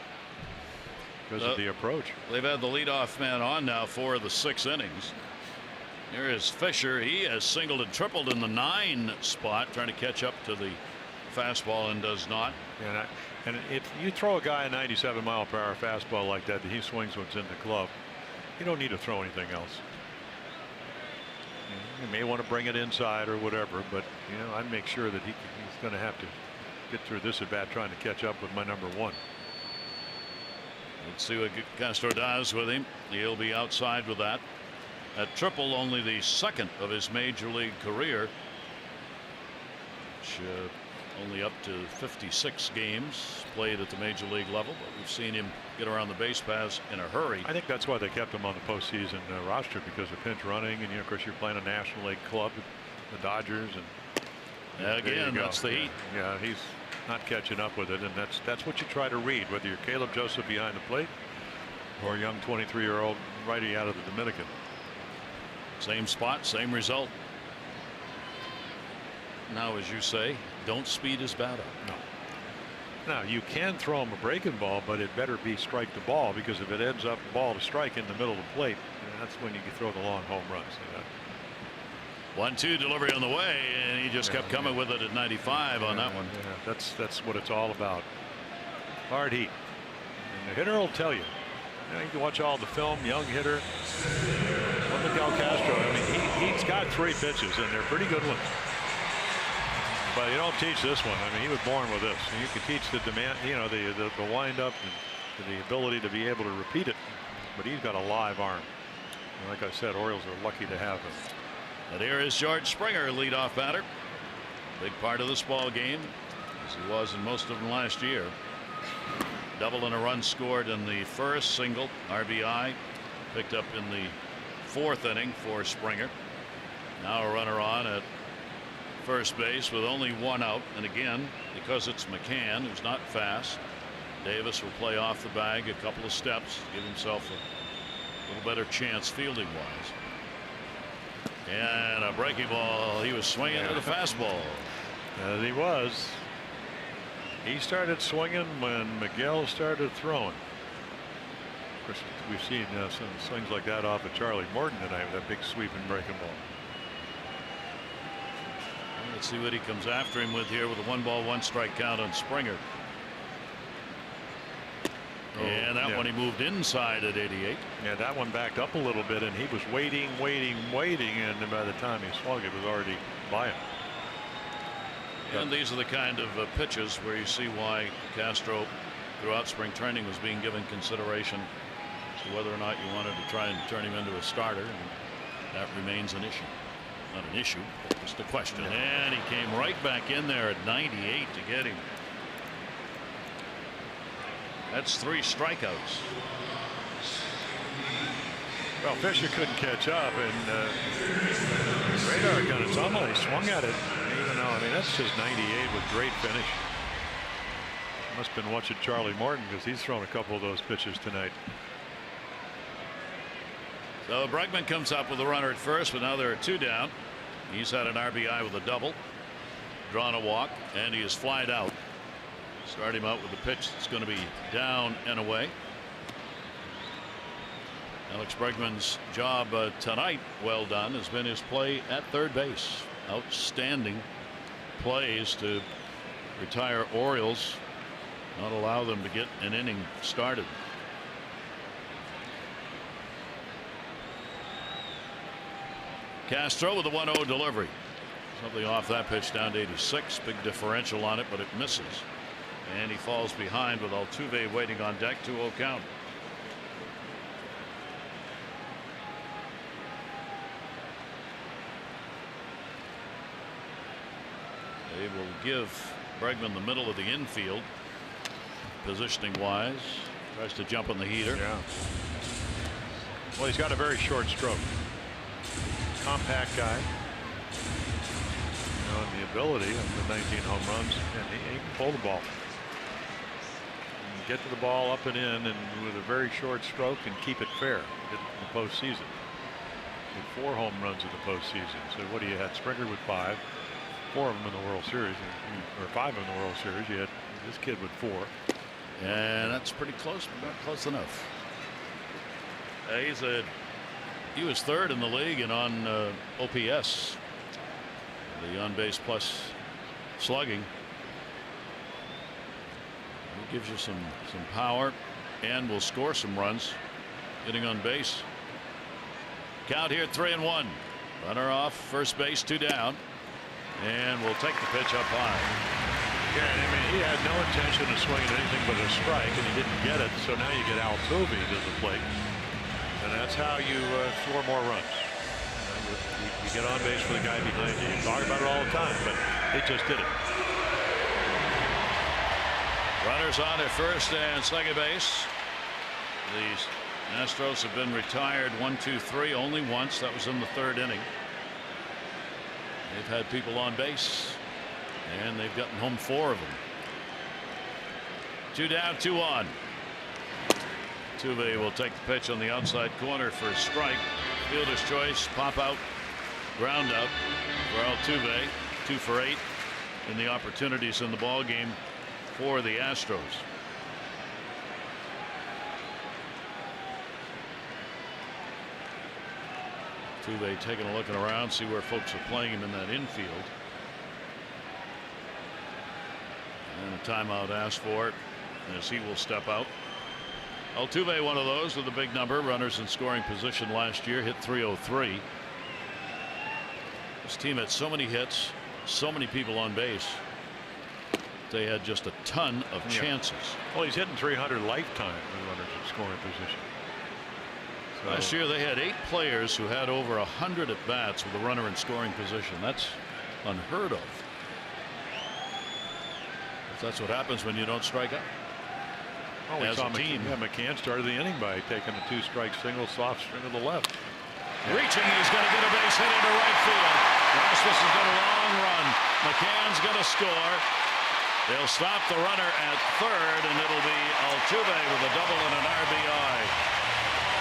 because of the approach. They've had the leadoff man on now for the 6 innings. Here is Fisher. He has singled and tripled in the 9 spot, trying to catch up to the fastball and does not. And if you throw a guy a 97-mile-per-hour fastball like that, he swings what's in the glove. You don't need to throw anything else. You may want to bring it inside or whatever, but you know, I'd make sure that he's going to have to get through this at bat trying to catch up with my number 1. Let's see what Castro does with him. He'll be outside with that. At triple, only the 2nd of his major league career, which only up to 56 games played at the major league level, but we've seen him get around the base paths in a hurry. I think that's why they kept him on the postseason roster, because of pinch running, and of course you're playing a National League club, the Dodgers, and again that's the heat. Yeah, he's not catching up with it, and that's what you try to read, whether you're Caleb Joseph behind the plate or a young 23-year-old righty out of the Dominican. Same spot, same result. Now, as you say, don't speed his bat up. No. Now you can throw him a breaking ball, but it better be strike the ball, because if it ends up ball to strike in the middle of the plate, that's when you can throw the long home runs. 1-2 delivery on the way, and he just kept coming with it at 95 on that one. Yeah, that's what it's all about. Hard heat. And the hitter will tell you. You can watch all the film. Young hitter. Miguel Castro. I mean, he's got 3 pitches, and they're pretty good ones. But you don't teach this one. I mean, he was born with this. And you can teach the demand, you know, the wind up and the ability to be able to repeat it. But he's got a live arm. And like I said, Orioles are lucky to have him. And here is George Springer, leadoff batter. Big part of this ball game, as he was in most of them last year. Double and a run scored in the 1st, single, RBI picked up in the 4th inning for Springer. Now a runner on at first base with only 1 out, and again, because it's McCann, who's not fast, Davis will play off the bag a couple of steps, give himself a little better chance fielding wise. And a breaking ball. He was swinging to the fastball. As he was. He started swinging when Miguel started throwing. Of course, we've seen some swings like that off of Charlie Morton tonight with that big sweeping breaking ball. Let's see what he comes after him with here with a 1-ball-1-strike count on Springer. And that one he moved inside at 88. Yeah, that one backed up a little bit, and he was waiting, and by the time he swung, it was already by him. And these are the kind of pitches where you see why Castro, throughout spring training, was being given consideration as to whether or not you wanted to try and turn him into a starter. And that remains an issue. Not an issue, but just a question. And he came right back in there at 98 to get him. That's 3 strikeouts. Well, Fisher couldn't catch up, and radar gun its own. He swung at it. Even though, I mean, that's just 98 with great finish. Must have been watching Charlie Morton because he's thrown a couple of those pitches tonight. So Bregman comes up with a runner at first, but now there are 2 down. He's had an RBI with a double, drawn a walk, and he is flied out. Start him out with a pitch that's going to be down and away. Alex Bregman's job tonight, well done, has been his play at third base. Outstanding plays to retire Orioles, not allow them to get an inning started. Castro with a 1-0 delivery. Something off that pitch down to 86. Big differential on it, but it misses. And he falls behind with Altuve waiting on deck. 2-0 count. They will give Bregman the middle of the infield. Positioning wise. Tries to jump on the heater. Yeah. Well, he's got a very short stroke. Compact guy. You know, and the ability of the 19 home runs, and he can pull the ball. Get to the ball up and in, and with a very short stroke, and keep it fair. Did it in the postseason. With 4 home runs in the postseason. So what do you had? Springer with 5, 4 of them in the World Series, or 5 in the World Series. You had this kid with 4. And that's pretty close, but not close enough. He was 3rd in the league and on OPS, the on base plus slugging. It gives you some power and will score some runs getting on base. Count here 3-1. Runner off first base, 2 down, and we'll take the pitch up high. Yeah, I mean, he had no intention of swinging anything but a strike, and he didn't get it. So now you get Altuve to the plate, and that's how you score more runs. You get on base for the guy behind you. You talk about it all the time, but they just did it. Runners on at first and second base. The Astros have been retired 1, 2, 3 only once. That was in the 3rd inning. They've had people on base, and they've gotten home 4 of them. 2 down, 2 on. Altuve will take the pitch on the outside corner for a strike. Fielder's choice, pop out, ground out for Altuve. 2 for 8 in the opportunities in the ball game for the Astros. Altuve taking a look around, see where folks are playing him in that infield. And a timeout asked for it as he will step out. Altuve, one of those with a big number, runners in scoring position last year, hit .303. This team had so many hits, so many people on base. They had just a ton of chances. Well, he's hitting 300 lifetime with runners in scoring position. So last year they had 8 players who had over 100 at bats with a runner in scoring position. That's unheard of. That's what happens when you don't strike out. Oh, we as saw a team. Yeah, McCann started the inning by taking a 2-strike single soft string to the left. Reaching, he's going to get a base hit into right field. Rasmus has got a long run. McCann's going to score. They'll stop the runner at third, and it'll be Altuve with a double and an RBI.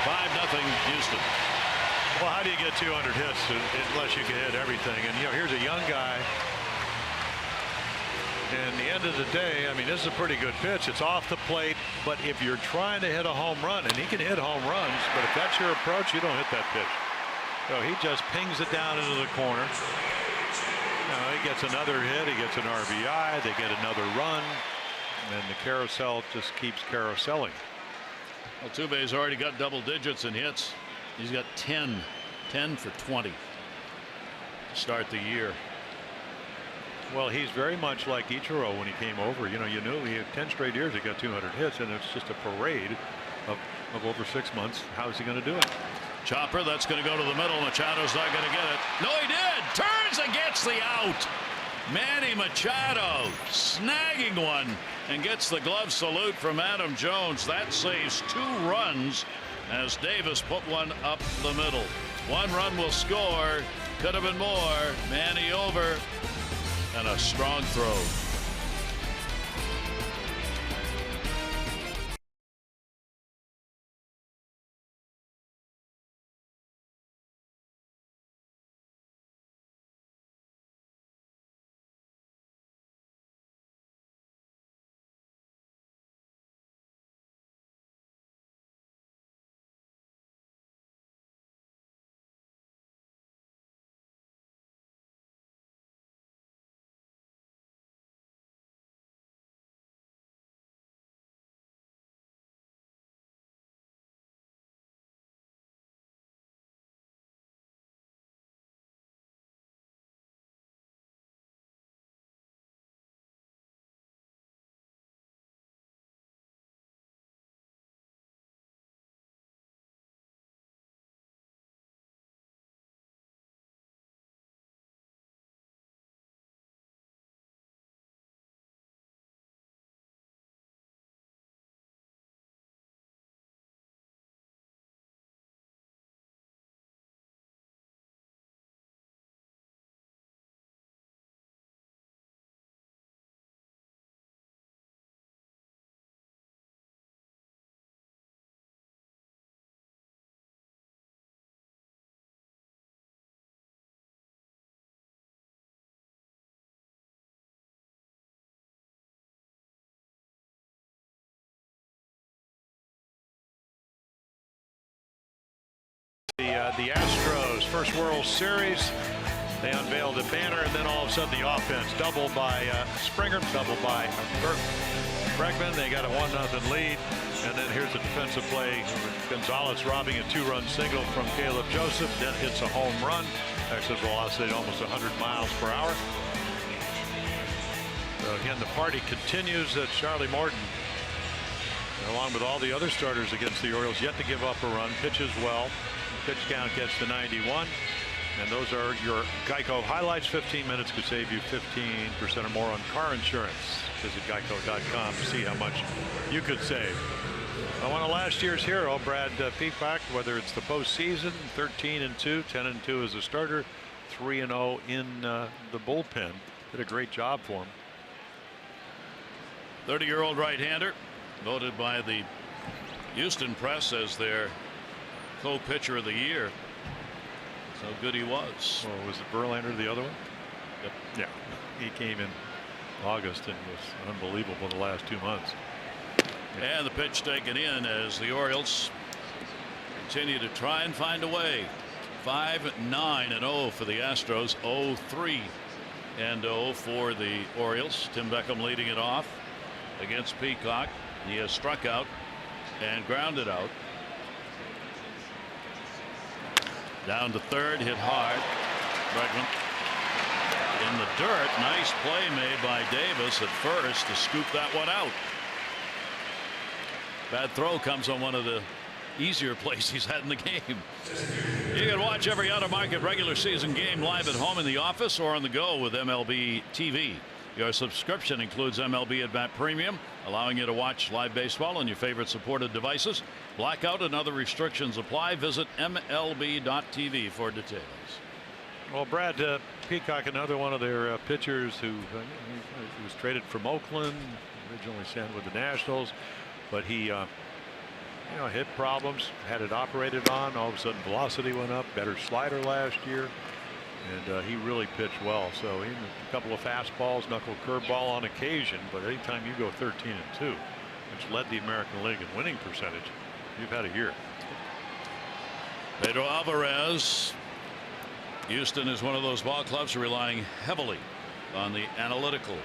5-0 Houston. Well, how do you get 200 hits unless you can hit everything? And here's a young guy. And the end of the day, I mean, this is a pretty good pitch. It's off the plate, but if you're trying to hit a home run, and he can hit home runs, but if that's your approach, you don't hit that pitch. So he just pings it down into the corner. He gets another hit. He gets an RBI. They get another run, and the carousel just keeps carouseling. Altuve's already got double digits in hits. He's got 10 for 20 to start the year. Well, he's very much like Ichiro when he came over. You knew he had 10 straight years he got 200 hits, and it's just a parade of over 6 months. How is he going to do it? Chopper, that's going to go to the middle. Machado's not going to get it. No, he did. Turns and gets the out. Manny Machado snagging one and gets the glove salute from Adam Jones. That saves 2 runs as Davis put one up the middle. 1 run will score. Could have been more. Manny over. And a strong throw. The Astros first World Series, they unveiled a banner, and then all of a sudden the offense, double by Springer, double by Bregman. They got a 1-0 lead, and then here's a defensive play. Gonzalez robbing a 2-run single from Caleb Joseph, then hits a home run. Exit velocity almost 100 miles per hour. So again, the party continues at Charlie Morton, along with all the other starters against the Orioles, yet to give up a run. Pitches well. Pitch count gets to 91, and those are your Geico highlights. 15 minutes could save you 15% or more on car insurance. Visit geico.com to see how much you could save. One of last year's hero, Brad Peacock, whether it's the postseason, 13-2, 10-2 as a starter, 3-0 in the bullpen. Did a great job for him. 30-year-old right-hander, voted by the Houston press as their co-pitcher of the year. So good he was. Well, was it Verlander the other one? Yep. Yeah, he came in August and was unbelievable the last 2 months. And the pitch taken in as the Orioles continue to try and find a way. 5-9-0 for the Astros, 0-3-0 for the Orioles. Tim Beckham leading it off against Peacock. He has struck out and grounded out. Down to third, hit hard. Bregman in the dirt. Nice play made by Davis at first to scoop that one out. Bad throw comes on one of the easier plays he's had in the game. You can watch every out-of-market regular season game live at home, in the office, or on the go with MLB TV. Your subscription includes MLB At Bat Premium, allowing you to watch live baseball on your favorite supported devices. Blackout and other restrictions apply. Visit MLB.tv for details. Well, Brad, Peacock, another one of their pitchers who he was traded from Oakland, originally sent with the Nationals, but he hit problems, had it operated on. All of a sudden velocity went up, better slider last year, and he really pitched well. So even a couple of fastballs, knuckle curveball on occasion, but anytime you go 13-2, which led the American League in winning percentage, you've had a year. Pedro Alvarez. Houston is one of those ball clubs relying heavily on the analytical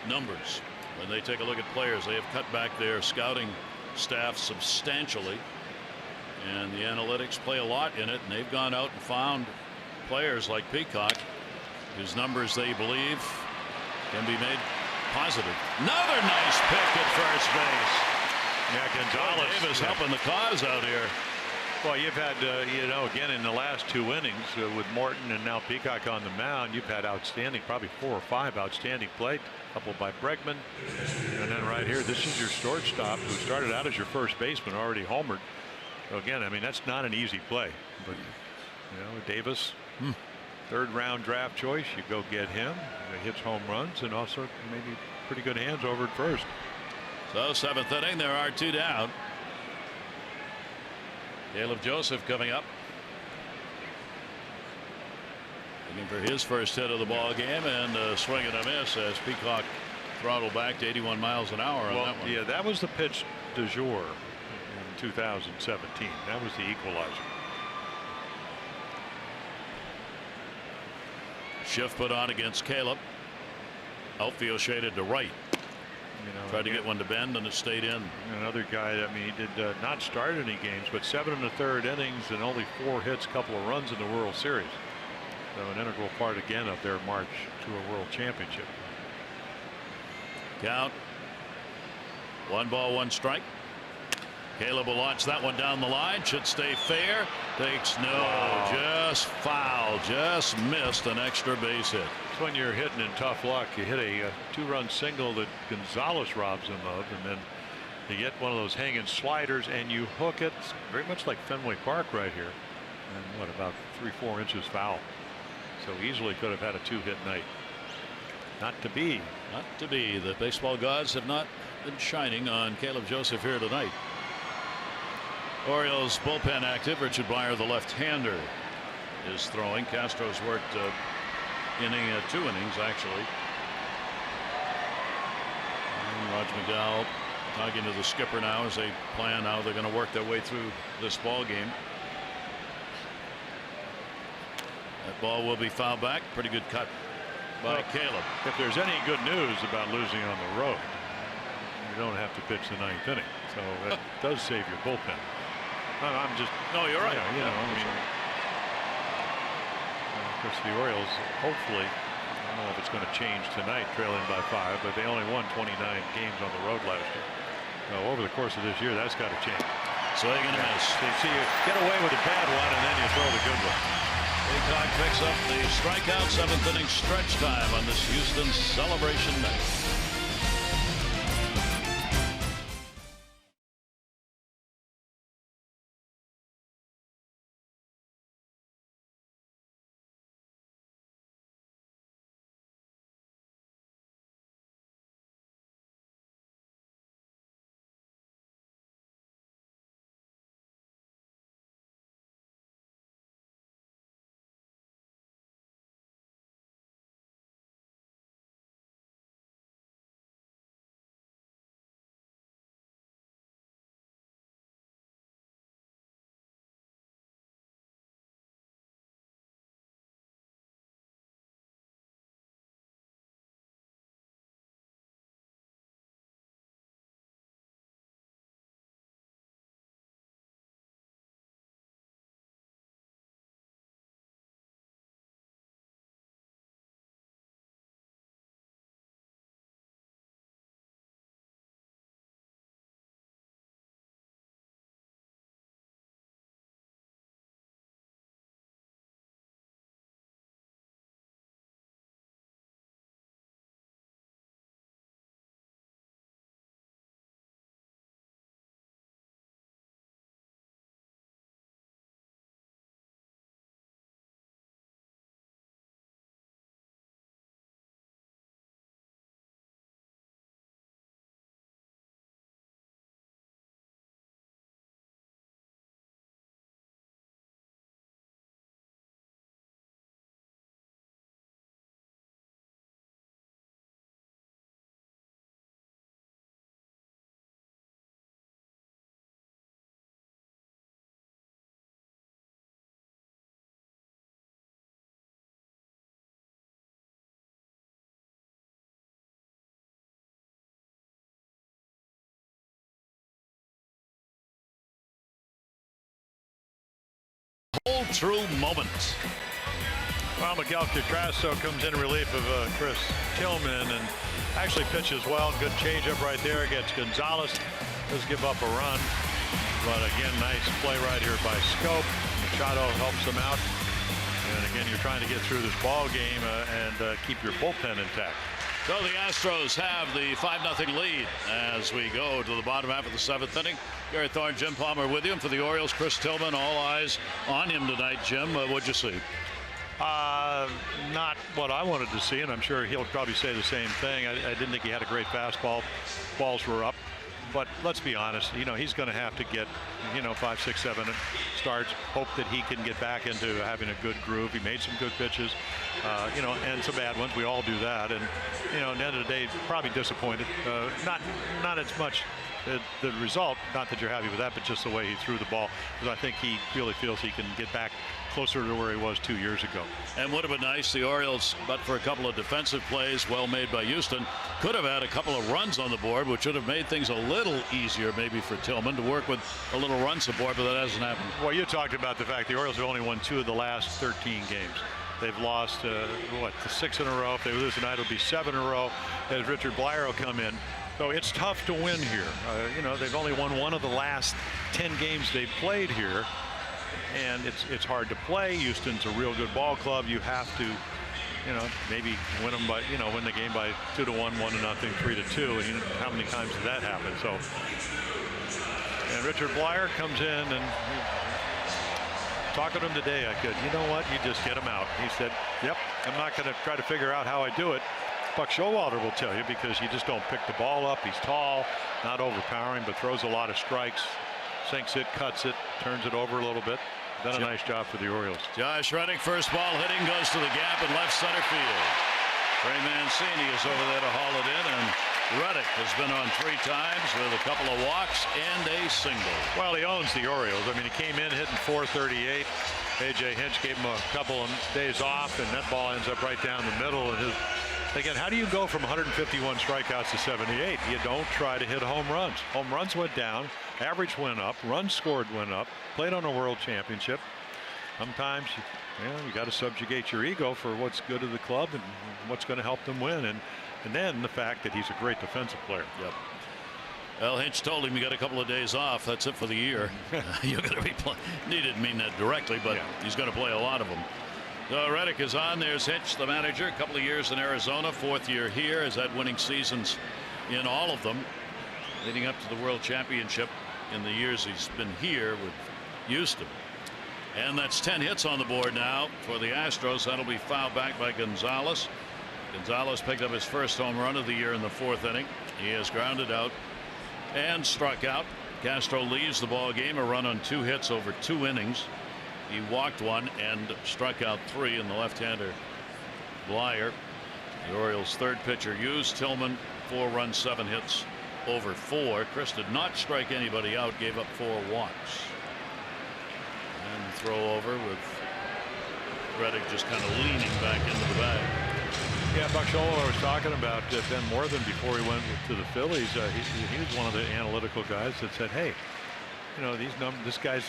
numbers. When they take a look at players, they have cut back their scouting staff substantially, and the analytics play a lot in it, and they've gone out and found players like Peacock whose numbers they believe can be made positive. Another nice pick at first base. Yeah, Gonzalez Davis helping the cause out here. Well, you've had, again in the last 2 innings with Morton and now Peacock on the mound, you've had outstanding, probably 4 or 5 outstanding play, a couple by Bregman, and then right here, this is your shortstop who started out as your first baseman, already homered. So again, I mean, that's not an easy play, but Davis, 3rd round draft choice, you go get him. He hits home runs and also maybe pretty good hands over at first. So 7th inning, there are 2 down. Caleb Joseph coming up, looking for his first hit of the ball game, and a swing and a miss as Peacock throttled back to 81 miles an hour on that one. Yeah, that was the pitch du jour in 2017. That was the equalizer. Shift put on against Caleb. Outfield shaded to right. Tried to get one to bend, and it stayed in. Another guy, I mean, he did not start any games, but 7 1/3 innings and only 4 hits, couple of runs in the World Series. So an integral part again of their march to a World Championship. Count 1 ball 1 strike. Caleb will launch that one down the line. Should stay fair. Takes just foul. Just missed an extra base hit. It's when you're hitting in tough luck. You hit a 2-run single that Gonzalez robs him of, and then you get one of those hanging sliders and you hook it. It's very much like Fenway Park right here. And what, about 3-4 inches foul. So easily could have had a 2-hit night. Not to be. Not to be. The baseball gods have not been shining on Caleb Joseph here tonight. Orioles bullpen active. Richard Byer, the left-hander, is throwing. Castro's worked 2 innings actually. And Roger McDowell talking to the skipper now as they plan how they're going to work their way through this ball game. That ball will be fouled back. Pretty good cut by Caleb. If there's any good news about losing on the road, you don't have to pitch the 9th inning. So that does save your bullpen. I'm just. No, you're right. I mean, of course, the Orioles, hopefully, I don't know if it's going to change tonight, trailing by 5, but they only won 29 games on the road last year. So over the course of this year, that's got to change. Swing and a miss. They see you get away with a bad one, and then you throw the good one. Peacock picks up the strikeout. 7th inning stretch time on this Houston celebration night. Old true moment. Well, Miguel Catrasso comes in relief of Chris Tillman and actually pitches well. Good changeup right there against Gonzalez. Does give up a run, but again, nice play right here by Scope. Machado helps him out, and again, you're trying to get through this ball game and keep your bullpen intact. So the Astros have the 5-0 lead as we go to the bottom half of the 7th inning. Gary Thorne, Jim Palmer with you. For the Orioles, Chris Tillman, all eyes on him tonight. Jim, what'd you see? Not what I wanted to see, and I'm sure he'll probably say the same thing. I didn't think he had a great fastball. Balls were up. But let's be honest, he's going to have to get, 5, 6, 7 starts. Hope that he can get back into having a good groove. He made some good pitches, and some bad ones. We all do that. And, at the end of the day, probably disappointed. Not as much the result, not that you're happy with that, but just the way he threw the ball. Because I think he really feels he can get back closer to where he was 2 years ago. And would have been nice, the Orioles, but for a couple of defensive plays well made by Houston, could have had a couple of runs on the board, which would have made things a little easier maybe for Tillman to work with a little run support, but that hasn't happened. Well, you talked about the fact the Orioles have only won 2 of the last 13 games. They've lost, 6 in a row. If they lose tonight, it'll be 7 in a row as Richard Bleier will come in. So it's tough to win here. They've only won 1 of the last 10 games they've played here. And it's hard to play. Houston's a real good ball club. You have to, maybe win them by, win the game by 2-1, 1-0, 3-2. And how many times did that happen? So, and Richard Bleier comes in and talking to him today. I said, you know what? You just get him out. He said, yep, I'm not going to try to figure out how I do it. Buck Showalter will tell you, because you just don't pick the ball up. He's tall, not overpowering, but throws a lot of strikes. Sinks it, cuts it, turns it over a little bit. Done a nice job for the Orioles. Josh Reddick, first ball hitting, goes to the gap in left center field. Trey Mancini is over there to haul it in, and Reddick has been on 3 times with a couple of walks and a single. Well, he owns the Orioles. I mean, he came in hitting .438. A.J. Hinch gave him a couple of days off, and that ball ends up right down the middle. And again, how do you go from 151 strikeouts to 78? You don't try to hit home runs. Home runs went down. Average went up. Runs scored went up. Played on a world championship. Sometimes you got to subjugate your ego for what's good of the club and what's going to help them win. And then the fact that he's a great defensive player. Yep. Well, Hinch told him you got a couple of days off. That's it for the year. You're going to be playing. He didn't mean that directly, but he's going to play a lot of them. So Reddick is on. There's Hinch, the manager. A couple of years in Arizona. 4th year here. Has had winning seasons in all of them, leading up to the World Championship in the years he's been here with Houston. And that's 10 hits on the board now for the Astros. That'll be fouled back by Gonzalez. Gonzalez picked up his first home run of the year in the 4th inning. He has grounded out and struck out. Castro leaves the ball game, a run on 2 hits over 2 innings. He walked 1 and struck out 3 in the left-hander Bleier. The Orioles' 3rd pitcher used. Tillman, 4 runs, 7 hits over 4. Chris did not strike anybody out, gave up 4 walks. And the throw over with Reddick just kind of leaning back into the bag. Yeah, Buck Showalter was talking about Ben Morthen before he went to the Phillies. He was one of the analytical guys that said, hey, these this guy's,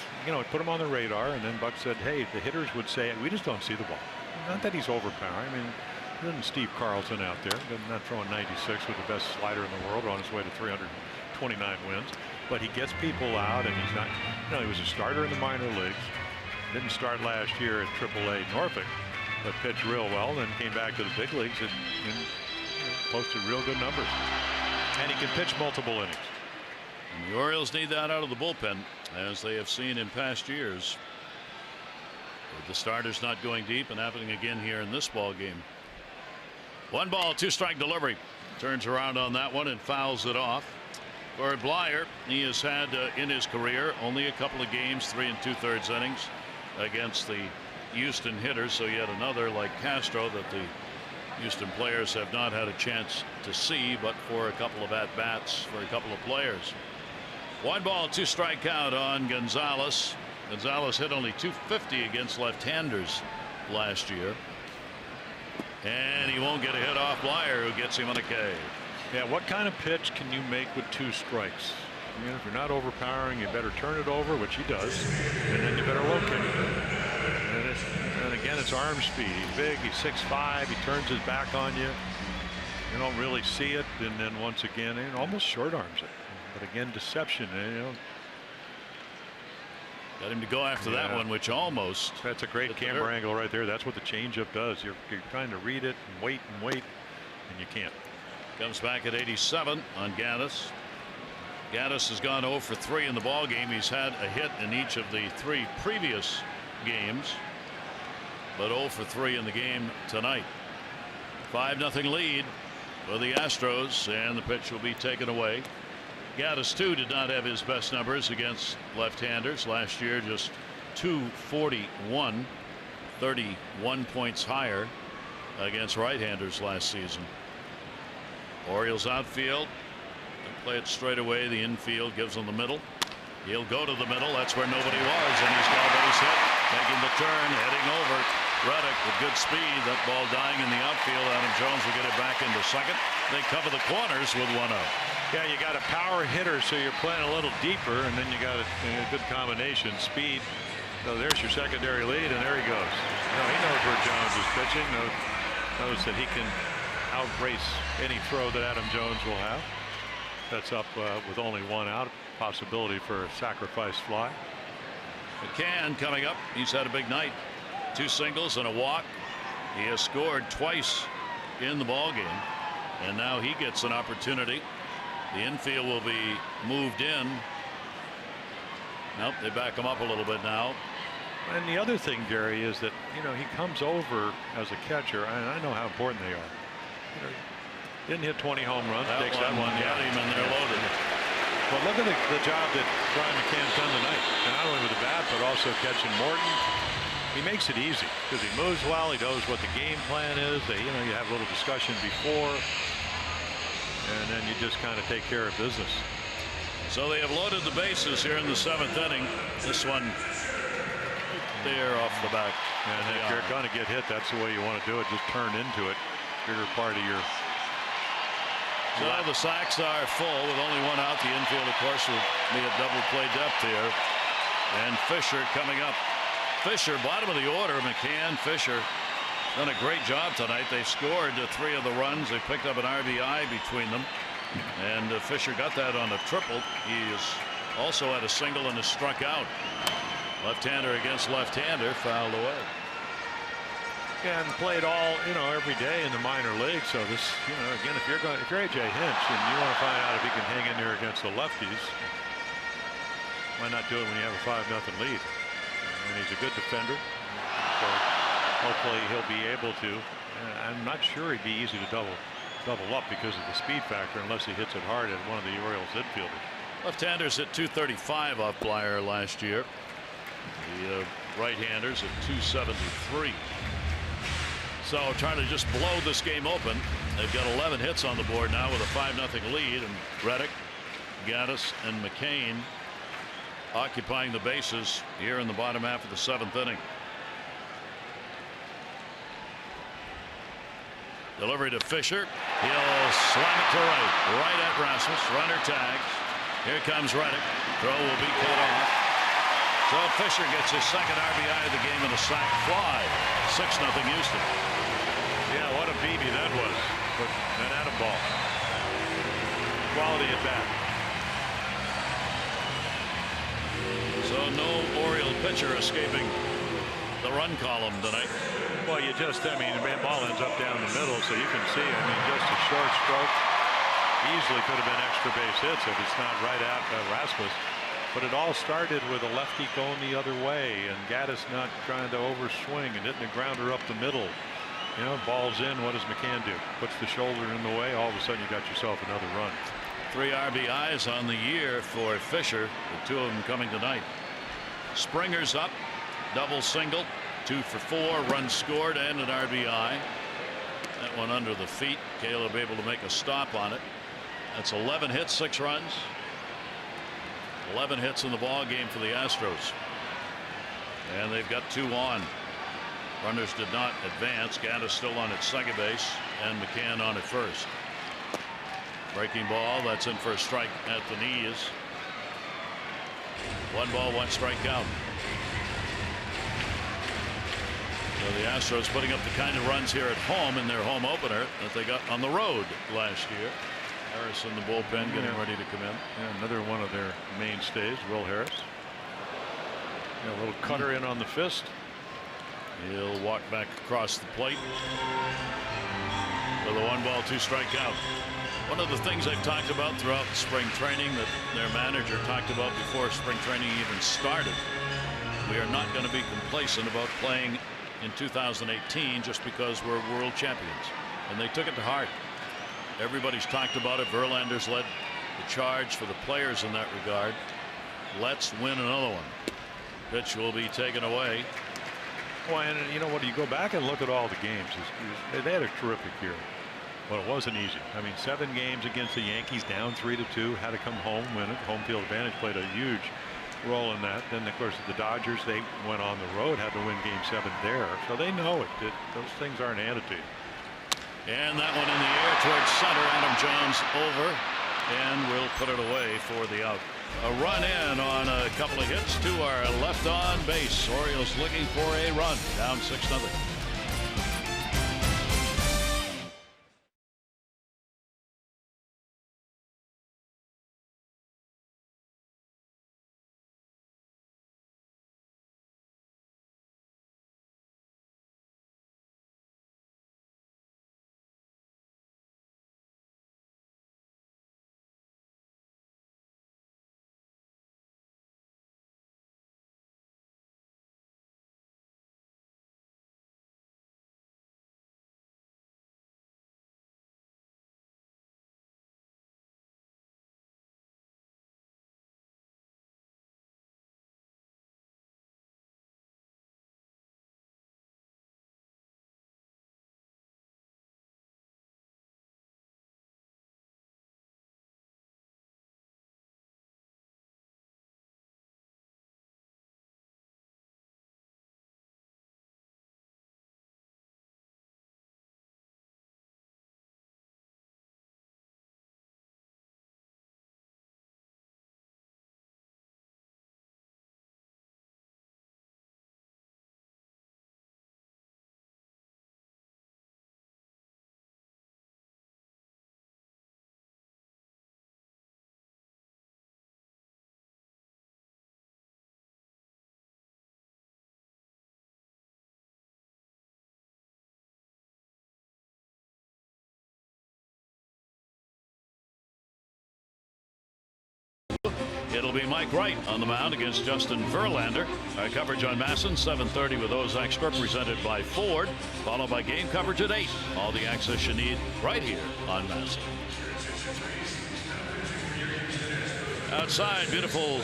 put him on the radar. And then Buck said, hey, the hitters would say, we just don't see the ball. Not that he's overpowering. I mean, isn't Steve Carlson out there, not throwing 96 with the best slider in the world, on his way to 329 wins. But he gets people out, and he's not, he was a starter in the minor leagues. Didn't start last year at AAA Norfolk, but pitched real well, then came back to the big leagues and posted real good numbers. And he can pitch multiple innings. And the Orioles need that out of the bullpen, as they have seen in past years, with the starters not going deep, and happening again here in this ball game. 1 ball, 2 strike delivery. Turns around on that one and fouls it off. For Bleier, he has had in his career only a couple of games, 3 2/3 innings against the Houston hitters. So yet another, like Castro, that the Houston players have not had a chance to see, but for a couple of at-bats for a couple of players. 1 ball, 2 strike count on Gonzalez. Gonzalez hit only .250 against left-handers last year. And he won't get a hit off Bleier, who gets him on a K. Yeah, what kind of pitch can you make with 2 strikes? I mean, if you're not overpowering, you better turn it over, which he does, and then you better locate it. And again, it's arm speed. He's big. He's 6'5". He turns his back on you. You don't really see it, and then once again, almost short arms it. But again, deception. Got him to go after that one, which almost. That's a great camera angle right there. That's what the changeup does. You're trying to read it and wait, and you can't. Comes back at 87 on Gaddis. Gaddis has gone 0 for 3 in the ball game. He's had a hit in each of the 3 previous games, but 0 for 3 in the game tonight. 5-0 lead for the Astros, and the pitch will be taken away. Gaddis too did not have his best numbers against left-handers last year, just .241, 31 points higher against right-handers last season. Orioles outfield, they play it straight away. The infield gives him the middle. He'll go to the middle. That's where nobody was, and he's got a base hit, making the turn, heading over. Reddick with good speed. That ball dying in the outfield. Adam Jones will get it back into second. They cover the corners with 1 out. Yeah, you got a power hitter, so you're playing a little deeper, and then you got a good combination, speed. So there's your secondary lead, and there he goes. He knows where Jones is pitching. Knows that he can outrace any throw that Adam Jones will have. That's up with only 1 out. Possibility for a sacrifice fly. McCann coming up. He's had a big night. 2 singles and a walk. He has scored twice in the ball game, and now he gets an opportunity. The infield will be moved in. Nope, they back him up a little bit now. And the other thing, Gary, is that he comes over as a catcher, and I know how important they are. Didn't hit 20 home runs. Takes that one. Got him, and they're loaded. But look at the job that Brian McCann's done tonight. Not only with the bat, but also catching Morton. He makes it easy because he moves well. He knows what the game plan is. You have a little discussion before, and then you just kind of take care of business. So they have loaded the bases here in the 7th inning. This one there off the back. And if you're going to get hit, that's the way you want to do it. Just turn into it. Bigger part of your. So the sacks are full with only 1 out. The infield, of course, will be a double play depth here. And Fisher coming up. Fisher, bottom of the order. McCann, Fisher, done a great job tonight. They scored 3 of the runs. They picked up an RBI between them. And Fisher got that on a triple. He has also had a single and has struck out. Left-hander against left-hander, fouled away. And played all every day in the minor league. So this again, if you're AJ Hinch and you want to find out if he can hang in there against the lefties, why not do it when you have a 5-0 lead? And he's a good defender, so hopefully he'll be able to. I'm not sure he'd be easy to double up because of the speed factor unless he hits it hard at one of the Orioles infielders. Left-handers at 235 off Blyer last year. The right-handers at 273. So trying to just blow this game open. They've got 11 hits on the board now with a 5-0 lead, and Reddick, Gaddis, and McCain occupying the bases here in the bottom half of the 7th inning. Delivery to Fisher. He'll slam it to right at Rasmus. Runner tags. Here comes Reddick. Throw will be cut off. So Fisher gets his second RBI of the game and a sac fly. 6-0 Houston. Yeah, what a BB that was. But an atom ball. Quality at bat. So no Oriole pitcher escaping the run column tonight. Well, the ball ends up down the middle, so you can see, just a short stroke. Easily could have been extra base hits if it's not right at Rasmus. But it all started with a lefty going the other way, and Gaddis not trying to overswing and hitting the grounder up the middle. Ball's in. What does McCann do? Puts the shoulder in the way. All of a sudden, you got yourself another run. 3 RBIs on the year for Fisher, with 2 of them coming tonight. Springer's up, double single, 2 for 4, runs scored and an RBI. That one under the feet. Caleb able to make a stop on it. That's 11 hits, 6 runs. 11 hits in the ball game for the Astros, and they've got 2 on. Runners did not advance. Gaddis still on at second base, and McCann on at first. Breaking ball, that's in for a strike at the knees. 1 ball, 1 strike count. So the Astros putting up the kind of runs here at home in their home opener that they got on the road last year. Harris in the bullpen getting ready to come in. Yeah, another one of their mainstays, Will Harris. A little cutter in on the fist. He'll walk back across the plate with a 1-ball 2-strike count. One of the things they've talked about throughout spring training that their manager talked about before spring training even started. We are not going to be complacent about playing in 2018 just because we're world champions. And they took it to heart. Everybody's talked about it. Verlander's led the charge for the players in that regard. Let's win another one. Pitch will be taken away. Well, and you know what? You go back and look at all the games. They had a terrific year. Well, it wasn't easy. I mean, 7 games against the Yankees, down 3-2, had to come home, win it. Home field advantage played a huge role in that. Then, of course, the Dodgers, they went on the road, had to win Game 7 there. So they know it. Those things aren't handed to you. And that one in the air towards center. Adam Jones over, and we'll put it away for the out. A run in on a couple of hits to our left on base. Orioles looking for a run, down 6-0. It'll be Mike Wright on the mound against Justin Verlander. Our coverage on Masson, 7:30 with those extra, presented by Ford, followed by game coverage at 8. All the access you need right here on Masson. Outside, beautiful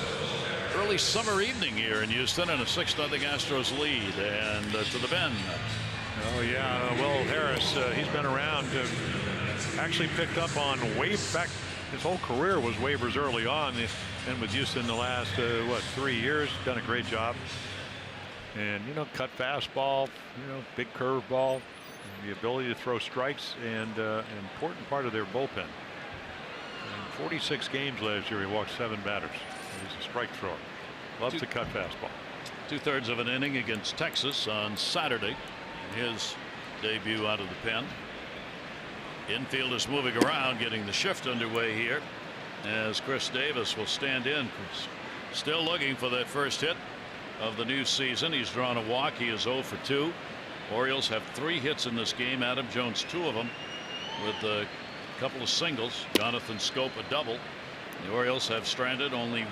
early summer evening here in Houston, and a 6-0 Astros lead. And to the Bend. Oh yeah, Will Harris, he's been around. Actually picked up on back. His whole career was waivers early on, and with Houston the last 3 years, done a great job. And cut fastball, big curveball, the ability to throw strikes, and an important part of their bullpen. In 46 games last year, he walked 7 batters. He's a strike thrower. Loves to cut fastball. 2/3 of an inning against Texas on Saturday. His debut out of the pen. Infield is moving around, getting the shift underway here as Chris Davis will stand in. Still looking for that first hit of the new season. He's drawn a walk. He is 0 for 2. Orioles have 3 hits in this game. Adam Jones 2 of them with a couple of singles. Jonathan Scope a double. The Orioles have stranded only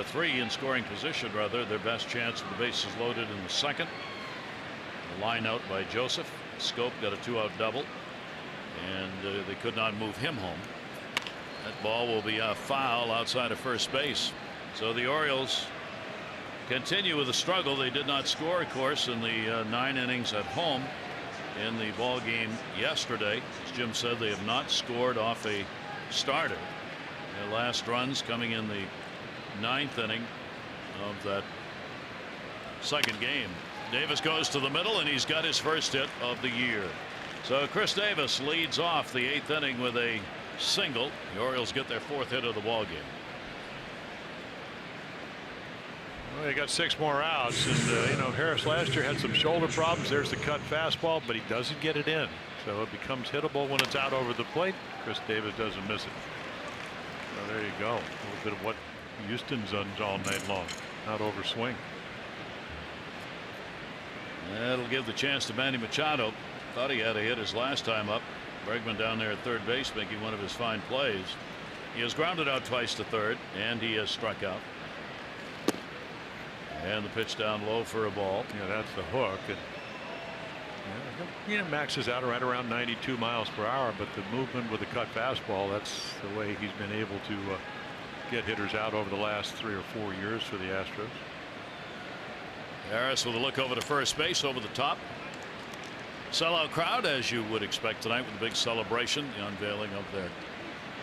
3 in scoring position, rather. Their best chance with the bases loaded in the second. The line out by Joseph. Scope got a 2-out double, and they could not move him home. That ball will be a foul outside of first base. So the Orioles continue with the struggle. They did not score, of course, in the 9 innings at home in the ball game yesterday. As Jim said, they have not scored off a starter. Their last runs coming in the 9th inning of that second game. Davis goes to the middle, and he's got his first hit of the year. So Chris Davis leads off the 8th inning with a single. The Orioles get their 4th hit of the ball game. Well, they got 6 more outs, and you know, Harris last year had some shoulder problems. There's the cut fastball, but he doesn't get it in, so it becomes hittable when it's out over the plate. Chris Davis doesn't miss it. So there you go, a little bit of what Houston's done all night long. Not over swing. That'll give the chance to Manny Machado. Thought he had a hit his last time up. Bregman down there at third base making one of his fine plays. He has grounded out twice to third, and he has struck out. And the pitch down low for a ball. Yeah, that's the hook. And you know, maxes out right around 92 miles per hour, but the movement with the cut fastball, that's the way he's been able to get hitters out over the last 3 or 4 years for the Astros. Harris with a look over to first base over the top. Sellout crowd, as you would expect tonight, with a big celebration, the unveiling of their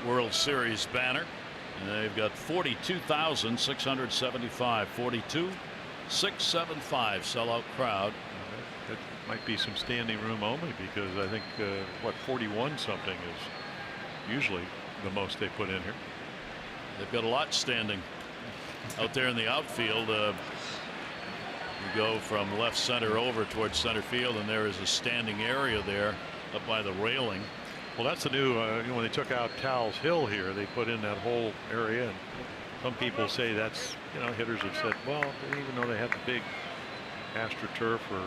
World Series banner. And they've got 42,675. 42,675 sellout crowd. It might be some standing room only, because I think what 41 something is usually the most they put in here. They've got a lot standing out there in the outfield. You go from left center over towards center field, and there is a standing area there up by the railing. Well, that's the new, you know, when they took out Towles Hill here, they put in that whole area, and some people say that's, you know, hitters have said, well, even though they have the big AstroTurf, or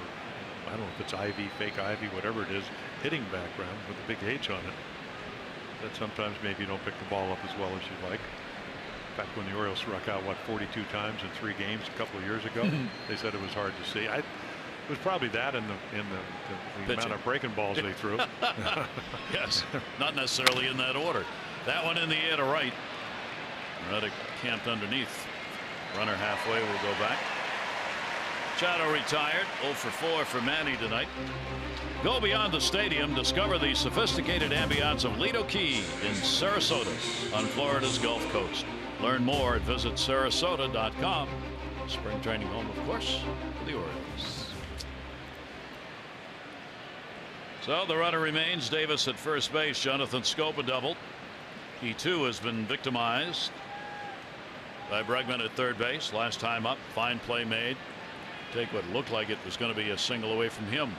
I don't know if it's ivy, fake ivy, whatever it is, hitting background with a big H on it, that sometimes maybe you don't pick the ball up as well as you'd like. In fact, when the Orioles struck out, what, 42 times in 3 games a couple of years ago, they said it was hard to see. It was probably that in the amount of breaking balls they threw. Yes, not necessarily in that order. That one in the air to right. Reddick camped underneath. Runner halfway will go back. Machado retired. 0 for 4 for Manny tonight. Go beyond the stadium. Discover the sophisticated ambiance of Lido Key in Sarasota on Florida's Gulf Coast. Learn more at visit Sarasota.com. Spring training home, of course, for the Orioles. So the runner remains. Davis at first base. Jonathan Scope a double. He too has been victimized by Bregman at third base. Last time up, fine play made. Take what looked like it was going to be a single away from him.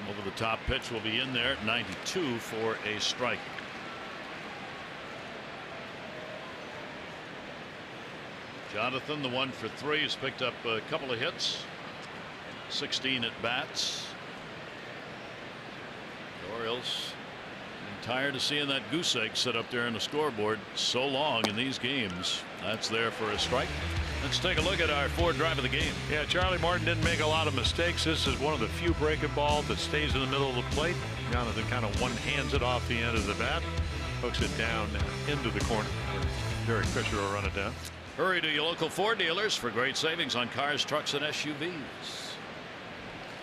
Over the top pitch will be in there. 92 for a strike. Jonathan, the 1 for 3, has picked up a couple of hits. 16 at bats. The Orioles tired of seeing that goose egg sit up there on the scoreboard so long in these games. That's there for a strike. Let's take a look at our fourth drive of the game. Yeah, Charlie Morton didn't make a lot of mistakes. This is one of the few breaking balls that stays in the middle of the plate. Jonathan kind of one-hands it off the end of the bat, hooks it down into the corner. Derek Fisher will run it down. Hurry to your local Ford dealers for great savings on cars, trucks, and SUVs.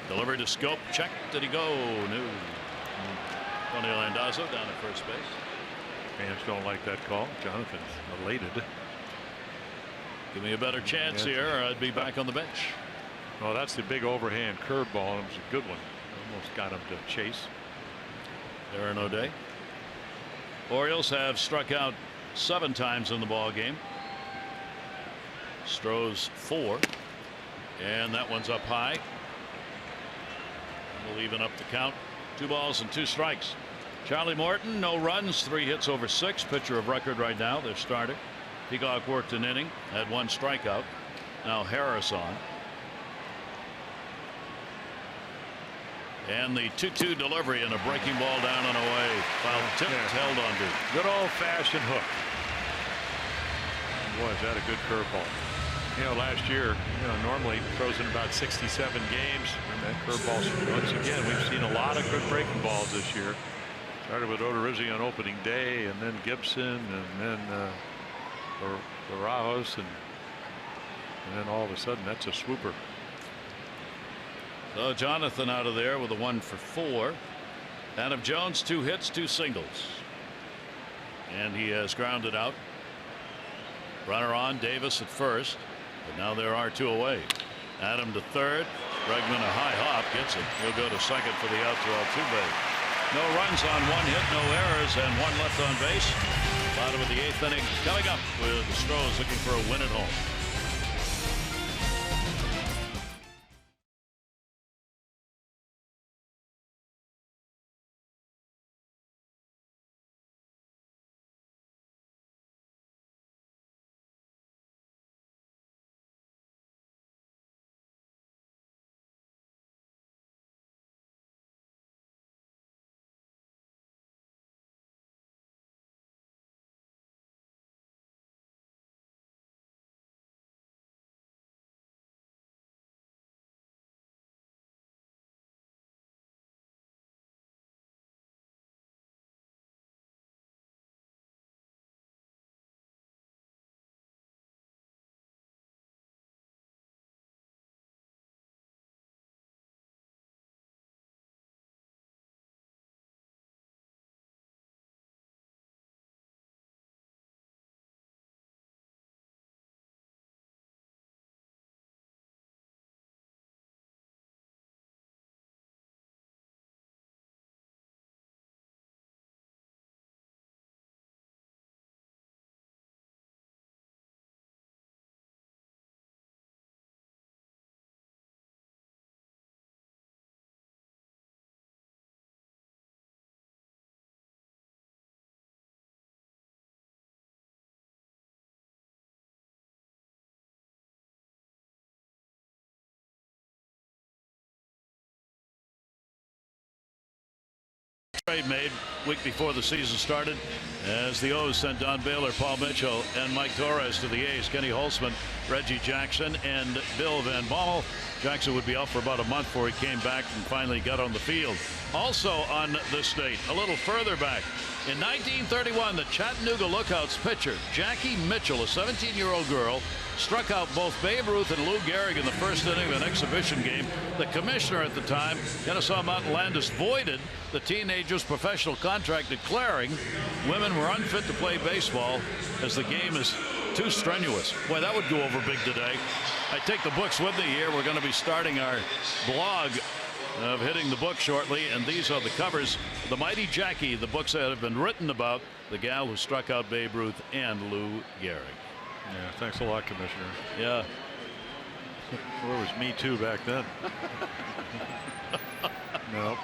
Delivered to Scope. Check. Did he go? No. Tony Landazzo down at first base. Fans don't like that call. Jonathan's elated. Give me a better chance here, or I'd be back on the bench. Well, that's the big overhand curveball. It was a good one. Almost got him to chase. Aaron O'Day. Orioles have struck out 7 times in the ball game. Astros 4, and that one's up high. We'll even up the count. 2 balls and 2 strikes. Charlie Morton, no runs, 3 hits over 6. Pitcher of record right now, their starter. Peacock worked an inning, had 1 strikeout. Now Harris on. And the 2-2 delivery and a breaking ball down and away. Foul tipped, held under. Good old-fashioned hook. Boy, is that a good curveball. You know, last year, you know, normally throws in about 67 games. And that curveball, once again, we've seen a lot of good breaking balls this year. Started with Odorizzi on opening day, and then Gibson, and then Barajos, and then all of a sudden, that's a swooper. So Jonathan out of there with a 1 for 4. Adam Jones, 2 hits, 2 singles. And he has grounded out. Runner on, Davis at first. But now there are 2 away. Adam to third. Bregman a high hop, gets it. He'll go to second for the out to Altuve. No runs on 1 hit, no errors, and 1 left on base. Bottom of the 8th inning coming up with the Astros looking for a win at home. trade made week before the season started, as the O's sent Don Baylor, Paul Mitchell, and Mike Torres to the A's. Kenny Holtzman, Reggie Jackson, and Bill Van Bommel. Jackson would be out for about a month before he came back and finally got on the field. Also on this date, a little further back, in 1931, the Chattanooga Lookouts pitcher Jackie Mitchell, a 17-year-old girl, struck out both Babe Ruth and Lou Gehrig in the first inning of an exhibition game. The commissioner at the time, Kennesaw Mountain Landis, voided the teenager's professional contract, declaring women were unfit to play baseball as the game is too strenuous. Boy, that would go over big today. I take the books with me here. We're going to be starting our blog of Hitting the Book shortly, and these are the covers. The Mighty Jackie, the books that have been written about the gal who struck out Babe Ruth and Lou Gehrig. Yeah, thanks a lot, Commissioner. Yeah. Where was Me Too back then? No.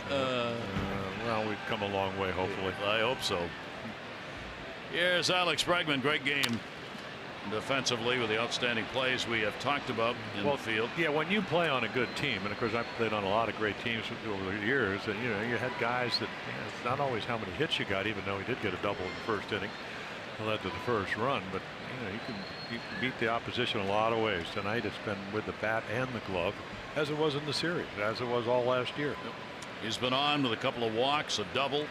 Well, we've come a long way, hopefully. I hope so. Here's Alex Bregman. Great game defensively with the outstanding plays we have talked about in the field. Yeah, when you play on a good team, and of course I've played on a lot of great teams over the years, and you had guys that, it's not always how many hits you got, even though he did get a double in the first inning. It led to the first run, but you can beat the opposition a lot of ways. Tonight it's been with the bat and the glove, as it was in the series, as it was all last year. Yep. He's been on with a couple of walks, a double.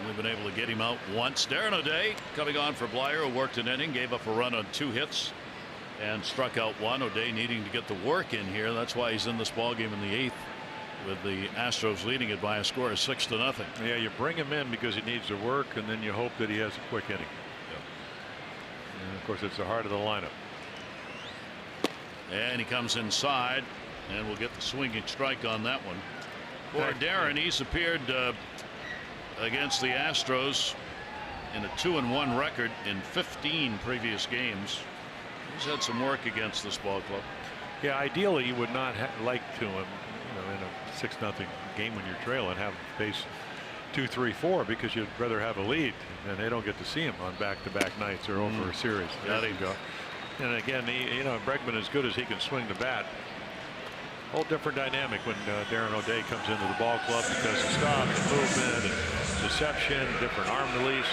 Only been able to get him out once. Darren O'Day coming on for Blyer, who worked an inning, gave up a run on 2 hits and struck out 1. O'Day needing to get the work in here. That's why he's in this ball game in the 8th, with the Astros leading it by a score of 6-0. Yeah, you bring him in because he needs to work, and then you hope that he has a quick inning. Yep. And of course, it's the heart of the lineup. And he comes inside, and we'll get the swinging strike on that one. For Darren, he's appeared against the Astros in a 2-1 record in 15 previous games. He's had some work against this ball club. Yeah, ideally you would not like to him, in a 6-0 game when you're trailing, have base 2, 3, 4, because you'd rather have a lead, and they don't get to see him on back-to-back nights or over a series. There you go. And again, Bregman, as good as he can swing the bat, whole different dynamic when Darren O'Day comes into the ball club, because of stop and movement and deception, different arm release.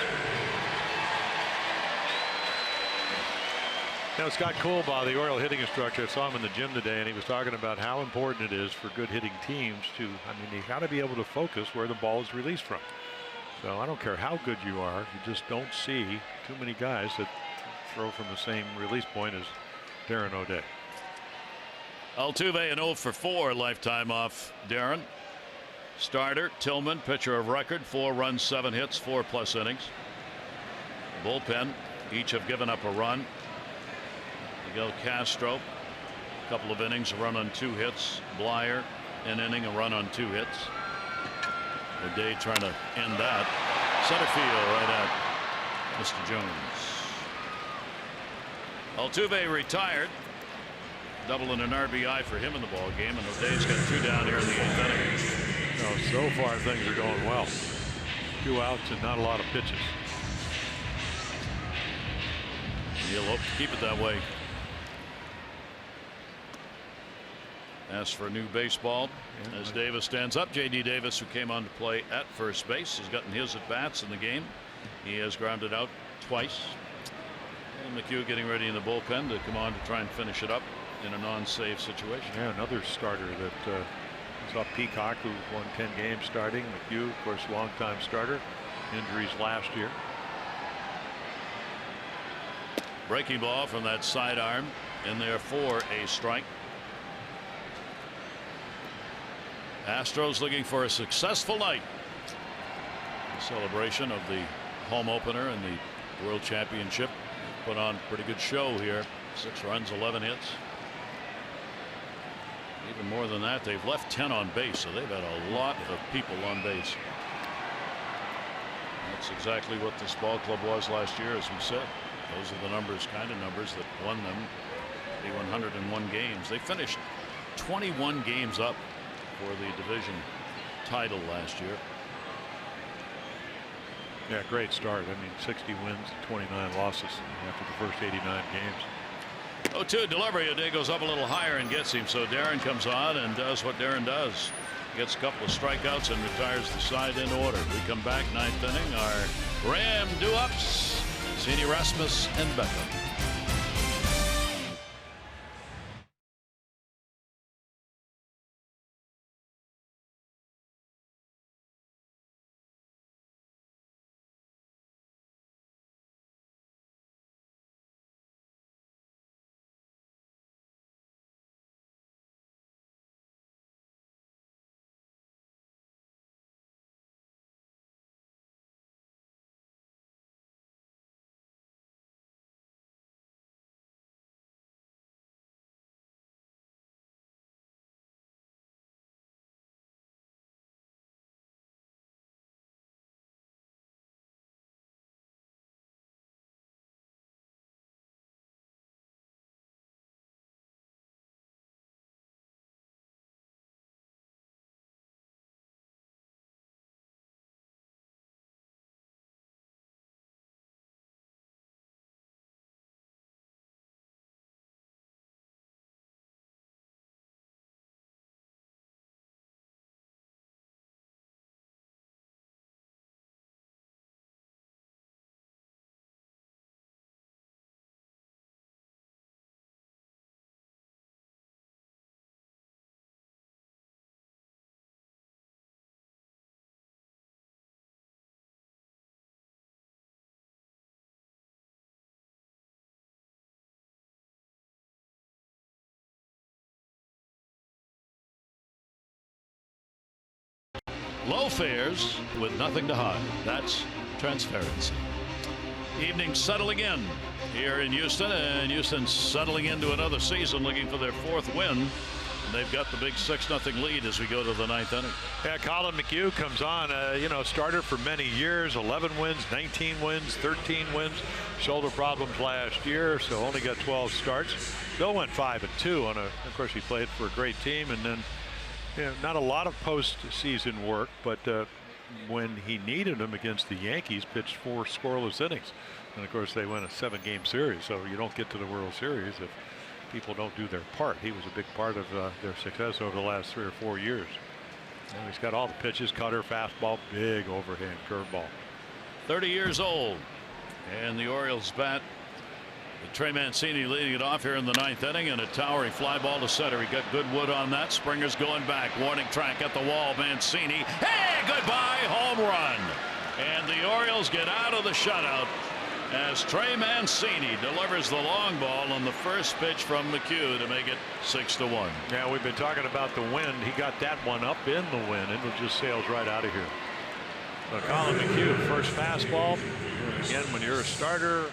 Now, Scott Coolbaugh, the Oriole hitting instructor, I saw him in the gym today, and he was talking about how important it is for good hitting teams to, you got to be able to focus where the ball is released from. So I don't care how good you are, you just don't see too many guys that throw from the same release point as Darren O'Day. Altuve an 0 for 4 lifetime off Darren. Starter Tillman, pitcher of record, 4 runs, 7 hits, 4+ innings. Bullpen, each have given up a run. Miguel Castro, a couple of innings, a run on 2 hits. Blyer, an inning, a run on 2 hits. O'Day trying to end that. Center field right at Mr. Jones. Altuve retired. Double and an RBI for him in the ball game, and O'Day's got 2 down here in the 8th inning. So far things are going well. 2 outs and not a lot of pitches. He'll hope to keep it that way. As for a new baseball, as Davis stands up, J.D. Davis, who came on to play at first base, has gotten his at bats in the game. He has grounded out twice. And McHugh getting ready in the bullpen to come on to try and finish it up in a non-save situation. Yeah, another starter that saw Peacock, who won 10 games starting. McHugh, of course, longtime starter. Injuries last year. Breaking ball from that sidearm in there for a strike. Astros looking for a successful night. A celebration of the home opener and the World Championship. Put on a pretty good show here. 6 runs, 11 hits. Even more than that, they've left 10 on base, so they've had a lot of people on base. That's exactly what this ball club was last year, as we said. Those are the numbers, kind of numbers, that won them the 101 games. They finished 21 games up for the division title last year. Yeah, great start. 60 wins, 29 losses after the first 89 games. 0-2 delivery. O'Day goes up a little higher and gets him. So Darren comes on and does what Darren does. gets a couple of strikeouts and retires the side in order. We come back, ninth inning. Our Ram do-ups, Cini, Rasmus, and Beckham. Low fares with nothing to hide. That's transparency. Evening settling in here in Houston, and Houston settling into another season, looking for their 4th win. And they've got the big 6-0 lead as we go to the 9th inning. Yeah, Colin McHugh comes on, starter for many years, 11 wins, 19 wins, 13 wins, shoulder problems last year, so only got 12 starts. Bill went 5-2 on of course he played for a great team, and then not a lot of postseason work, but when he needed him against the Yankees, pitched 4 scoreless innings. And of course they win a 7-game series, so you don't get to the World Series if people don't do their part. He was a big part of their success over the last 3 or 4 years. And he's got all the pitches: cutter, fastball, big overhand curveball. 30 years old, and the Orioles bat. Trey Mancini leading it off here in the 9th inning, and a towering fly ball to center. He got good wood on that. Springer's going back. Warning track at the wall. Mancini. Hey, goodbye. Home run. And the Orioles get out of the shutout as Trey Mancini delivers the long ball on the first pitch from McHugh to make it 6-1. Yeah, we've been talking about the wind. He got that one up in the wind, and it just sails right out of here. So Colin McHugh, first fastball. Again, when you're a starter,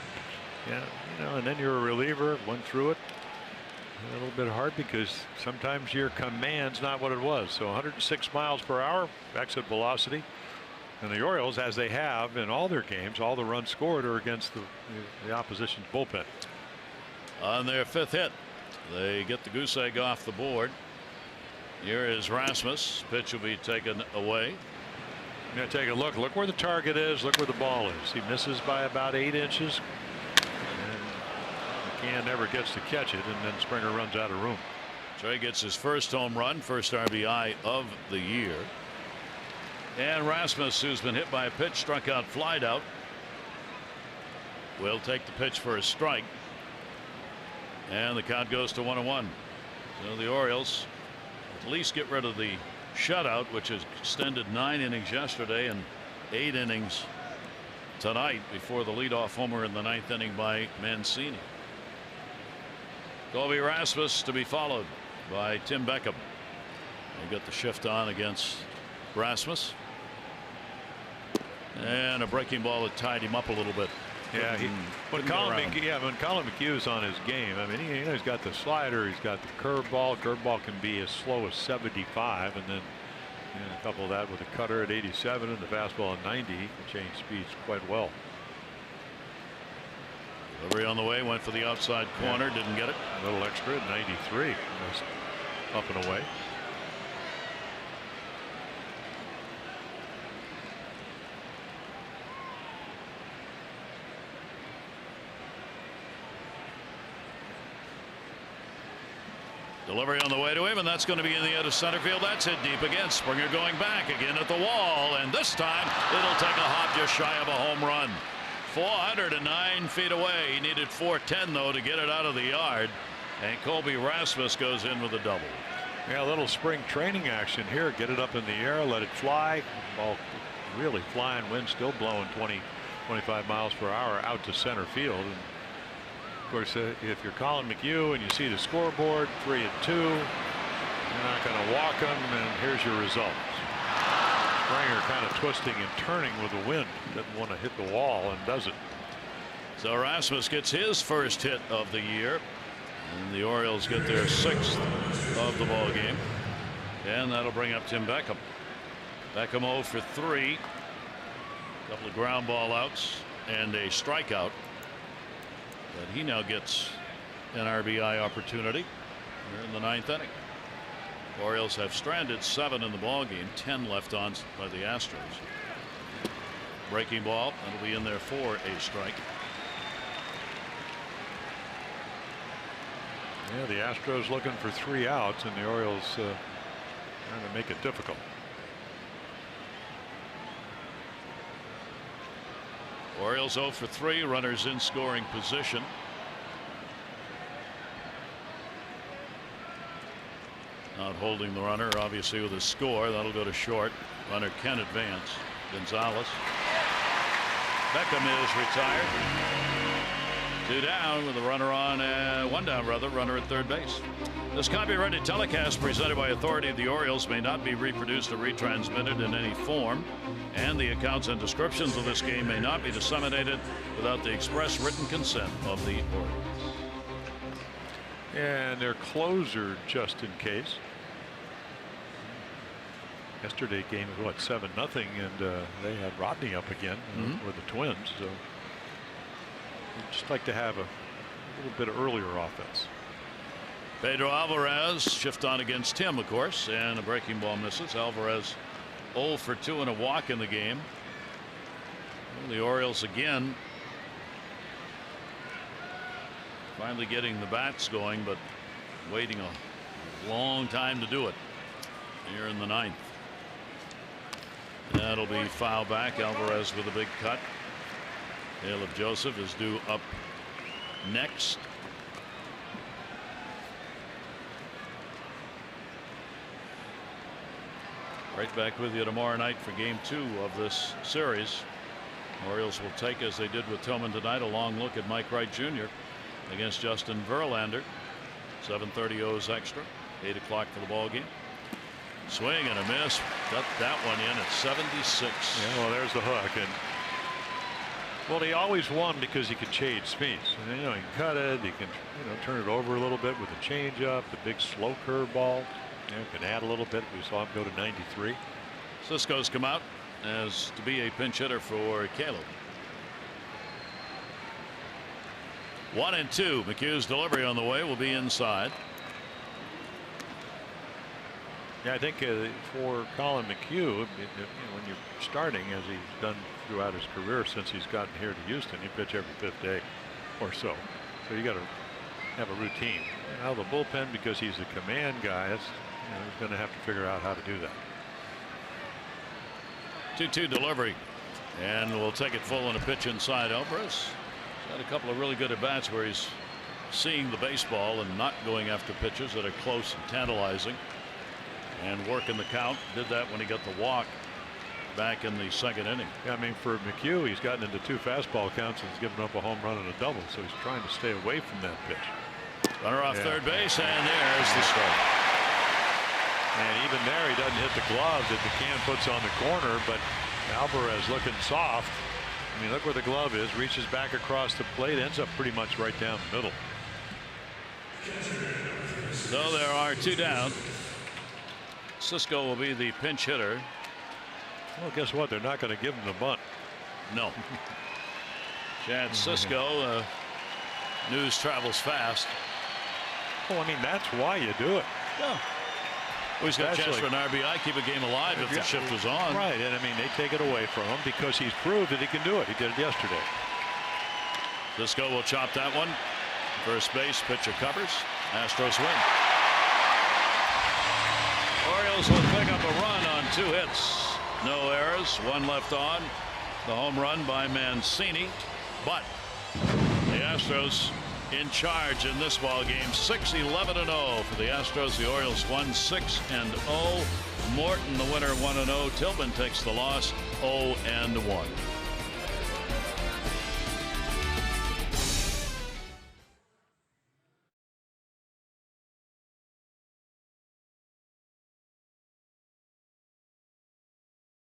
and then you're a reliever, went through it a little bit hard because sometimes your command's not what it was. So 106 miles per hour exit velocity, and the Orioles, as they have in all their games, all the runs scored are against the opposition's bullpen. On their 5th hit, they get the goose egg off the board. Here is Rasmus. Pitch will be taken away. Now take a look where the target is, look where the ball is. He misses by about 8 inches. McCann never gets to catch it, and then Springer runs out of room. Trey gets his first home run, first RBI of the year. And Rasmus, who's been hit by a pitch, struck out, flied out, will take the pitch for a strike. And the count goes to 1-1. So the Orioles at least get rid of the shutout, which has extended 9 innings yesterday and 8 innings tonight before the leadoff homer in the 9th inning by Mancini. Colby Rasmus to be followed by Tim Beckham. They got the shift on against Rasmus, and a breaking ball that tied him up a little bit. Yeah, when Colin McHugh's on his game, I mean, he's got the slider, he's got the curveball. Curveball can be as slow as 75, and then couple that with a cutter at 87 and the fastball at 90, he can change speeds quite well. Delivery on the way, went for the outside corner, didn't get it. A little extra at 93, was up and away. Delivery on the way to him, and that's going to be in the air to center field. That's hit deep again. Springer going back again at the wall, and this time it'll take a hop just shy of a home run. 409 feet away. He needed 410 though to get it out of the yard, and Colby Rasmus goes in with a double. Yeah, a little spring training action here. Get it up in the air, let it fly. Ball really flying, wind still blowing 20-25 miles per hour out to center field. And of course, if you're Colin McHugh and you see the scoreboard 3-2, you're not going to walk him, and here's your result. Springer kind of twisting and turning with the wind. Doesn't want to hit the wall, and does it. So Rasmus gets his first hit of the year, and the Orioles get their 6th of the ball game, and that'll bring up Tim Beckham. Beckham 0 for 3. A couple of ground ball outs and a strikeout. But he now gets an RBI opportunity here in the 9th inning. Orioles have stranded 7 in the ball game, 10 left on by the Astros. Breaking ball, that'll be in there for a strike. Yeah, the Astros looking for 3 outs, and the Orioles trying to make it difficult. Orioles 0 for 3, runners in scoring position. Not holding the runner, obviously, with a score. That'll go to short. Runner can advance. Gonzalez. Beckham is retired. 2 down with a runner on, 1 down rather, runner at third base. This copyrighted telecast presented by authority of the Orioles may not be reproduced or retransmitted in any form, and the accounts and descriptions of this game may not be disseminated without the express written consent of the Orioles. And their closer, just in case. Yesterday game was what, 7-0, and they had Rodney up again with the Twins. So we'd just like to have a little bit earlier offense. Pedro Alvarez shift on against Tim, of course, and a breaking ball misses. Alvarez 0 for 2 and a walk in the game. Well, the Orioles again finally getting the bats going, but waiting a long time to do it here in the 9th. That'll be foul back. Alvarez with a big cut. Caleb Joseph is due up next. Right back with you tomorrow night for game 2 of this series. Orioles will take, as they did with Tillman tonight, a long look at Mike Wright Jr. against Justin Verlander. 7:30 O's extra. 8 o'clock for the ball game. Swing and a miss. Got that one in at 76. Yeah, well, there's the hook. And well, he always won because he could change speeds. And, he can cut it. He can turn it over a little bit with a changeup, the big slow curveball. Can add a little bit. We saw him go to 93. Cisco's come out as to be a pinch hitter for Caleb. 1-2. McHugh's delivery on the way will be inside. Yeah, I think for Colin McHugh, when you're starting, as he's done throughout his career since he's gotten here to Houston, you pitch every 5th day or so. So you got to have a routine. Now the bullpen, because he's a command guy, he's going to have to figure out how to do that. 2-2 delivery, and we'll take it full on a pitch inside. Alvarez had a couple of really good at bats where he's seeing the baseball and not going after pitches that are close and tantalizing, and working the count. Did that when he got the walk back in the 2nd inning. Yeah, I mean, for McHugh, he's gotten into 2 fastball counts and he's given up a home run and a double, so he's trying to stay away from that pitch. Runner off third base, and there's the strike. And even there, he doesn't hit the glove that McCann puts on the corner, but Alvarez looking soft. I mean, look where the glove is, reaches back across the plate, ends up pretty much right down the middle. So there are 2 down. Cisco will be the pinch hitter. Well, guess what? They're not going to give him the bunt. No. Chad Cisco. News travels fast. Well, I mean, that's why you do it. Yeah. Well, he's got a chance for an RBI, keep a game alive if the shift was on. Right, and I mean, they take it away from him because he's proved that he can do it. He did it yesterday. Cisco will chop that one. First base, pitcher covers. Astros win. Astros will pick up a run on 2 hits. No errors, 1 left on. The home run by Mancini. But the Astros in charge in this ball game. 6-11-0 for the Astros. The Orioles won 6-0. Morton the winner 1-0. Tillman takes the loss 0-1.